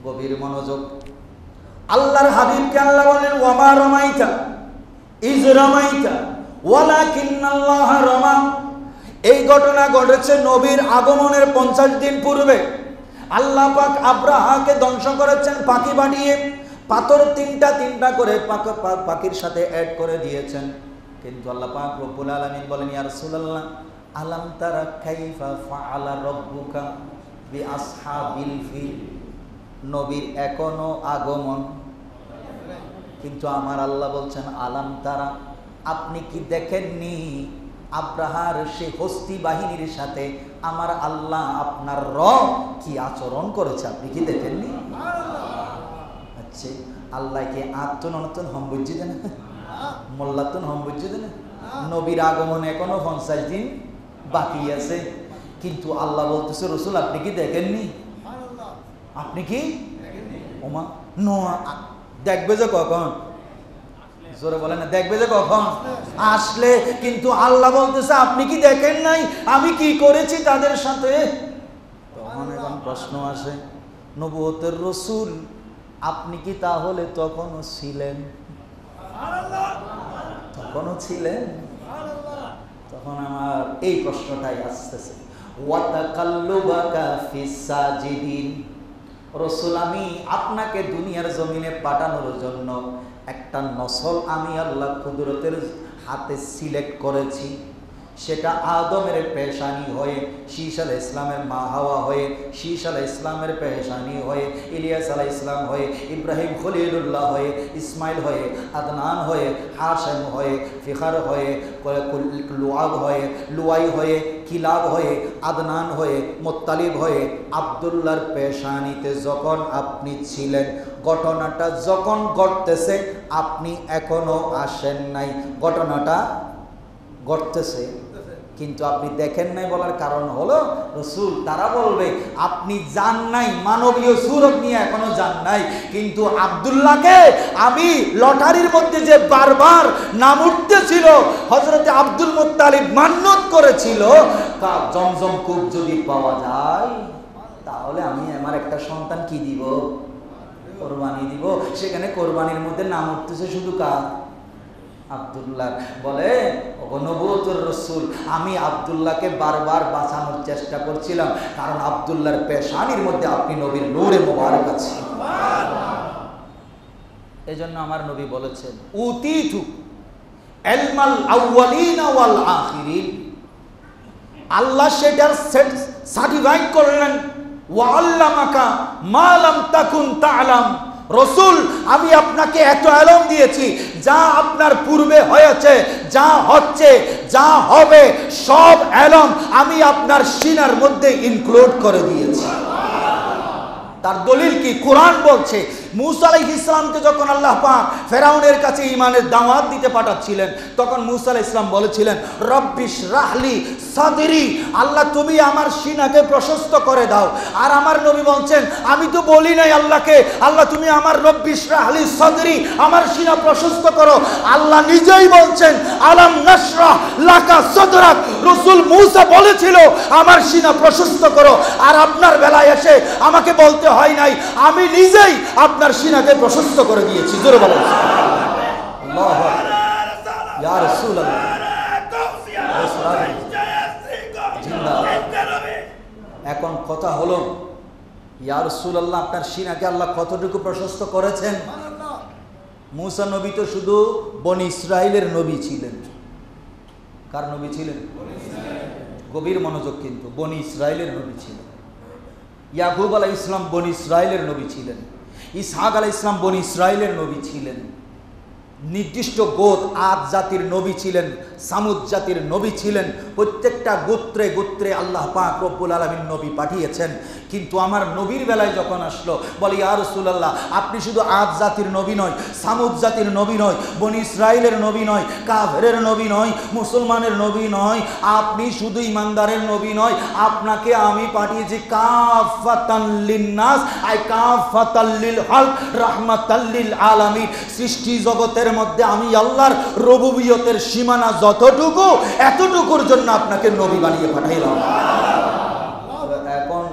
গভীর মনোযোগ। আল্লাহর হাবিবকে আল্লাহ বলেন ওয়ামা রামাইতা ইজ রামাইতা ওয়ালাকিন্নাল্লাহ রামা। এই ঘটনা ঘটেছে নবীর আগমনের 50 দিন পূর্বে। আল্লাহ পাক আব্রাহাকে ধ্বংস করেছেন পাখি বানিয়ে, পাথর তিনটা করে পাখির সাথে অ্যাড করে দিয়েছেন। কিন্তু আল্লাহ পাক রব্বুল আলামিন বলেন ইয়া রাসূলুল্লাহ আলাম তারা কাইফা ফাআলা রাব্বুকা বিআসহাবিল ফিল। নবীর এখনো আগমন, কিন্তু আমার আল্লাহ বলছেন আলাম তারা, আপনি কি দেখেননি আব্রাহার সেই হস্তি বাহিনীর সাথে আমার আল্লাহ আপনার রব কি আচরণ করেছে, আপনি কি দেখেননি? আচ্ছা, আল্লাহকে আত্মনতন হম বুঝি দেন, মোল্লাতুন হম বুঝি দেন। নবীর আগমন এখনো 50 দিন বাকি আছে, কিন্তু আল্লাহ বলতেছে রসুল আপনি কি দেখেননি? আপনি কি ওমা নোয়া দেখবে যে কখন? জোরে বলেন না, দেখবে যে কখন? আসলে। কিন্তু আল্লাহ বলতেছে আপনি কি দেখেন নাই আমি কি করেছি তাদের সাথে? তখন এখন প্রশ্ন আসে, নবুয়তের রসুল আপনি কি তাহলে তখনও ছিলেন? তখনও ছিলেন? তখন আমার এই প্রশ্নটাই আসতেছে, ওয়াতাকাল্লুবাকা ফিস সাজিদিন। রসুল আমি আপনাকে দুনিয়ার জমিনে পাঠানোর জন্য একটা নসল আমি আল্লাহ কুদরতের হাতে সিলেক্ট করেছি। সেটা আদমের পেশানি হয়ে, শীশ আলাইহিস ইসলামের মা হাওয়া হয়ে, শীশ আলাইহিস ইসলামের পেশানি হয়ে, ইলিয়াস আলাইহিস ইসলাম হয়ে, ইব্রাহিম খলিলুল্লাহ হয়ে, ইসমাইল হয়ে, আদনান হয়ে, হাশেম হয়ে, ফিখার হয়ে, লুআব হয়ে, লুয়াই হয়ে, কিলাব হয়ে, আদনান হয়ে, মুত্তালিব হয়ে, আব্দুল্লাহর পেশানিতে যখন আপনি ছিলেন, ঘটনাটা যখন ঘটতেছে আপনি এখনো আসেন নাই, ঘটনাটা ঘটতেছে কিন্তু আপনি দেখেন নাই। বলার কারণ হলো রসুল তারা বলবে আপনি যান নাই, মানবীয় সুরত নিয়ে এখনো যান নাই। কিন্তু আব্দুল্লাহকে আমি লটারির মধ্যে যে বারবার নাম উঠতেছিল, হযরতে আব্দুল মুত্তালিব মান্নত করেছিল জমজম কূপ যদি পাওয়া যায় তাহলে আমি আমার একটা সন্তান কি দিব, কোরবানি দিব। সেখানে কোরবানির মধ্যে নাম উঠতেছে শুধু কার? আব্দুল্লাহ। বলে ওগো নবুয়তের রাসূল আমি আব্দুল্লাহকে বারবার বাঁচানোর চেষ্টা করছিলাম, কারণ আব্দুল্লাহর পেশানির মধ্যে আপনি নবীর নূরে মোবারক আছে। এজন্য আমার নবী বলেছেন উতিতু ইলমাল আউয়ালিনা ওয়াল আখিরিন। আল্লাহ সেটার সার্টিফাই করলেন ওয়া আল্লামাকা মা লাম তাকুন তা'লাম। রসুল আমি আপনাকে এত ইলম দিয়েছি যা আপনার পূর্বে হয়েছে, যা হচ্ছে, যা হবে, সব ইলম আমি আপনার সিনার মধ্যে ইনক্লুড করে দিয়েছি। তার দলিল কি? কোরআন বলছে মুসা আলাইহিস সালামকে যখন আল্লাহ পাক ফেরাউনের কাছে ঈমানের দাওয়াত দিতে পাঠাচ্ছিলেন, তখন মুসা আলাইহিস সালাম বলেছিলেন রব্বিশ রাহলি সাদরি, আল্লাহ তুমি আমার সিনাকে প্রশস্ত করে দাও। আর আমার নবী বলছেন আমি তো বলি নাই আল্লাহকে, আল্লাহ তুমি আমার রব্বিশ রাহলি সাদরি, আমার সিনা প্রশস্ত করো। আল্লাহ নিজেই বলছেন আলাম নাশরাহ লাকা সাদরাক। রাসূল মুসা বলেছিল আমার সিনা প্রশস্ত করো, আর আপনার বেলায় এসে আমাকে বলতে হয় নাই, আমি নিজেই আপনার সিনাকে প্রশস্ত করে দিয়েছি। জোরে বলেন আল্লাহু আকবার। ইয়া রাসূলুল্লাহ জিন্দাবাদ। এখন কথা হলো, ইয়া রাসূলুল্লাহ, আপনার সিনাকে আল্লাহ কতটুকু প্রশস্ত করেছেন? মূসা নবী তো শুধু বনি ইসরাইলের নবী ছিলেন। কার নবী ছিলেন? গভীর মনোযোগ, কিন্তু বনি ইসরাইলের নবী ছিলেন। ইয়াকুব আলাইহিস সালাম বনি ইসরাইলের নবী ছিলেন। ইসহাক আলাইহিস সালাম বনি ইসরাইলের নবী ছিলেন। নির্দিষ্ট গোত্র, আদ জাতির নবী ছিলেন, সামুদ জাতির নবী ছিলেন। প্রত্যেকটা গোত্রে গোত্রে আল্লাহ পাক রব্বুল আলামিন নবী পাঠিয়েছেন। কিন্তু আমার নবীর বেলায় যখন আসলো, বলি ইয়া রাসূলুল্লাহ, আপনি শুধু আদ জাতির নবী নয়, সামুদ জাতির নবী নয়, বনি ইসরাইলের নবী নয়, কাফেরের নবী নয়, মুসলমানের নবী নয়, আপনি শুধু ইমানদারের নবী নয়, আপনাকে আমি পাঠিয়েছি কাফাতান লিন্নাস, আই কাফাতাল লিল খালক রাহমাতাল লিল আলামিন। সৃষ্টি জগতের মধ্যে আমি আল্লাহর রুবুবিয়তের সীমানা যতটুকু, এতটুকুর জন্য আপনাকে নবী বানিয়ে পাঠাইলাম। এখন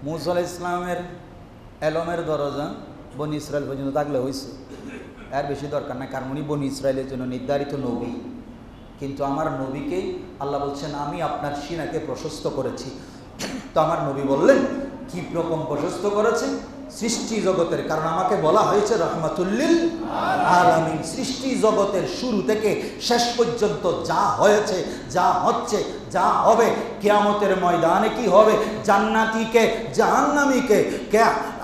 মূসা আলাইহিস সালামের এলমের দরজা বনি ইসরাইল পর্যন্ত থাকলে হয়েছে, এর বেশি দরকার নাই, কারণ উনি বনি ইসরাইলের জন্য নির্ধারিত নবী। কিন্তু আমার নবীকেই আল্লাহ বলছেন, আমি আপনার সিনাকে প্রশস্ত করেছি। তো আমার নবী বললেন, কি রকম প্রশস্ত করেছেন? সৃষ্টি জগতের, কারণ আমাকে বলা হয়েছে রাহমাতুল লিল আলামিন। সৃষ্টি জগতের শুরু থেকে শেষ পর্যন্ত যা হয়েছে, যা হচ্ছে, যা হবে, কিয়ামতের ময়দানে কি হবে, জান্নাতীকে জাহান্নামীকে, কে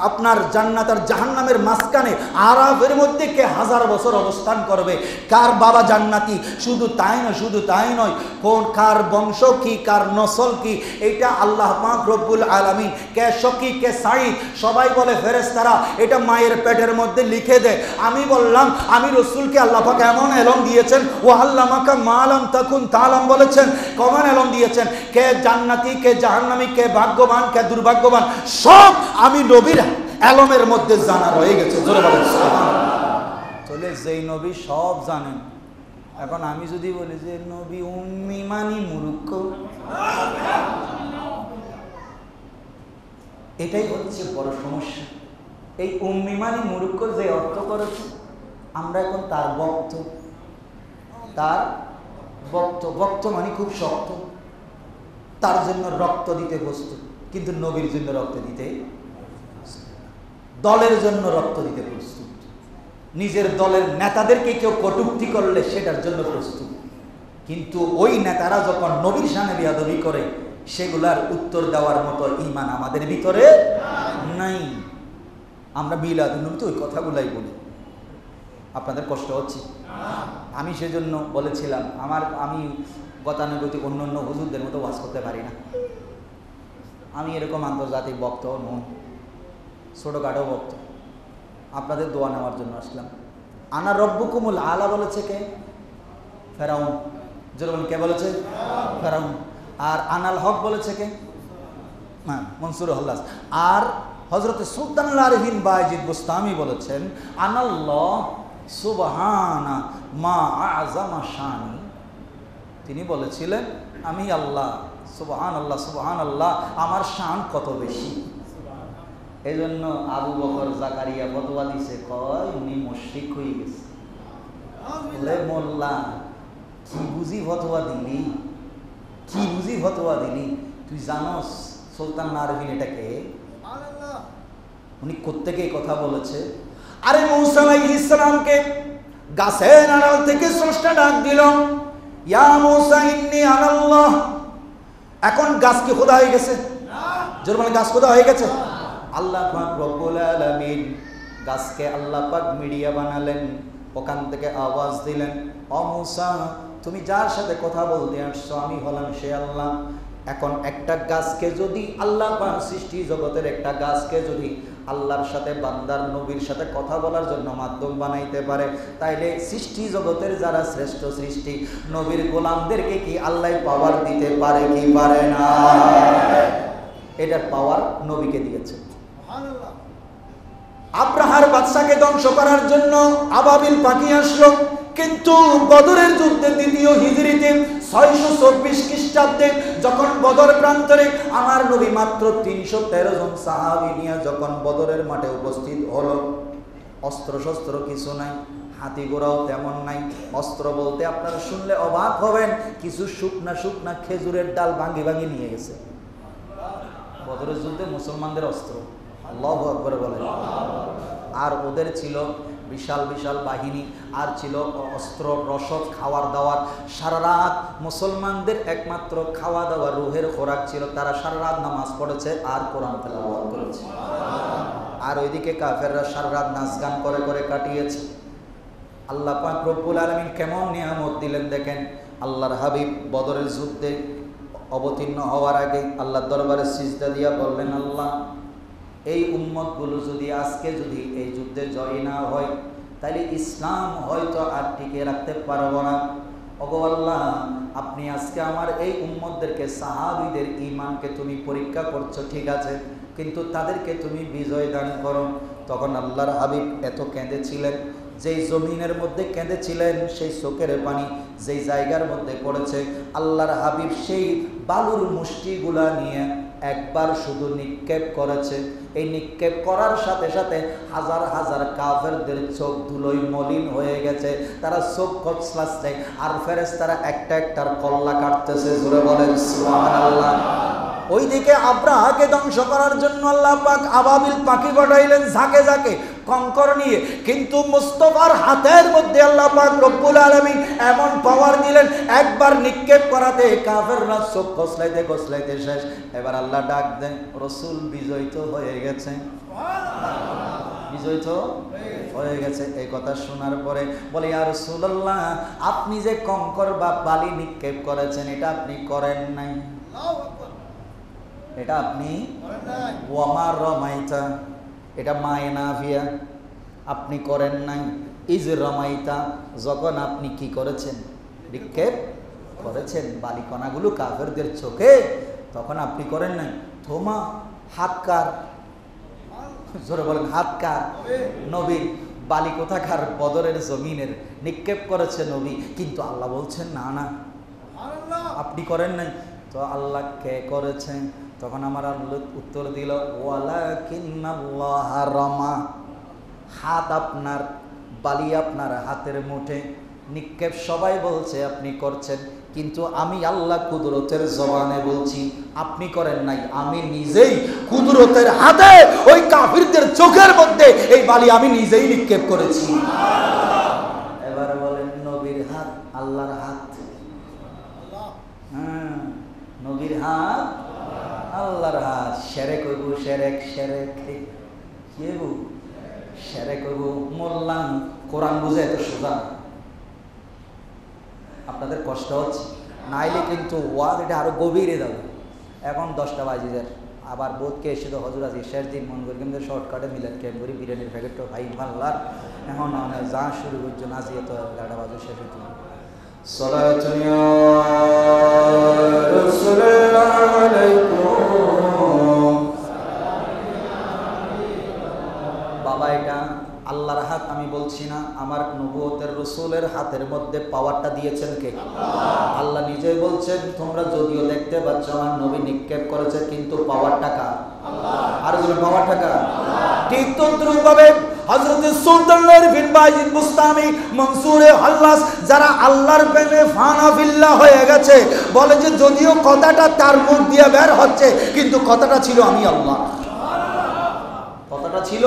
আপনার জান্নাত আর জাহান্নামের মাঝখানে আরাফের মধ্যে কে 1000 বছর অবস্থান করবে, কার বাবা জান্নাতি, শুধু তাই নয়, শুধু তাই নয়, কোন কার বংশ কি, কার নসল কি, এটা আল্লাহ পাক রব্বুল আলামিন, কে শকি কে সাঈদ, সবাই বলে ফেরেশতারা এটা মায়ের পেটের মধ্যে লিখে দেয়। আমি বললাম, আমি রাসূলকে আল্লাহ পাক এমন এলম দিয়েছেন, ও আল্লামাকা মা লাম তাকুন তালাম বলেছেন, কমন এলম দিয়েছেন, কে জান্নাতি, কে জাহান্নামী, কে ভাগ্যবান, কে দুর্ভাগ্যবান, সব আমি নবীর এলমের মধ্যে জানা রয়ে গেছে। জোরে বলেন সুবহানাল্লাহ। চলে যেই নবী সব জানেন, এখন আমি যদি বলি যে নবী উম্মি মানি মূর্খ, এটাই হচ্ছে বড় সমস্যা। এই উম্মি মানি মূর্খ যে অর্থ করেছে, আমরা এখন তার ভক্ত, তার ভক্ত, ভক্ত মানে খুব শক্ত, তার জন্য রক্ত দিতে প্রস্তুত, কিন্তু নবীর জন্য রক্ত দিতে, দলের জন্য রক্ত দিতে প্রস্তুত, নিজের দলের নেতাদেরকে কেউ কটূক্তি করলে সেটার জন্য প্রস্তুত, কিন্তু ওই নেতারা যখন নবীর সামনে বেয়াদবি করে, সেগুলার উত্তর দেওয়ার মতো ঈমান আমাদের ভিতরে নাই। আমরা মিলাদুন্নবীতে ওই কথাগুলাই বলি। আপনাদের কষ্ট হচ্ছে? আমি সেজন্য বলেছিলাম, আমি গতানুগতিক অন্য অন্য হুজুরদের মতো ওয়াজ করতে পারি না। আমি এরকম আন্তর্জাতিক বক্তা নই, ছোটোখাটো বক্তা। আপনাদের দোয়া নেওয়ার জন্য আসলাম। আনা রব্বুকুমুল আলা বলেছে কে? ফেরাউন। যেরকম কে বলেছে? ফেরাউন। আর আনাল হক বলেছে কে? হ্যাঁ, মনসুর হল্লাস। আর হযরত সুলতানুল আরিফিন বায়জিদ বুস্তামি বলেছেন, আনাল্লাহ সুবহানা মা আযমা শানি। তিনি বলেছিলেন, আমি আল্লাহ, সুবহানাল্লাহ, সুবহানাল্লাহ, আমার শান কত বেশি। এই জন্য আবু বকর জাকারিয়া ফতোয়া দিছে, কয় উনি মুশরিক হয়ে গেছে। বলে মোল্লা, কি বুঝি ফতোয়া দিলি, কি বুঝি ফতোয়া দিলি? তুই জানোস সুলতান আরবিন এটাকে? উনি কোত্থেকে কথা বলেছে? আরে মূসা আলাইহিস সালামকে গাছের আড়াল থেকে স্রষ্টা ডাক দিল, ইয়া মূসা ইন্নী আনাল্লাহ। এখন গাছ কি খোদা হয়ে গেছে? জোর বলে গাছ খোদা হয়ে গেছে? আল্লাহ পাক রব্বুল আলামিন গাছকে আল্লাহ পাক মিডিয়া বানালেন, ওখান থেকে আওয়াজ দিলেন, ও মূসা, তুমি যার সাথে কথা বলতে আসছো আমি হলাম সে আল্লাহ। এখন একটা গাছকে যদি আল্লাহ পাক সৃষ্টি জগতের একটা গাছকে যদি আল্লাহর সাথে বান্দার নবীর সাথে কথা বলার জন্য মাধ্যম বানাইতে পারে, তাইলে সৃষ্টি জগতের যারা শ্রেষ্ঠ সৃষ্টি নবীর গোলামদেরকে কি আল্লাহ পাওয়ার দিতে পারে কি পারে না? এটার পাওয়ার নবীকে দিয়েছে। আব্রাহার বাদশাকে ধ্বংস করার জন্য আবাবিল পাখি আসলো, কিন্তু বদরের যুদ্ধে দ্বিতীয় হিজরিতে 624 খ্রিস্টাব্দে যখন বদর প্রান্তরে আমার নবী মাত্র 313 জন সাহাবী নিয়ে যখন বদরের মাঠে উপস্থিত হলো, অস্ত্র শস্ত্র কিছু নাই, হাতি ঘোড়াও তেমন নাই। অস্ত্র বলতে আপনারা শুনলে অবাক হবেন, কিছু শুকনা শুকনা খেজুরের ডাল ভাঙি ভাঙি নিয়ে গেছে। বদরের যুদ্ধে মুসলমানদের অস্ত্র, আল্লাহু আকবার বলেন। আর ওদের ছিল বিশাল বিশাল বাহিনী, আর ছিল অস্ত্র রসদ, খাওয়ার দাওয়ার। সারা রাত মুসলমানদের একমাত্র খাওয়া দাওয়া রুহের খোরাক ছিল, তারা সারা রাত নামাজ পড়েছে আর কোরআন তেলাওয়াত করেছে। আর ওইদিকে কাফেররা সারা রাত নাচ গান করে করে কাটিয়েছে। আল্লাহ পাক রব্বুল আলামিন কেমন নিয়ামত দিলেন দেখেন। আল্লাহর হাবিব বদরের যুদ্ধে অবতীর্ণ হওয়ার আগে আল্লাহর দরবারে সিজদা দিয়া বললেন, আল্লাহ এই উম্মতগুলো যদি আজকে যদি এই যুদ্ধে জয় না হয় তাহলে ইসলাম হয়তো আর টিকে রাখতে পারবো না। ওগো আল্লাহ, আপনি আজকে আমার এই উম্মতদেরকে, সাহাবীদের ঈমানকে তুমি পরীক্ষা করছো, ঠিক আছে, কিন্তু তাদেরকে তুমি বিজয় দান করো। তখন আল্লাহর হাবিব এত কেঁদেছিলেন, যেই জমিনের মধ্যে কেঁদেছিলেন সেই চোখের পানি যেই জায়গার মধ্যে পড়েছে, আল্লাহর হাবিব সেই বালুর মুষ্টিগুলা নিয়ে একবার শুধু নিক্ষেপ করেছে। এই নিক্ষেপ করার সাথে সাথে হাজার হাজার কাফেরদের চোখ ধুলোয় মলিন হয়ে গেছে, তারা চোখ কচলাচ্ছে, আর ফেরেশতারা একটা একটার কল্লা কাটতেছে। জোরে বলেন সুবহানাল্লাহ। ওইদিকে আব্রাহাকে ধ্বংস করার জন্য আল্লাহ পাক আবাবিল পাখি পাঠাইলেন ঝাঁকে ঝাঁকে কঙ্কর নিয়ে, কিন্তু মুস্তাফার হাতের মধ্যে আল্লাহ পাক রব্বুল আলামিন এমন পাওয়ার দিলেন, একবার নিক্ষেপ করাতে কাফেররা চোখ কসলাইতে কসলাইতে শেষ। এবার আল্লাহ ডাক দেন, রাসূল বিজয়িত হয়ে গেছে, বিজয়িত হয়ে গেছে। এই কথা শোনার পরে বলে, ইয়া রাসূলুল্লাহ, আপনি যে কঙ্কর বা বালি নিক্ষেপ করেছেন এটা আপনি করেন নাই, এটা আপনি ওয়ামার রমাইতা, এটা মায়নাফিয়া, আপনি করেন নাই। ইজ রমাইতা, যখন আপনি কি করেছেন, নিক্ষেপ করেছেন বালিকণাগুলো কাফেরদের চোখে, তখন আপনি করেন নাই। থোমা হাতকার, জোরে বলেন হাতকার, নবীর বালি কোথাকার, বদরের জমিনের নিক্ষেপ করেছে নবী, কিন্তু আল্লাহ বলছেন না না আপনি করেন নাই। তো আল্লাহ কে করেছেন? তখন আমার আল্লাহ উত্তর দিল, ওয়ালাকিন্নাল্লাহ রামা, হাত আপনার, বালি আপনার হাতের মুঠে, নিক্ষেপ সবাই বলছে আপনি করছেন, কিন্তু আমি আল্লাহ কুদরতের জবানে বলছি আপনি করেন নাই, আমি নিজেই কুদরতের হাতে ওই কাফিরদের চোখের মধ্যে এই বালি আমি নিজেই নিক্ষেপ করেছি। এবার বলেন নবীর হাত, আল্লাহর হাত, হ্যাঁ নবীর হাত, আল্লাহর হাত। শিরক হইব, শিরক শিরক কি হইব, শিরক হইব। মোল্লাম কোরআন বুঝে এত সোজা, আপনাদের কষ্ট হচ্ছে, নাইলে কিন্তু ওয়াজ এটা আরো গভীরে যাবে। এখন 10টা বাজে যায়, আবার বোধকে এসে তো হজুর আছি শেষ দিন মন করি, কিন্তু শর্টকাটে মিলাদ ক্যাম্প করি, বিরিয়ানির প্যাকেটটা ভাই ভাল্লার এখন যা শুরু করছো নাচি এত 11টা বাজে শেষ হইতে। বাবা এটা আল্লাহর হাত আমি বলছি না, আমার নবুয়তের রাসূলের হাতের মধ্যে পাওয়ারটা দিয়েছেন কে? আল্লাহ নিজেই বলছেন, তোমরা যদিও দেখতে পাচ্ছ আমার নবী নিক্ষেপ করেছে, কিন্তু পাওয়ারটা কার? আর যদি পাওয়ারটা কার? ঠিক তদ্রুপভাবে হযরত সুলতানুল বিন বাজিদ বুস্তামি, মনসুরে হাল্লাস, যারা আল্লাহর প্রেমে ফানা ফিল্লাহ হয়ে গেছে, বলে যে যদিও কথাটা তার মুখ দিয়ে বের হচ্ছে, কিন্তু কথাটা ছিল আমি আল্লাহ, কথাটা ছিল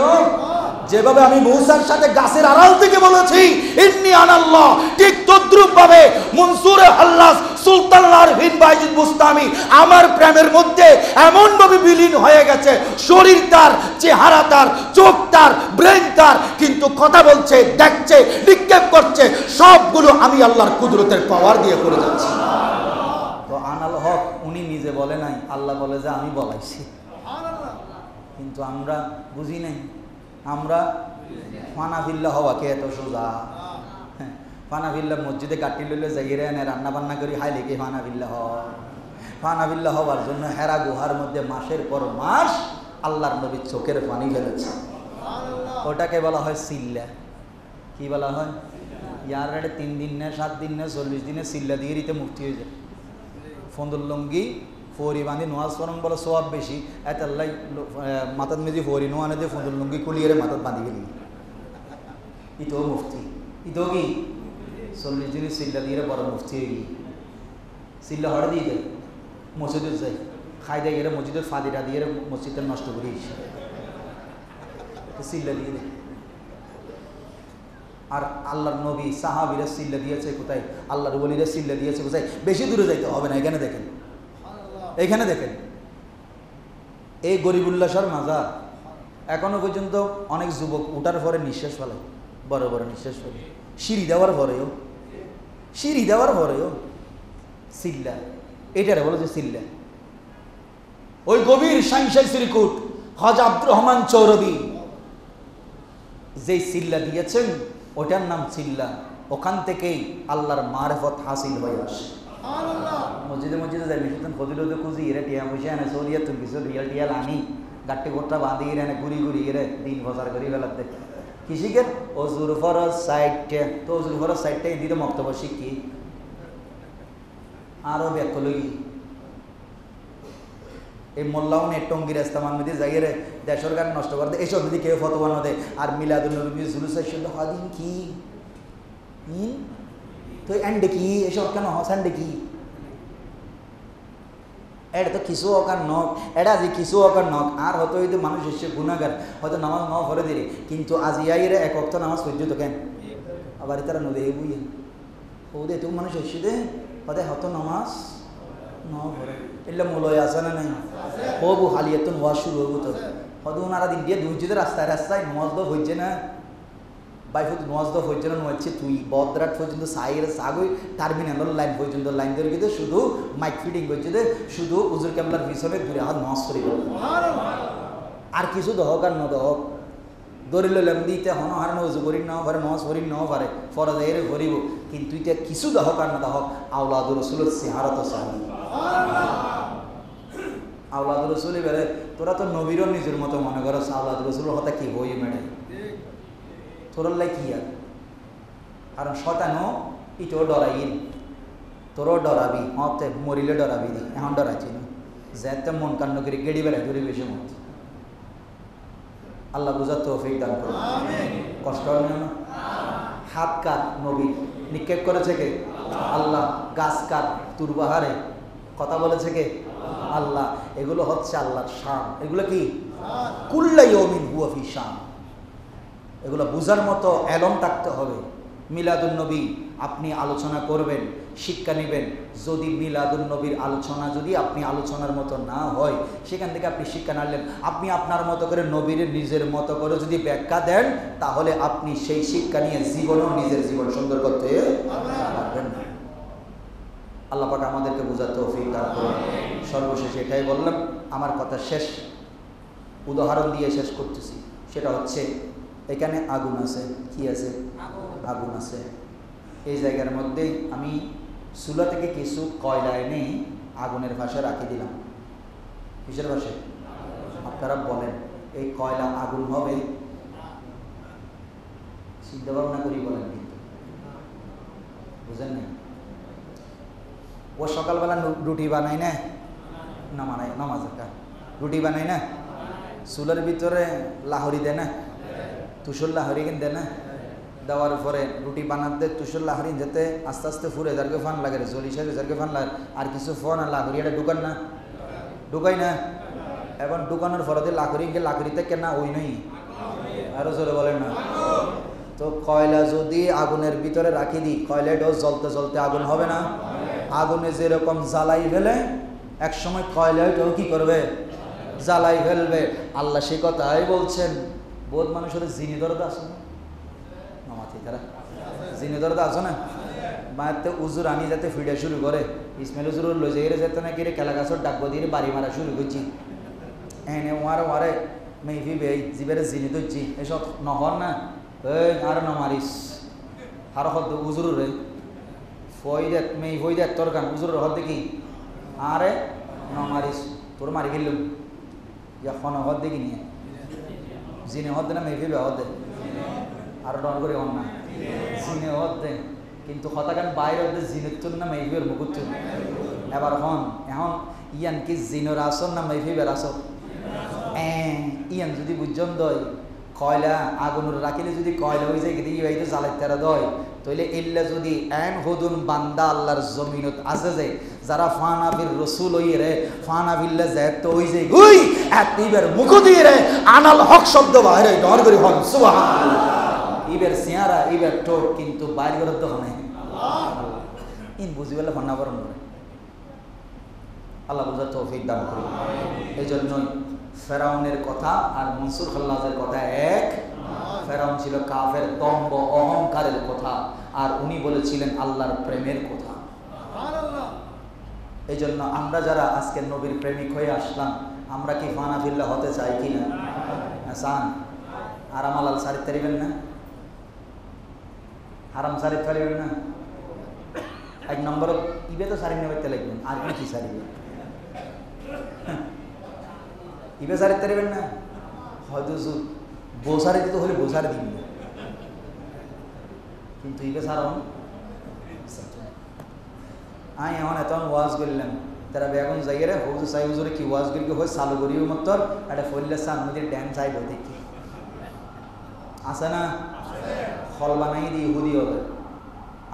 যেভাবে আমি মূসার সাথে গাছের আড়াল থেকে বলেছি ইন্নী আনাল্লাহ, ঠিক তদ্রুপভাবে মনসুরে হাল্লাস সুলতানুল বিন বাজিদ বুস্তামি আমার প্রেমের মধ্যে এমন ভাবে বিলীন হয়ে গেছে, শরীর তার, চেহারা তার, চোখ তার, ব্রেন তার, কিন্তু কথা বলছে, দেখছে, নিক্ষেপ করছে, সবগুলো আমি আল্লাহর কুদরতের পাওয়ার দিয়ে করে যাচ্ছি। তো আনাল হক উনি নিজে বলে নাই, আল্লাহ বলে যে আমি বলাইছি, কিন্তু আমরা বুঝি নাই। আমরা ফানাফিল্লা হওয়া কে এত সোজা? ফানাফিল্লা মসজিদে কাটি লইলে যাইরে এনে রান্না বান্না করি হাই লিখে ফানাফিল্লা হওয়া। ফানাফিল্লা হওয়ার জন্য হেরা গুহার মধ্যে মাসের পর মাস আল্লাহর নবীর চোখের পানি ফেলেছে, ওটাকে বলা হয় সিল্লা। কি বলা হয়? ইয়ার 3 দিন না 7 দিন না 40 দিনে সিল্লা দিয়ে দিতে মুক্তি হয়ে যায়। ফন্দুল লঙ্গি ফৌরি বাঁধি নোয়াজ করম বলে সোয়াব বেশি, এত আল্লাহ মাথাত মেজি ফৌরি নোয়ানে দিয়ে ফন্দুল লুঙ্গি কুলিয়ে মাথাত বাঁধি গেলি, ইতো মুফতি, ইতো কি 40 দিনে সিল্লা দিয়ে বড় মুফতি হয়ে গিয়ে সিল্লা হড়ে দিয়ে যায়, মসজিদে যাই, খাই দেয় এরা মসজিদের ফাদিরা দিয়ে মসজিদের নষ্ট করিস সিল্লা দিয়ে দে। আর আল্লাহর নবী সাহাবীরা সিল্লা দিয়েছে কোথায়? আল্লাহর ওলিরা সিল্লা দিয়েছে কোথায়? বেশি দূরে যাইতে হবে না, এখানে দেখেন, এখানে দেখেন, এই গরিবুল্লাহর মাজার এখনো পর্যন্ত অনেক যুবক উঠার পরে নিঃশ্বাস ফেলে, বড় বড় নিঃশ্বাস ফেলে, সিঁড়ি দেওয়ার পরেও সিল্লা, এটারে বলো যে সিল্লা। ওই গভীর সাইন্সাই শ্রীকুট হজ আব্দুর রহমান চৌরবি যেই সিল্লা দিয়েছেন ওটার নাম সিল্লা, ওখান থেকেই আল্লাহর মারেফত হাসিল হয়ে আসে। মসজিদে মসজিদে যাই মিশন ফজিলতে খুঁজি এরা টিয়া বসে আনে সরিয়া তুমি কিছু রিয়াল টিয়াল আনি গাট্টি গোট্টা বাঁধি এনে ঘুরি ঘুরি এরে দিন বছর করি ফেলাতে কৃষিকের অজুর ফরজ সাইডটা, তো অজুর ফরজ সাইডটা এদিকে মক্তব্য শিখি আরও ব্যাখ্য লগি এই মোল্লাউন টঙ্গি রাস্তা মানবিদি যাই রে দেশের গান নষ্ট করে দেয়, এইসব যদি কেউ ফতোয়ানো দেয়। আর মিলাদুল নবী জুলুসের শুদ্ধ হাদিন কি তো এন্ডে কি এসব কেন হসান্ডে কি এটা তো কিছু অকার নক, এটা আজি কিছু অকার নক। আর হয়তো হয়তো মানুষ এসে গুণাগার হয়তো নামাজ ন ভরে দিলে, কিন্তু আজি আইরে এক অক্ত নামাজ পর্যন্ত কেন আবার তারা নদী বুঝে ও দে তুমি মানুষ এসে দে হতে হয়তো নামাজ ন ভরে এলে মূলয় আছে না নাই হবু হালিয়ে তো নোয়া শুরু হবো তো হয়তো ওনারা দিন দিয়ে দুই যদি রাস্তায় রাস্তায় নমাজ দফ হচ্ছে না বাইফুত নমাজ দফ হচ্ছে না নোয়াচ্ছে তুই বদরাট পর্যন্ত সাইয়ের সাগই টার্মিনাল লাইন পর্যন্ত লাইন ধরে কিন্তু শুধু মাইক ফিটিং করছে যে শুধু উজুর ক্যামলার পিছনে দূরে হাত নমাজ করি আর কিছু দহক আর ন দহক দরিল দিতে হন হার নজু করি ন পারে নমাজ করি ন পারে ফরজ এর ভরিব, কিন্তু এটা কিছু দহক আর না দহক আওলাদুর রসুলের সিহারত সাহি আওলাদুর রসুল বেড়ে তোরা তো নবীরও নিজের মতো মনে করো আওলাদুর রসুলের কথা কি বই মেড়ে তোর লাই কি আর কারণ শতানো ইটোও ডরাইন তোরও ডরাবি হতে মরিলে ডরাবি দি এখন ডরাইছি না যেতে মন কান্ন করে গেড়ি বেড়ায় দূরে বেশি মত আল্লাহ বুঝার তৌফিক দান করুন। কষ্ট হয় না? হাত কাট নবী নিক্ষেপ করেছে কে? আল্লাহ। গাছ কাট তুরবাহারে কথা বলেছে কে? আল্লাহ। এগুলো হচ্ছে আল্লাহর শান। এগুলো কি? কুল্লা ইয়াউমিন হুয়া ফি শান। এগুলো বুঝার মতো এলম থাকতে হবে। মিলাদুন নবী আপনি আলোচনা করবেন, শিক্ষা নেবেন। যদি মিলাদুন নবীর আলোচনা যদি আপনি আলোচনার মতো না হয়, সেখান থেকে আপনি শিক্ষা নাড়লেন, আপনি আপনার মতো করে নবীর নিজের মতো করে যদি ব্যাখ্যা দেন, তাহলে আপনি সেই শিক্ষা নিয়ে জীবনও নিজের জীবন সুন্দর করতে পারবেন না। আল্লাহ পাক আমাদেরকে বোঝার তৌফিক দান করুন। সর্বশেষে এটাই বললাম, আমার কথা শেষ উদাহরণ দিয়ে শেষ করতেছি। সেটা হচ্ছে এখানে আগুন আছে। কি আছে? আগুন আছে। এই জায়গার মধ্যে আমি চুলা থেকে কিছু কয়লা এনে আগুনের পাশে রাখি দিলাম। কিসের পাশে? আপনারা বলেন, এই কয়লা আগুন হবে? চিন্তা ভাবনা করি বলেন, কিন্তু বুঝেন না। ও সকালবেলা রুটি বানাই না, নামাজ একটা রুটি বানাই না, চুলার ভিতরে লাহরি দেয় না, তুষর লাহরি কিন দেয় না, দেওয়ার পরে রুটি বানাতে তুষর লাহরি যাতে আস্তে আস্তে ফুরে যারকে ফান লাগে, জলিশে যারকে ফান লাগে, আর কিছু ফোন আর লাহরি এটা ঢুকান না, ঢুকাই না। এখন ঢুকানোর পরে লাকড়িতে কেনা ওই নেই, আরো জোরে বলেন না। তো কয়লা যদি আগুনের ভিতরে রাখি দিই, কয়লাটাও জ্বলতে জ্বলতে আগুন হবে না? আগুনে যেরকম জ্বালাই ফেলে, এক সময় কয়লাটাও কি করবে? জ্বালাই ফেলবে। আল্লাহ সে কথাই বলছেন। বহুত মানুষের জিনি দরদা আছে না, নামাতি তারা জিনি দরদা আছে না, মায়ের উজুর আনি যাতে ফিডে শুরু করে, ইসমাইল উজুর লই যাই যেতে নাকি রে খেলা গাছর ডাকবো দিয়ে বাড়ি মারা শুরু করছি, এনে ওয়ারে ওয়ারে মেয়ে বে জিবেরে জিনি ধরছি, এসব নহর না, এই আর ন মারিস আর হদ উজুর রে ফই দেখ মেয়ে ফই দেখ তোর গান উজুর হদ দেখি আরে ন মারিস তোর মারি গেলুম এখন হদ দেখি নিয়ে জিনে হদ না মেয়ে ফিবে হদ দে আর ডন করে হন না জিনে হদ দে, কিন্তু হতাগান বাইরে হতে জিনের তুন না মেয়ে ফিবের মুকুর তুন। এবার হন এখন ইয়ান কি জিনের আসন না মেয়ে ফিবের আসন? ইয়ান যদি বুঝজন দয় কয়লা আগুনের রাখিলে যদি কয়লা হয়ে যায় কিন্তু এই তো জ্বালাই তেরা দয় তাইলে এল্লা যদি এন হদুন বান্দা আল্লাহর জমিনত আছে যে যারা ফানাবির রসুল হইয়ে রে ফানাবিল্লা যায় তো ওই যে উই এতবার মুখ দিয়ে রে আনাল হক শব্দ বাইরে ডর করে হন সুবহানাল্লাহ ইবের সিয়ারা ইবের টোট কিন্তু বাইরে করে তো হয় ইন বুঝিবেলা ভান্না বরণ করে আল্লাহ বুঝার তৌফিক দান করুন। এই জন্যই ফেরাউনের কথা আর মনসুর খাল্লাজের কথা এক। ফেরাউন ছিল কাফের দম্ভ অহংকারের কথা, আর উনি বলেছিলেন আল্লাহর প্রেমের কথা। এই জন্য আমরা যারা আজকে নবীর প্রেমিক হয়ে আসলাম, আমরা কি ফানাফিল্লা হতে চাই কি না? চান? আরাম আলাল সারিতে পারিবেন না? আরাম সারিতে পারিবেন না? এক নম্বর ইবে তো সারি নেবে লাগবেন, আর কি সারিবে? ইবে সারিতে পারিবেন না? হয়তো বসারে দিতে হলে বসারে দিন না, কিন্তু ইবে সারন আই এমন এত ওয়াজ করলাম তারা বেগুন জায়গায় হুজুর সাহেব হুজুরে কি ওয়াজ করি হয় চালু করিও মত একটা ফইলে সামনে ড্যান্স চাইব দেখি আছে না? ফল বানাই দিয়ে ইহুদি হবে।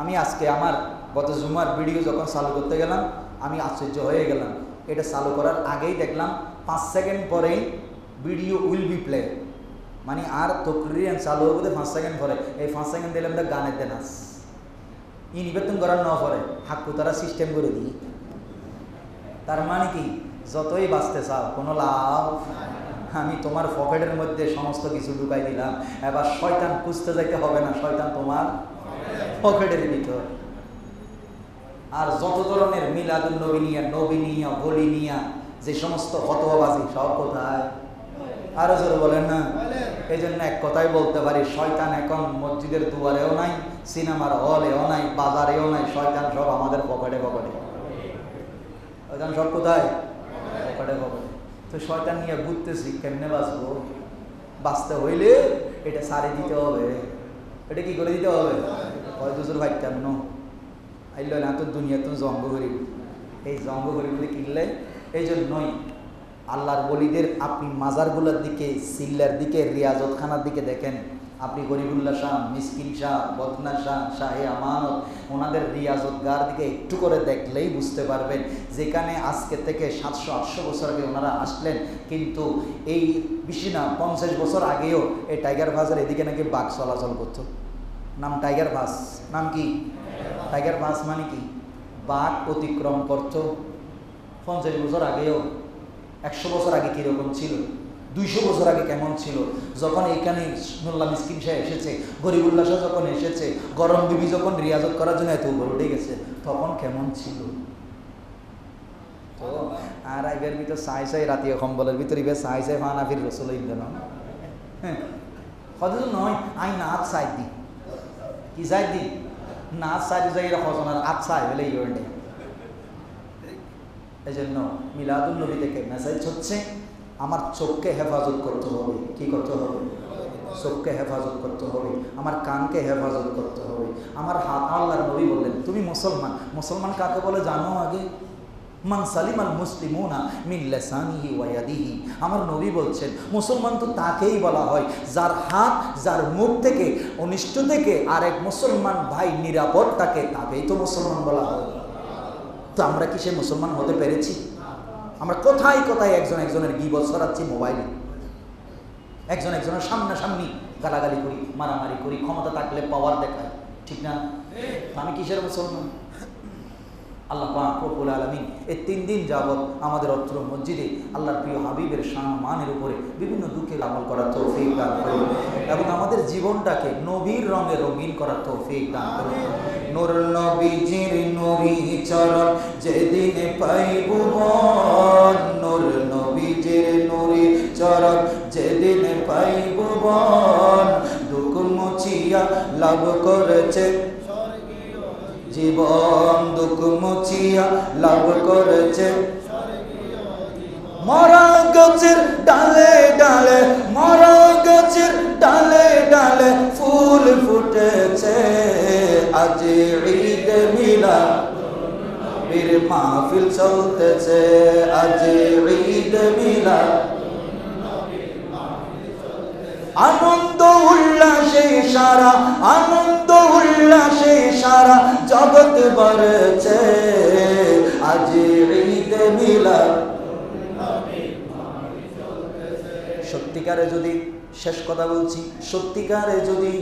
আমি আজকে আমার গত জুমার ভিডিও যখন চালু করতে গেলাম আমি আশ্চর্য হয়ে গেলাম। এটা চালু করার আগেই দেখলাম 5 সেকেন্ড পরেই ভিডিও উইল বি প্লে, মানে আর তকরির চালু হবে 5 সেকেন্ড পরে। এই 5 সেকেন্ড দিলে আমরা গানের দেন আস ই নিবেদন করার ন পরে হাক্কু তারা সিস্টেম করে দিই। তার মানে কি যতই বাঁচতে চাও কোনো লাভ। আমি তোমার পকেটের মধ্যে সমস্ত কিছু ঢুকাই দিলাম, এবার শয়তান খুঁজতে যাইতে হবে না, শয়তান তোমার পকেটের ভিতর। আর যত ধরনের মিলাদুন নবী নিয়া নবী নিয়া বলি নিয়া যে সমস্ত ফতোয়াবাজি সব কোথায়? আরো জোরে বলেন না? এই জন্য এক কথাই বলতে পারি, শয়তান এখন মসজিদের দুয়ারেও নাই, সিনেমার হলেও নাই, বাজারেও নাই, শয়তান সব আমাদের পকেটে পকেটে। শয়তান সব কোথায়? পকেটে পকেটে। তো শয়তান নিয়ে ঘুরতেছি, কেমনে বাঁচবো? বাঁচতে হইলে এটা সারি দিতে হবে। এটা কি করে দিতে হবে? হয়তো জোর ভাইটাম ন আইল না তো দুনিয়া তো জঙ্গ করিব, এই জঙ্গ করিব বলে কিনলে। এই জন্যই আল্লাহর বলিদের আপনি মাজারগুলোর দিকে, সিল্লার দিকে, রিয়াজতখানার দিকে দেখেন, আপনি গরিবুল্লাহ শাহ, মিসকিন শাহ, বদনা শাহ, শাহে আমানত, ওনাদের রিয়াজতগার দিকে একটু করে দেখলেই বুঝতে পারবেন যেখানে আজকে থেকে 700-800 বছর আগে ওনারা আসলেন, কিন্তু এই বেশি না 50 বছর আগেও এই টাইগার বাসের এদিকে নাকি বাঘ চলাচল করতো। নাম টাইগার বাস। নাম কি? টাইগার বাস মানে কি? বাঘ অতিক্রম করতো 50 বছর আগেও। 100 বছর আগে কীরকম ছিল, 200 বছর আগে কেমন ছিল, যখন এইখানে মোল্লা মিসকিন শাহ এসেছে, গরিবুল্লাহ শাহ যখন এসেছে, গরম বিবি যখন রিয়াজত করার জন্য এত উপর উঠে গেছে, তখন কেমন ছিল। তো আর এবার ভিতর চাই চাই রাতীয় কম্বলের ভিতর এবার চাই চাই ফানাফির রসুল ইন্দান হয়তো নয়। আই নাচ চাই দি কি চাই দি নাচ চাই যাই হজনার আট চাই বলে ইয়ে নেই। এই জন্য মিলাদুন নবী থেকে মেসেজ হচ্ছে আমার চোখকে হেফাজত করতে হবে। কি করতে হবে? চোখকে হেফাজত করতে হবে, আমার কানকে হেফাজত করতে হবে, আমার হাত। আল্লাহর নবী বললেন তুমি মুসলমান। মুসলমান কাকে বলে জানো আগে? মান সালিমাল মুসলিমুনা মিন লিসানিহি ওয়া ইয়াদিহি। আমার নবী বলছেন মুসলমান তো তাকেই বলা হয় যার হাত, যার মুখ থেকে, অনিষ্ট থেকে আরেক মুসলমান ভাই নিরাপদ থাকে, তাকেই তো মুসলমান বলা হয়। তো আমরা কি সে মুসলমান হতে পেরেছি? আমরা কোথায় কোথায় একজন একজনের গীবত ছড়াচ্ছি মোবাইলে, একজন একজনের সামনাসামনি গালাগালি করি, মারামারি করি, ক্ষমতা থাকলে পাওয়ার দেখায়, ঠিক না? আমি কিসের মুসলমান? আল্লাহ পাক রব্বুল আলামিন এই 3 দিন যাবৎ আমাদের অত্র মসজিদে আল্লাহর প্রিয় হাবিবের সম্মানের উপরে বিভিন্ন দুঃখের আমল করার তৌফিক দান করুন, এবং আমাদের জীবনটাকে নবীর রঙে রঙিন করার তৌফিক দান করুন। নূর নবীজির নূরি চরণ যেদিনে পাইব বন, নূর নবীজির নূরি চরণ যেদিনে পাইব বন, দুঃখ মুছিয়া লাভ করেছে জীবন, দুঃখ মুছিয়া লাভ করেছে। মরা গাছের ডালে ডালে, মরা গাছের ডালে ডালে ফুল ফুটেছে, আজ ঈদ মিলাদ বীর মাহফিল চলতেছে, আজ ঈদ মিলাদ। আনন্দ উল্লাসে সারা, আনন্দ উল্লাসে সারা জগৎ ভরেছে, আজ ঈদে মিলাদ। সত্যিকারে যদি, শেষ কথা বলছি, সত্যিকারে যদি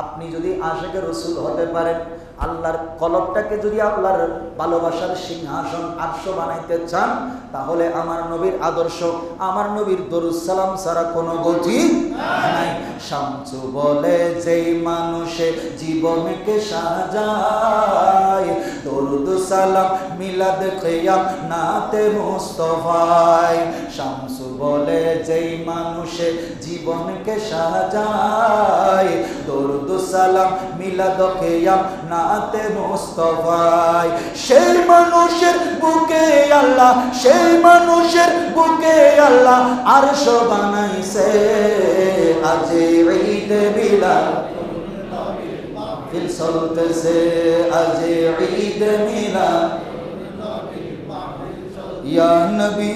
আপনি যদি আশিকে রাসূল হতে পারেন, আল্লাহর কলবটাকে যদি আল্লাহর ভালোবাসার সিংহাসন আরশ বানাইতে চান, তাহলে আমার নবীর আদর্শ, আমার নবীর দরুদ সালাম ছাড়া কোনো গতি নাই। শামসু বলে যেই মানুষে জীবনকে সাজায়, দরুদ সালাম মিলাদ কিয়াম নাতে মুস্তাফায়। শামসু বলে যেই মানুষে জীবনকে সাজায়, দরুদ সালাম মিলাদ কিয়াম নাতে মুস্তাফায়। সেই মানুষের বুকে আল্লাহ, সেই মানুষের বুকে আল্লাহ আরশ বানাইছে, আজ ঈদে মিলাদ দিল চলতেছে, আজ ঈদে মিলাদ। ইয়া নবী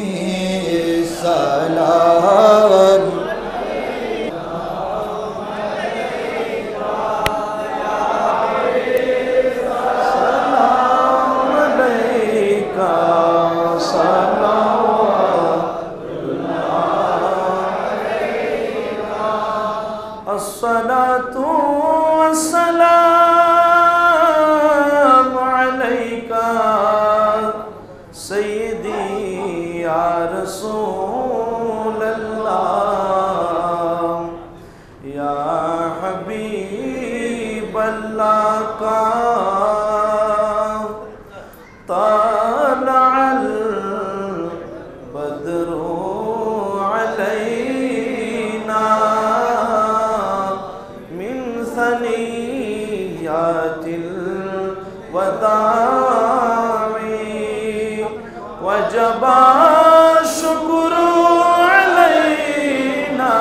সালাম अस्सलातु वस्सलामु अलैका सय्यदी या रसूलल्लाह या हबीबल्लाह का तालअल बद्रु अलैना सनियातिल वदाई वजबा शुक्र अलैना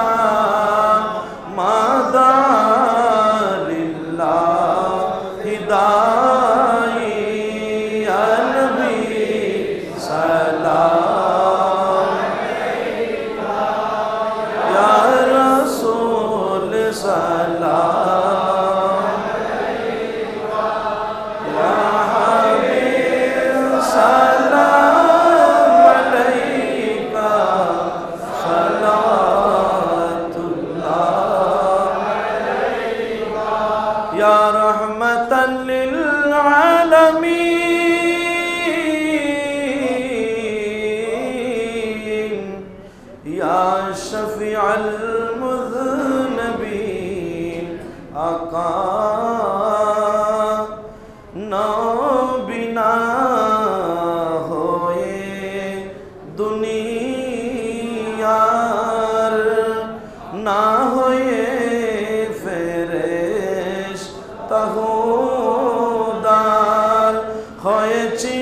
मादा लिल्लाहि दाई। या नबी सलाम अलैका, या रसूल सलाम, या रहमतन लिल आलमीन, या शफीअल मुज़नबीन। आका ना बिना होए दुनियार, ना होए তাহুদার হয়েছি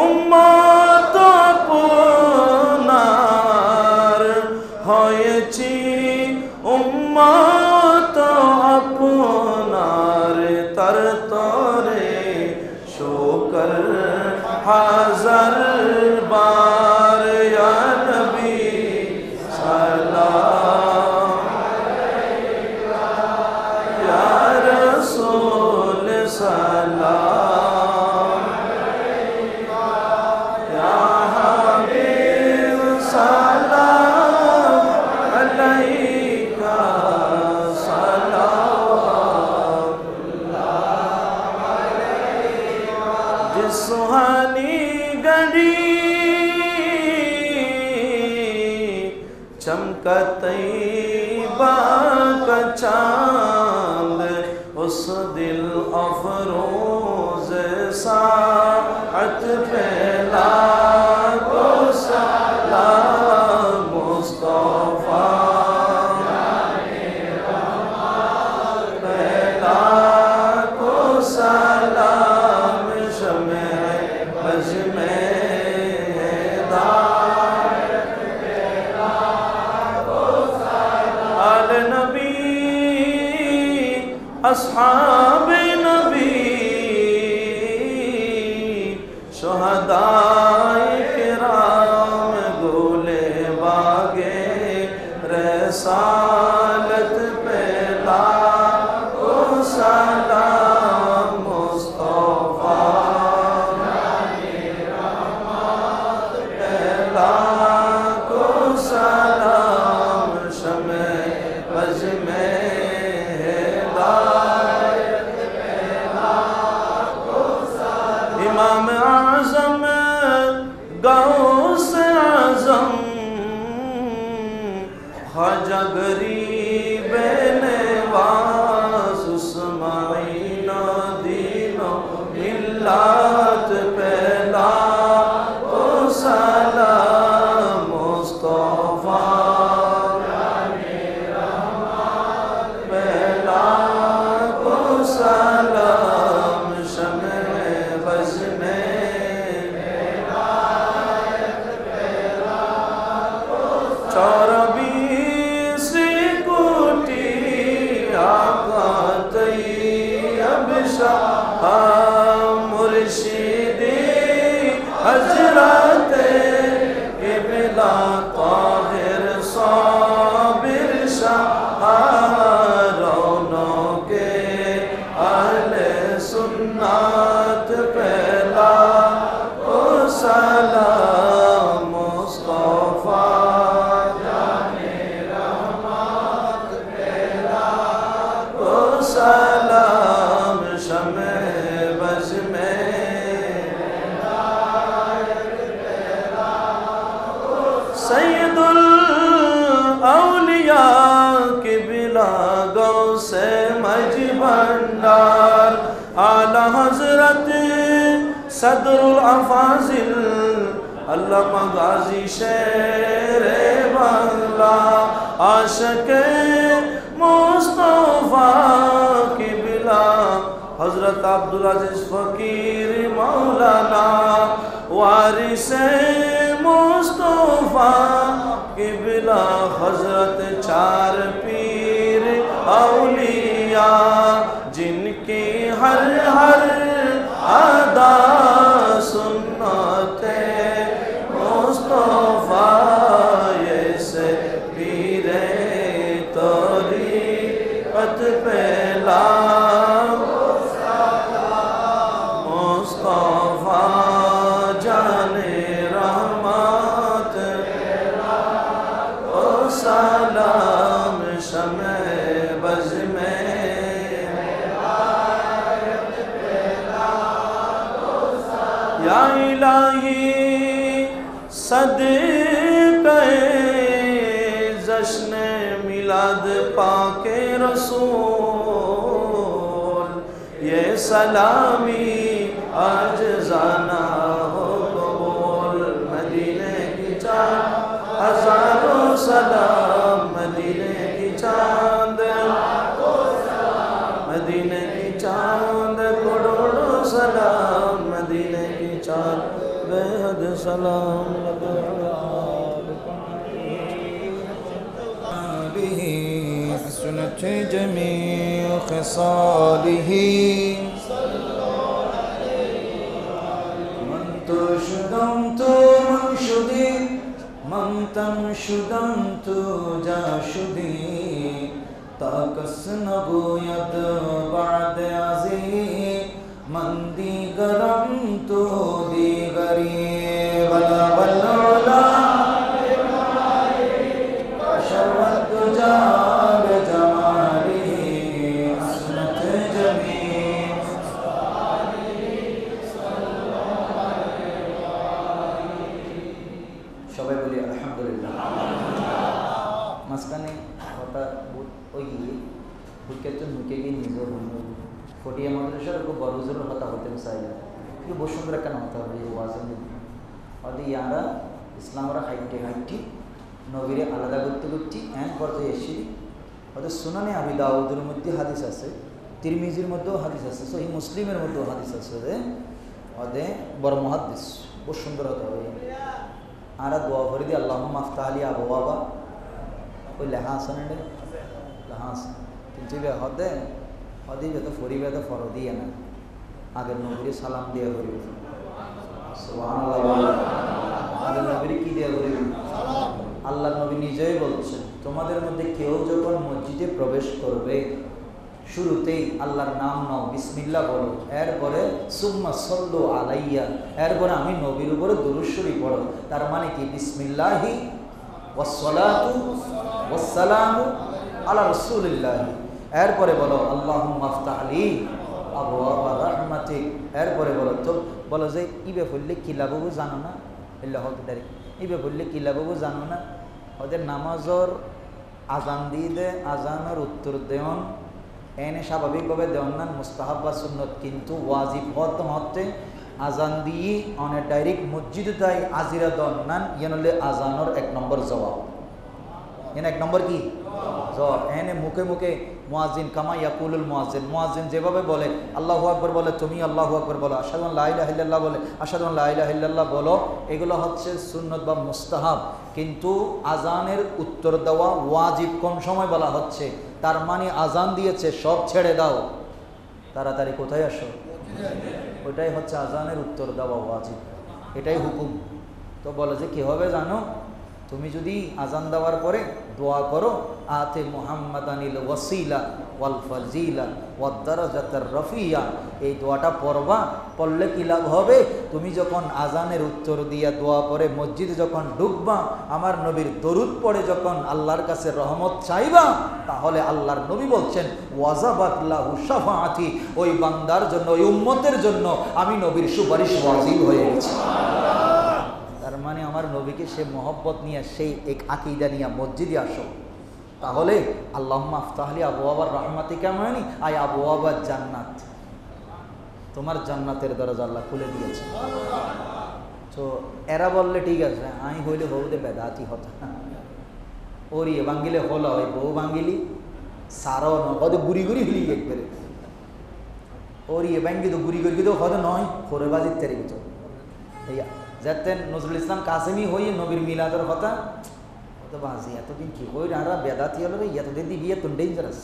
উম্মত আপনার, হয়েছি উম্মত আপনার। তার তরে শুকর হাজার বার। ইয়া নবী সালাম আলাইকা, ইয়া রাসূল সালাম আলাইকা, ইয়া হাবিব সালাম আলাইকা, সালাওয়াতুল্লাহ আলাইকা। जिस सुहानी गड़ी चमका तैयबा का चांद, उस दिल अफरोज साअत पे लाखो सलाम मुस्तफा पे लाखो सलाम। शमे बज में आल नबी अस्हाब नबी शुहदाए किराम गोले बागे रसा इमाम आज़म गौस आज़म ख्वाजा गरीब नवाज़ उस्माइना दीनो मिल्लत पहला ओ सलाम मुस्तफा पहला ओ सलाम शमे बज़ में चौरबीस कोटि आका तैयब शाह मुर्शिदी हजरत क़िबला ताहिर साबिर शाह रौनके अहले सुन्नत पहला ओ सलाम मुस्तफा ओ सलाम शमे बज़ में सैयदुल औलिया क़िबला गौसे मज भंडार आला हज़रत सदरुल अफ़ाज़िल अल्लामा गाज़ी शेर बांग्ला आशिक़े मुस्तफ़ा क़िबला हज़रत अब्दुल अज़ीज़ फ़कीर मौलाना वारिसे मुस्तफ़ा क़िबला हज़रत चार पीर औलिया जिनकी हर हर अदा सुन्नते मुस्तफ़ा ये से पीरे तरीक़त पहला मुस्तफ़ा जाने रहमत ओ सलाम शमे बज़ में या इलाही सदक़े जश्न मिलाद पाके रसूल ये सलामी आज जाना हो कबूल मदीने की चाँद हज़ारों सलाम मदीने की चाँद मदीने की चाँद करोड़ों सलाम मदीने की चाँद बेहद सलाम सुनत जमीअ ख़िसालिही मन तो शुदम तो मंशुदी मन तम शुदम तो जाशुदी ताकस नबूयत बाद आज़ी मन दीगरम तो दीगरी वला वल्ला शरवत जाब जमाली सुनत जमीअ সবাই বলি আলহামদুলিল্লাহ মাঝখানে হঠাৎ ওই গিয়ে হুইকেট নুকে গিয়ে নিজের ফটিয়া মাদ্রাসার খুব বড় হুজুরের হতা হতে চাই না কিন্তু বসুন্ধরা কেন হতে হবে এই ওয়াজের ওদের ইয়ারা ইসলামরা হাইটি নবীরে আলাদা করতে করতে এক পর্যায়ে এসে ওদের সুনানে আবি দাউদের মধ্যে হাদিস আছে তিরমিজির মধ্যেও হাদিস আছে সহি মুসলিমের মধ্যেও হাদিস আছে ওদের বড় মুহাদ্দিস খুব সুন্দর হতে হবে আর দোয়া করে দিয়ে আল্লাহ মাফতাহ আলী আবু বাবা ওই লেখা আছে না লেখা আছে কিন্তু হদে হদি যত ফরিবে তো ফর দিয়ে না আগের নবীরে সালাম দিয়ে করিবে সুবহানাল্লাহ আগের নবীরে কি দিয়ে করিবে আল্লাহ নবী নিজেই বলছেন তোমাদের মধ্যে কেউ যখন মসজিদে প্রবেশ করবে শুরুতেই আল্লাহর নাম নাও বিসমিল্লাহ বলো এরপরে সুম্মা সাল্লু আলাইয়া এরপরে আমি নবীর উপরে দুরূদ শরীফ পড়ো তার মানে কি বিসমিল্লাহি ওয়াসসালাতু ওয়াসসালামু আলা রাসূলিল্লাহ এরপরে বলো আল্লাহুম্মা আফতাহ লি আবওয়াবা রাহমাতিক ঠিক। এরপরে বলো তো, বলো যে ইবে পড়লে কি লাভবু জানো না, এল্লা হতে ডাইরেক্ট ইবে পড়লে কি লাভবু জানো না। ওদের নামাজর আজান দিয়ে দে, আজানের উত্তর দেওয়ান এনে স্বাভাবিকভাবে দেওয়ান না মুস্তাহাব বা সুন্নত, কিন্তু ওয়াজিব হতে আজান দিয়ে অনেক ডাইরেক্ট মসজিদে তাই আজিরা দেওয়ান নান ইয়ে আজানোর 1 নম্বর জবাব। এনে 1 নম্বর কি জবাব। এনে মুখে মুখে মুয়াজ্জিন কামা ইয়াকুলুল মুয়াজ্জিন যেভাবে বলে আল্লাহু আকবার বলে, তুমি আল্লাহু আকবার বলো, আশহাদু আল্লা ইলাহা ইল্লাল্লাহ বলে আশহাদু আল্লা ইলাহা ইল্লাল্লাহ বলো, এগুলো হচ্ছে সুন্নত বা মুস্তাহাব। কিন্তু আজানের উত্তর দেওয়া ওয়াজিব কোন সময় বলা হচ্ছে? তার মানে আজান দিয়েছে সব ছেড়ে দাও, তাড়াতাড়ি কোথায় আসো, ওইটাই হচ্ছে আজানের উত্তর দেওয়া ওয়াজিব, এটাই হুকুম। তো বলে যে কি হবে জানো, তুমি যদি আজান দেওয়ার পরে দোয়া করো আতে মুহাম্মাদানিল ওয়াসিলা ওয়াল ফাজিলা ওয়াদ দারাজাতার রফিয়া, এই দোয়াটা পড়বা। পড়লে কি লাভ হবে? তুমি যখন আজানের উত্তর দিয়া দোয়া পড়ে মসজিদে যখন ঢুকবা, আমার নবীর দরুদ পড়ে যখন আল্লাহর কাছে রহমত চাইবা, তাহলে আল্লাহর নবী বলছেন ওয়াজাবাত লাহু শাফাআতি, ওই বান্দার জন্য, ওই উম্মতের জন্য আমি নবীর সুপারিশ ওয়াজিব হয়ে গেছে। তার মানে আমার নবীকে সে মহব্বত নিয়ে, সেই এক আকীদা নিয়ে মসজিদে আসো, তাহলে আল্লাহুম্মা আফতাহলি আবওয়াবার রাহমাতিকা মানে আই আবওয়াবার জান্নাত, তোমার জান্নাতের দরজা আল্লাহ খুলে দিয়েছে। তো এরা বললে ঠিক আছে, আমি হইলে বউদে বেদাতি হতো, ওরি বাঙ্গিলে হলো ওই বউ বাঙ্গিলি সারাও নয় গুড়ি গুড়ি হলি একবারে, ওরি বাঙ্গি তো গুড়ি গুড়ি তো হতো নয় ফোরে বাজির তেরে তো যাতেন নজরুল ইসলাম কাসেমি হই নবীর মিলাদের কথা তো বাজি এতদিন কি হই আরা বেদাতি হলো এতদিন দি বিয়ে তো ডেঞ্জারাস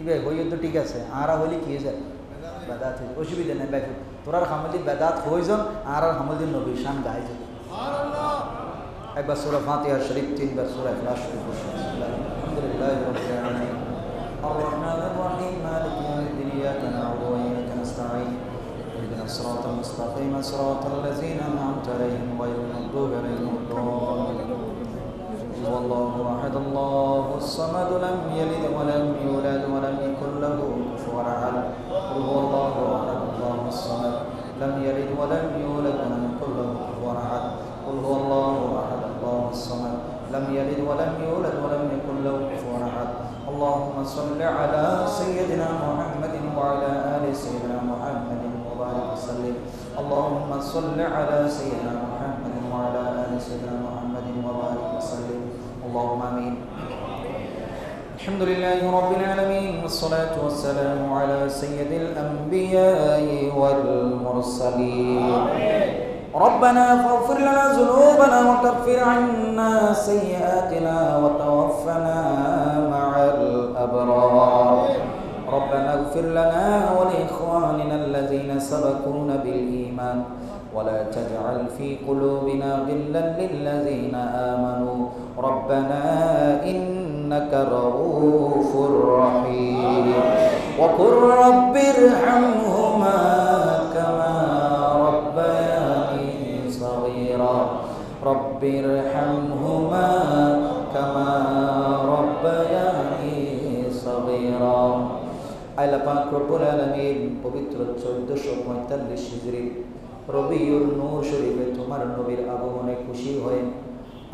ইবে হই তো ঠিক আছে, আরা হইলে কি হয়ে যায় বেদাত হয়ে, অসুবিধা নেই ব্যাপার। তোরার হামলি বেদাত হয়ে যান আর হামলি নবীর শান গায়ে যাবে। একবার সূরা ফাতিহা শরীফ, 3 বার সূরা ইখলাস শরীফ। আলহামদুলিল্লাহি রাব্বিল আলামিন আর রহমানির রহিম মালিকি ইয়াউমিদ্দিন ইয়াকা না'বুদু ওয়া ইয়াকা নাস্তাঈন اهدنا الصراط المستقيم صراط الذين أنعمت عليهم غير المغضوب عليهم ولا الضالين. هو الله أحد الله الصمد لم يلد ولم يولد ولم يكن له كفوا أحد. هو الله أحد الله الصمد لم يلد ولم يولد ولم يكن له كفوا أحد. قل هو الله أحد الله الصمد لم يلد ولم يولد ولم يكن له كفوا أحد. اللهم صل على سيدنا محمد وعلى آل سيدنا محمد وبارك وسلم. اللهم صل على سيدنا محمد وعلى آل سيدنا محمد وبارك وسلم. اللهم آمين. الحمد لله رب العالمين والصلاة والسلام على سيد الأنبياء والمرسلين. ربنا فاغفر لنا ذنوبنا وكفر عنا سيئاتنا وتوفنا مع الأبرار. ربنا اغفر لنا ولإخواننا الذين سبقونا بالإيمان ولا تجعل في قلوبنا غلا للذين آمنوا ربنا إنك رؤوف رحيم. وقل رب ارحمهما كما ربياني صغيرا. رب ارحمهما كما ربياني صغيرا. আল্লাহ পাক রব্বুল আলামিন পবিত্র 1445 হিজরি রবিউল নূর শরীফে তোমার নবীর আগমনে খুশি হয়ে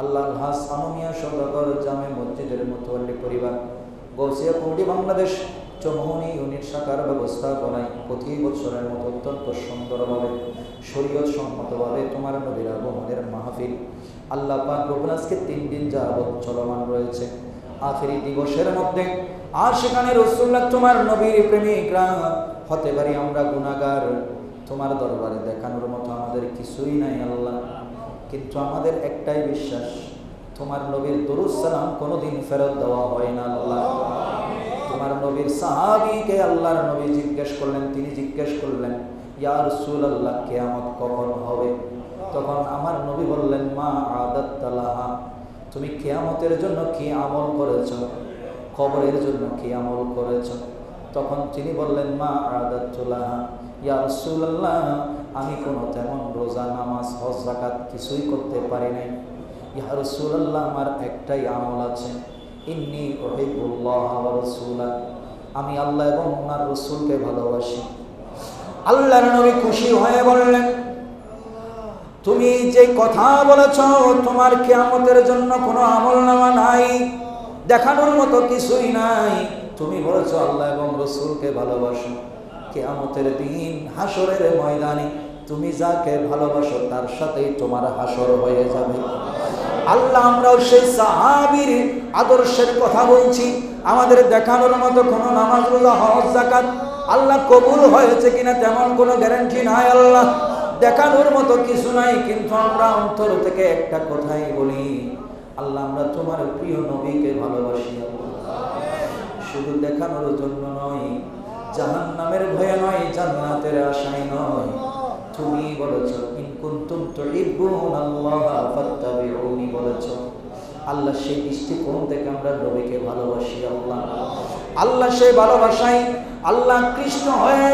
আল্লাহর হাস আনুমিয়া সদাগর জামে মসজিদের মুতাওয়াল্লি পরিবার গৌসিয়া পৌডি বাংলাদেশ চৌমুহনী ইউনিট শাখার ব্যবস্থাপনায় প্রতি বছরের মতো অত্যন্ত সুন্দরভাবে শরীয়ত সম্মতভাবে তোমার নবীর আগমনের মাহফিল আল্লাহ পাক রব্বুল আজকে 3 দিন যাবত চলমান রয়েছে। আখেরি দিবসের মধ্যে আর সেখানে রাসূলুল্লাহ তোমার নবীর প্রেমিকরা হতে পারি আমরা গুনাহগার, তোমার দরবারে দেখানোর মতো আমাদের কিছুই নাই আল্লাহ, কিন্তু আমাদের একটাই বিশ্বাস তোমার নবীর দরুদ সালাম কোনোদিন ফেরত দেওয়া হয় না আল্লাহ। তোমার নবীর সাহাবীকে আল্লাহর নবী জিজ্ঞেস করলেন, তিনি জিজ্ঞেস করলেন ইয়া রাসূলুল্লাহ কিয়ামত কখন হবে? তখন আমার নবী বললেন মা আদাত্তা লাহা, তুমি কিয়ামতের জন্য কি আমল করেছো, কবরের জন্য কি আমল করেছো? তখন তিনি বললেন মা আদাত্তু লাহা ইয়া রাসূলুল্লাহ, আমি কোনো তেমন রোজা নামাজ হজ যাকাত কিছুই করতে পারি নাই। ইয়া রাসূলুল্লাহ, আমার একটাই আমল আছে, ইন্নী উহিব্বুল্লাহ ওয়া রাসূলা, আমি আল্লাহ এবং ওনার রাসূলকে ভালোবাসি। আল্লাহর নবী খুশি হয়ে বললেন, তুমি যে কথা বলেছ তোমার কিয়ামতের জন্য কোনো আমলনামা নাই, দেখানোর মতো কিছুই নাই। তুমি বলেছ আল্লাহ এবং রাসূলকে ভালোবাসো, কিয়ামতের দিন হাসরের ময়দানে তুমি যাকে ভালোবাসো তার সাথেই তোমার হাসর হয়ে যাবে। আল্লাহ, আমরাও সেই সাহাবীর আদর্শের কথা বলছি। আমাদের দেখানোর মতো কোনো নামাজ, রোজা, হজ, যাকাত আল্লাহ কবুল হয়েছে কিনা তেমন কোনো গ্যারান্টি নাই। আল্লাহ, দেখানোর মতো কিছু নাই, কিন্তু আমরা অন্তর থেকে একটা কথাই বলি, আল্লাহ আমরা তোমার প্রিয় নবীকে ভালোবাসি। শুধু দেখানোর জন্য নয়, জাহান্নামের ভয়ে নয়, জান্নাতের আশায় নয়। তুমি বলেছো ইন কুনতুম তুহিব্বুনাল্লাহা ফাত্তাবিউনি, বলেছো। আল্লাহ সেই দৃষ্টিকোণ থেকে আমরা নবীকে ভালোবাসি। আল্লাহ সেই ভালোবাসায় আল্লাহ কৃষ্ণ হয়ে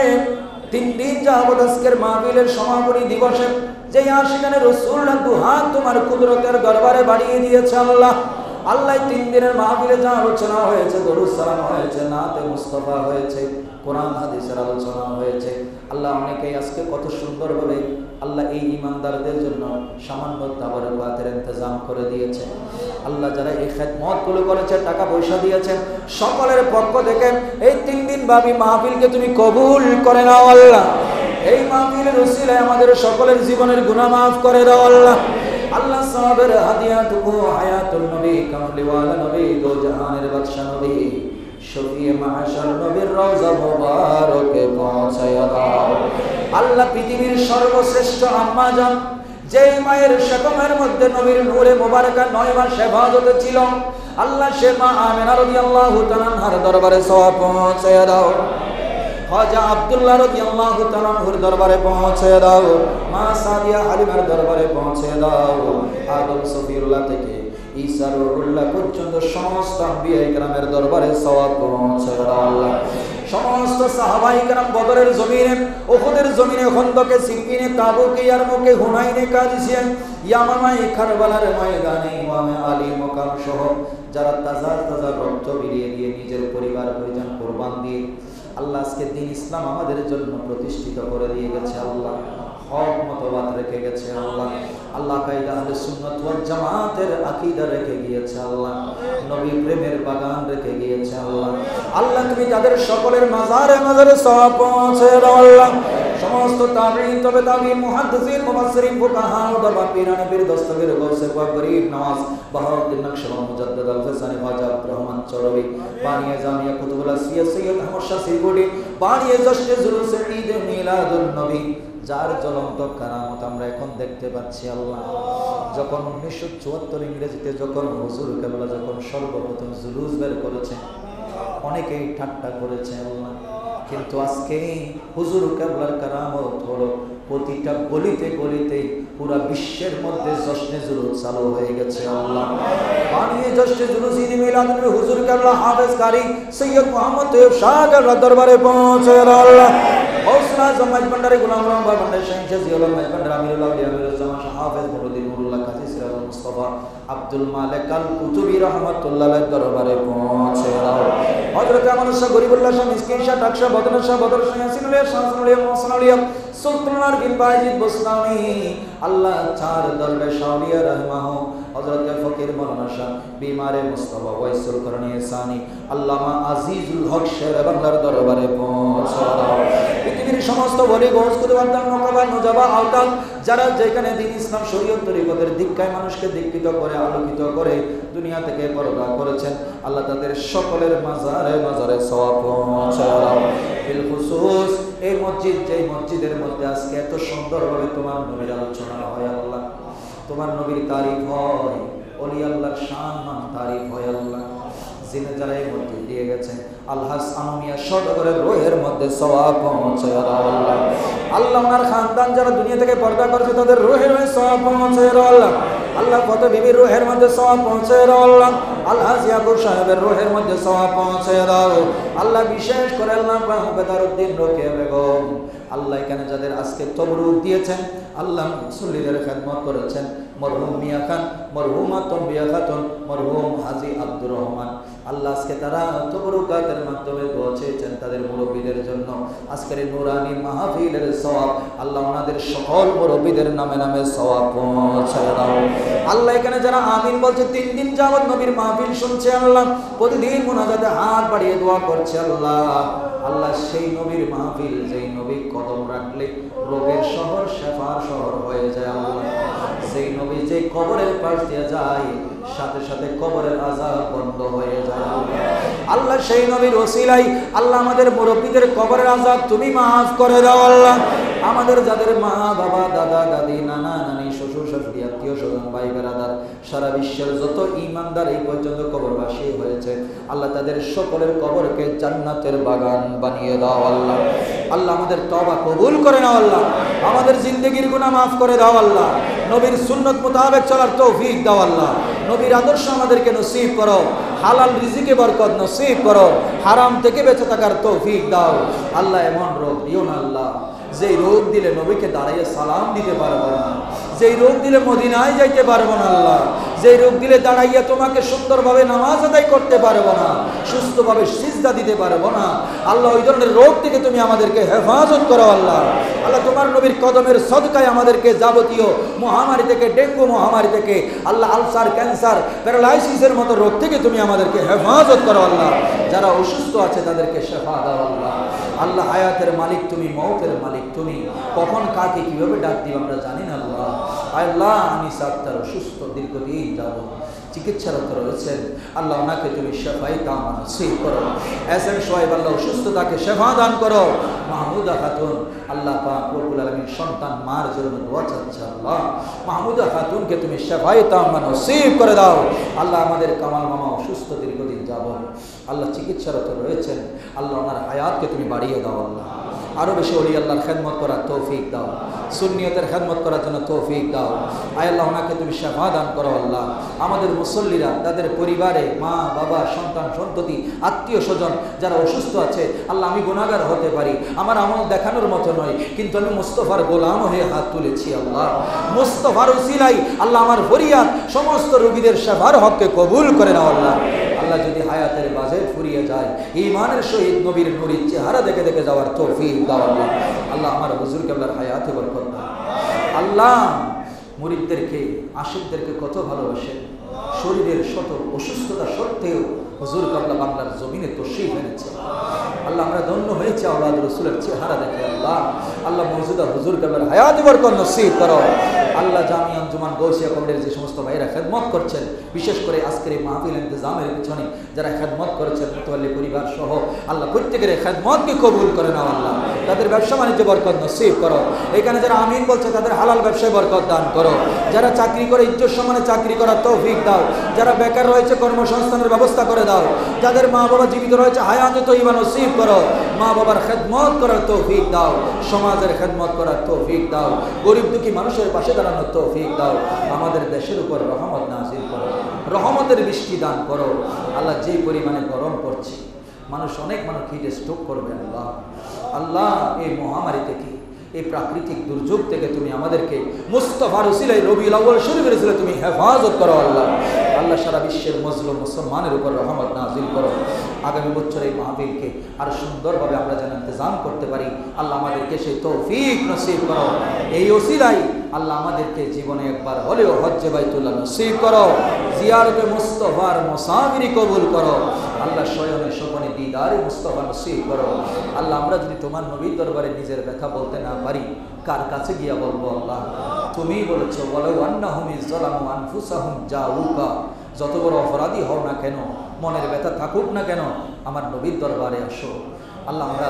3 দিন যাবত আজকের মাহফিলের সমাপনী দিবসে যে আশিকানে রাসূলুল্লাহ দুহাত তোমার কুদরতের দরবারে বাড়িয়ে দিয়েছে। আল্লাহ 3 দিনের মাহফিলে যা আলোচনা হয়েছে, দরুদ সালাম হয়েছে, নাতে মুস্তাফা হয়েছে, কোরআন হাদিসের আলোচনা হয়েছে। আল্লাহ অনেকেই আজকে কত সুন্দরভাবে আল্লাহ এই ইমানদারদের জন্য সামান্য তাবারুকাতের ইন্তজাম করে দিয়েছে। আল্লাহ যারা এই খেদমতগুলো করেছে, টাকা পয়সা দিয়েছেন, সকলের পক্ষ থেকে এই 3 দিন ব্যাপী মাহফিলকে তুমি কবুল করে নাও। আল্লাহ, এই মাহফিলের উসিলায় আমাদের সকলের জীবনের গুনাহ মাফ করে দাও। আল্লাহ সাহাবের হাদিয়াতুকু হায়াতুন নবী, কামলিওয়ালা নবী, দো জাহানের বাদশা নবী, শফিয়ে মাহশার নবীর রওজা মুবারকে পৌঁছায়া দাও। আল্লাহ, পৃথিবীর সর্বশ্রেষ্ঠ আম্মা জান, যে মায়ের শাকমের মধ্যে নবীর নূরে মুবারকা 9 মাস ইবাদতে ছিল, আল্লাহ সে মা আমিনা রাদিয়াল্লাহু তাআলা আনহার দরবারে সওয়াব পৌঁছায়া দাও। খাজা আব্দুল্লাহ রাদিয়াল্লাহু তাআলা আনহুর দরবারে পৌঁছে দাও। মা সাদিয়া হালিমার দরবারে পৌঁছে দাও। আদম সফিউল্লাহ থেকে ঈসা রুহুল্লাহ পর্যন্ত সমস্ত আম্বিয়া ইকরামের দরবারে সওয়াব পৌঁছে দাও। সমস্ত সাহাবায়ে কেরাম বদরের জমিনে, উহুদের জমিনে, খন্দকে, সিফিনে, তাবুকে, ইয়ারমুকে, হুনাইনে, কাদিসিয়া, ইয়ামামায়ে, কারবালার ময়দানে ইমামে আলী মুকাম সহ যারা তাজা তাজা রক্ত বিলিয়ে দিয়ে নিজের পরিবার পরিজন কুরবান দিয়ে আল্লাহ আজকে দিন ইসলাম আমাদের জন্য প্রতিষ্ঠিত করে দিয়ে গেছে। আল্লাহ হক মতবাদ রেখে গেছে। আল্লাহ কায়দা আহলে সুন্নাত ওয়াল জামাতের আকীদা রেখে গিয়েছে। আল্লাহ নবী প্রেমের বাগান রেখে গিয়েছে। আল্লাহ তুমি তাদের সকলের মাজারে মাজারে সওয়াব পৌঁছে দাও। আল্লাহ সমস্ত তাবিঈন, তবে তাবিঈন, মুহাদ্দিসিন, মুফাসসিরিন, ফুকাহা, উলামা, পীরানে পীর, দস্তগীর, গৌসে পাক, গরীব নওয়াজ, বাহাউদ্দিন নকশবন্দ, মুজাদ্দিদ আল-ফিসানি, খাজা আব্দুর রহমান চৌধুরী, বানিয়ে জামিয়া কুতুবুল আসিয়া, সৈয়দ আহমদ শাহ সিরগুড়ি, বানিয়ে জশ্নে জুলুসে ঈদ মিলাদুন নবী, যার জ্বলন্ত কারামত আমরা এখন দেখতে পাচ্ছি। আল্লাহ, যখন 1974 ইংরেজিতে যখন হুজুর কেবলা যখন সর্বপ্রথম জুলুস বের করেছে, অনেকেই ঠাট্টা করেছে। আল্লাহ, কিন্তু আজকে হুজুর কেবলার কারামত হলো প্রতিটা গলিতে গলিতে পুরা বিশ্বের মধ্যে জশ্নে জুলুস চালু হয়ে গেছে। আল্লাহ, বানিয়ে জশ্নে জুলুস ঈদ মিলাদুন নবী হুজুর কেবলা হাফেজ কারি সৈয়দ মুহাম্মদ তৈয়ব শাহ কেবলার দরবারে পৌঁছে দাও। আল্লাহ, হৌসলা জমাজ ভান্ডারে গোলাম রহমান ভান্ডারে শাহিন জিয়াউল মাইজ ভান্ডারে আমিরুল্লাহ আমিরুল জামান শাহ হাফেজ মুরুদ্দিন নুরুল্লাহ কাজী সিরাজুল মুস্তাফা আব্দুল মালিক আল কুতুবী রাহমাতুল্লাহ আলাইহির দরবারে পৌঁছে দাও। হযরত আমানুল শাহ গরিবুল্লাহ শাহ মিসকিন শাহ ডাকশা বদর শাহ বদর শাহ ইয়াসিনুল্লাহ শাহ সুনুলিয়া মুহসিনুল্লাহ সুলতান বিন বাজিদ বুসতামি, আল্লাহ চার দরবেশ আউলিয়া রাহমাহু, হযরত ফকির মাওলানা শাহ বিমারে মুস্তাফা ওয়াইসুল করনি সানি, আল্লামা আজিজুল হক শের বাংলার দরবারে পৌঁছে দাও। পৃথিবীর সমস্ত ওলি গৌস কুতুবান নকবা নজাবা আওতাল যারা যেখানে দিন ইসলাম শরীয়ত তরিকতের দীক্ষায় মানুষকে দীক্ষিত করে আলোকিত করে দুনিয়া থেকে পরদা করেছেন, আল্লাহ তাদের সকলের মাজারে মাজারে সওয়াব পৌঁছে দাও। বিল খুসুস এই মসজিদ, যেই মসজিদের মধ্যে আজকে এত সুন্দরভাবে তোমার নবীর আলোচনা হয়, আল্লাহ তোমার নবীর তারিফ হয়, ওলি আল্লাহর শান মান তারিফ হয়। আল্লাহ যিনি যারা এই মসজিদ দিয়ে গেছেন, আলহাজ আমিয়া সদরের রোহের মধ্যে সওয়াব পৌঁছে দাও। আল্লাহ ওনার খানদান যারা দুনিয়া থেকে পর্দা করেছে তাদের রোহের মধ্যে সওয়াব পৌঁছে দাও। আল্লাহ কত বিবির রোহের মধ্যে সওয়াব পৌঁছে দাও। আলহাজ ইয়াকুব সাহেবের রোহের মধ্যে সওয়াব পৌঁছে দাও। আল্লাহ বিশেষ করে আল্লাহ বেদারউদ্দিন রোকেয়া বেগম, আল্লাহ এখানে যাদের আজকে তবরুক দিয়েছেন, আল্লাহ মুসল্লিদের খেদমত করেছেন, মরহুম মিয়া খান, মরহুমা তনবিয়া খাতুন, মরহুম হাজী আব্দুর রহমান, আল্লাহ আজকে তারা তবরুকাতের মাধ্যমে দোয়া চেয়েছেন তাদের মুরব্বীদের জন্য। আজকের এই নুরানি মাহফিলের সওয়াব আল্লাহ ওনাদের সকল মুরব্বীদের নামে নামে সওয়াব পৌঁছায় দাও। আল্লাহ এখানে যারা আমিন বলছে 3 দিন যাবত নবীর মাহফিল শুনছে, আল্লাহ প্রতিদিন মুনাজাতে হাত বাড়িয়ে দোয়া করছে, আল্লাহ সেই নবীর মাহফিল যেই নবী কদম রাখলে রোগের শহর শেফার শহর হয়ে যায়, আল্লাহ সেই নবী যে কবরের পাশ দিয়ে যায় সাথে সাথে কবরের আযাব বন্ধ হয়ে যায়, আল্লাহ সেই নবীর ওসিলাই আল্লাহ আমাদের মুরব্বীদের কবরের আযাব তুমি মাফ করে দাও। আল্লাহ আমাদের যাদের মা বাবা দাদা দাদি নানা নানি শ্বশুর শাশুড়ি আত্মীয় স্বজন ভাই বেরাদার সারা বিশ্বের যত ঈমানদার এই পর্যন্ত কবরবাসী হয়েছে, আল্লাহ তাদের সকলের কবরকে জান্নাতের বাগান বানিয়ে দাও। আল্লাহ আল্লাহ আমাদের তওবা কবুল করে নাও, আল্লাহ আমাদের জিন্দেগির গুনাহ মাফ করে দাও, আল্লাহ নবীর সুন্নত মোতাবেক চলার তৌফিক দাও, আল্লাহ নবীর আদর্শ আমাদেরকে নসিব করো, হালাল রিজিকে বরকত নসিব করো, হারাম থেকে বেঁচে থাকার তৌফিক দাও। আল্লাহ এমন রোগ দিও না আল্লাহ যেই রোগ দিলে নবীকে দাঁড়িয়ে সালাম দিতে পারবো না, যেই রোগ দিলে মদিনায় যাইতে পারবো না, আল্লাহ যেই রোগ দিলে দাঁড়াইয়া তোমাকে সুন্দরভাবে নামাজ আদায় করতে পারবো না, সুস্থভাবে সিজদা দিতে পারবো না, আল্লাহ ওই ধরনের রোগ থেকে তুমি আমাদেরকে হেফাজত করো। আল্লাহ আল্লাহ তোমার নবীর কদমের সদকায় আমাদেরকে যাবতীয় মহামারী থেকে, ডেঙ্গু মহামারী থেকে, আল্লাহ আলসার ক্যান্সার প্যারালাইসিসের মতো রোগ থেকে তুমি আমাদেরকে হেফাজত করো। আল্লাহ যারা অসুস্থ আছে তাদেরকে শেফা দাও। আল্লাহ আল্লাহ হায়াতের মালিক তুমি, মৌতের মালিক তুমি, কখন কাকে কিভাবে ডাক দিব আমরা জানি না। আল্লাহ আল্লাহ আমি সাত্তার অসুস্থ দীর্ঘদিন যাব চিকিৎসারত রয়েছেন, আল্লাহ ওনাকে তুমি শেফাই কামনা নসিব করো। এসএম সোহাইব আল্লাহ অসুস্থতাকে শেফা দান করো। মাহমুদা খাতুন আল্লাহ পাক রব্বুল আলামিন সন্তান মার জন্য দোয়া চাচ্ছে, আল্লাহ মাহমুদা খাতুনকে তুমি শেফাই কামনা নসিব করে দাও। আল্লাহ আমাদের কামাল মামা অসুস্থ দীর্ঘদিন যাব, আল্লাহ চিকিৎসারত রয়েছেন, আল্লাহ ওনার হায়াতকে তুমি বাড়িয়ে দাও। আল্লাহ আরো বেশি ওলি আল্লাহর খেদমত করার তৌফিক দাও, সুন্নিয়তের খেদমত করার জন্য তৌফিক দাও। আয় আল্লাহ ওনাকে তুমি শেফা দান করো। আল্লাহ আমাদের মুসল্লিরা তাদের পরিবারে মা বাবা সন্তান সন্ততি আত্মীয় স্বজন যারা অসুস্থ আছে, আল্লাহ আমি গুনাহগার হতে পারি, আমার আমল দেখানোর মতো নয়, কিন্তু আমি মুস্তফার গোলাম হয়ে হাত তুলেছি। আল্লাহ মুস্তফার উসিলাই আল্লাহ আমার ফরিয়াদ সমস্ত রোগীদের শেফার হককে কবুল করে নাও। আল্লাহ আল্লাহ যদি হায়াতের বাজেট ফুরিয়ে যায় ঈমানের সহিত নবীর নূরের চেহারা দেখে দেখে যাওয়ার তৌফিক দাও। আল্লাহ আল্লাহ আমার হুজুর কেবলার হায়াতে বরকত দাও। আল্লাহ মুরিদদেরকে আশিকদেরকে কত ভালোবাসেন, শরীরের শত অসুস্থতা সত্ত্বেও হুজুর কেবলা বাংলার জমিনে তশরিফ এনেছে। আল্লাহ আমরা ধন্য হয়েছে আওলাদ রাসূলের চেহারা দেখে। আল্লাহ আল্লাহ মওজুদা হুজুর কেবলার হায়াতে বরকত নসিব করো। আল্লাহ জামিয়া আঞ্জুমান গৌসিয়া কমিটির যে সমস্ত ভাইরা খেদমত করছেন, বিশেষ করে আজকের এই মাহফিল ইন্তজামের পিছনে যারা খেদমত করেছেন মুতাওয়াল্লি পরিবার সহ, আল্লাহ প্রত্যেকের খেদমতকে কবুল করে নাও। আল্লাহ তাদের ব্যবসা বাণিজ্যে বরকত নসিব করো। এখানে যারা আমিন বলছে তাদের হালাল ব্যবসায় বরকত দান করো। যারা চাকরি করে ইজ্জত সম্মানে চাকরি করার তৌফিক দাও। যারা বেকার রয়েছে কর্মসংস্থানের ব্যবস্থা করে দাও। যাদের মা বাবা জীবিত রয়েছে হায়াতে তয়্যিবা নসিব করো। মা বাবার খেদমত করার তৌফিক দাও, সমাজের খেদমত করার তৌফিক দাও, গরিব দুঃখী মানুষের পাশে দাঁড়ানোর তৌফিক দাও। আমাদের দেশের উপর রহমত নাযিল করো, রহমতের বৃষ্টি দান করো। আল্লাহ যেই পরিমাণে গরম পড়ছে, মানুষ অনেক মানুষ হিটে স্ট্রোক করবে। আল্লাহ আল্লাহ এই মহামারী থেকে, এই প্রাকৃতিক দুর্যোগ থেকে তুমি আমাদেরকে মুস্তাফার উসিলায় রবিউল আউয়াল শরীফের উসিলায় তুমি হেফাজত করো। আল্লাহ আল্লাহ সারা বিশ্বের মজলুম মুসলমানের উপর রহমত নাযিল করো। আগামী বছর এই মাহফিলকে আর সুন্দরভাবে আমরা যেন ইন্তজাম করতে পারি, আল্লাহ আমাদেরকে সেই তৌফিক নসিব করো। এই উসিলায় আল্লাহ আমাদেরকে জীবনে একবার হলেও হজ্জে বাইতুল্লাহ নসিব করো, জিয়ারতে মুস্তাফার মুসাফিরি কবুল করো। আল্লাহ শয়নে স্বপনে দিদারে মুস্তাফা নসিব করো। আল্লাহ আমরা যদি তোমার নবীর দরবারে নিজের ব্যথা বলতে না পারি, কার কাছে গিয়া বলবো? আল্লাহ তুমি বলেছো ওয়ালাউ আন্নাহুম ইযলামু আনফুসাহুম জাউকা, যত বড় অপরাধী হও না কেন, মনের ব্যথা থাকুক না কেন, আমার নবীর দরবারে আসো। আল্লাহ আমরা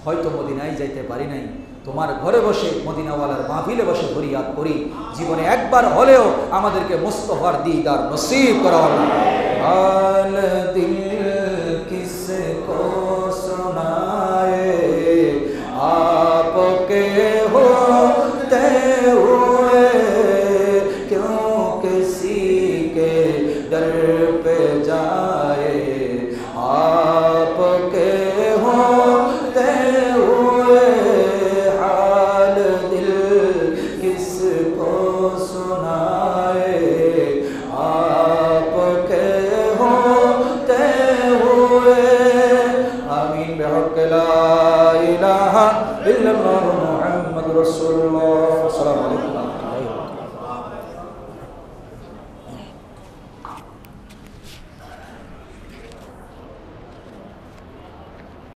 হয়তো মদিনায় যাইতে পারি নাই, তোমার ঘরে বসে মদিনাওয়ালার মাহফিলে বসে ফরিয়াদ করি, জীবনে একবার হলেও আমাদেরকে মুস্তাফার দিদার নসিব করো। আল দিল কিসকো সুনায়ে আপকে होते हुए क्यों किसी के दर पे जाए, आपके होते हुए हाल दिल किसको सुनाए, आपके होते মুহাম্মাদুর রাসূলুল্লাহ। আসসালামু আলাইকুম ওয়া রাহমাতুল্লাহি ওয়া বারাকাতুহু।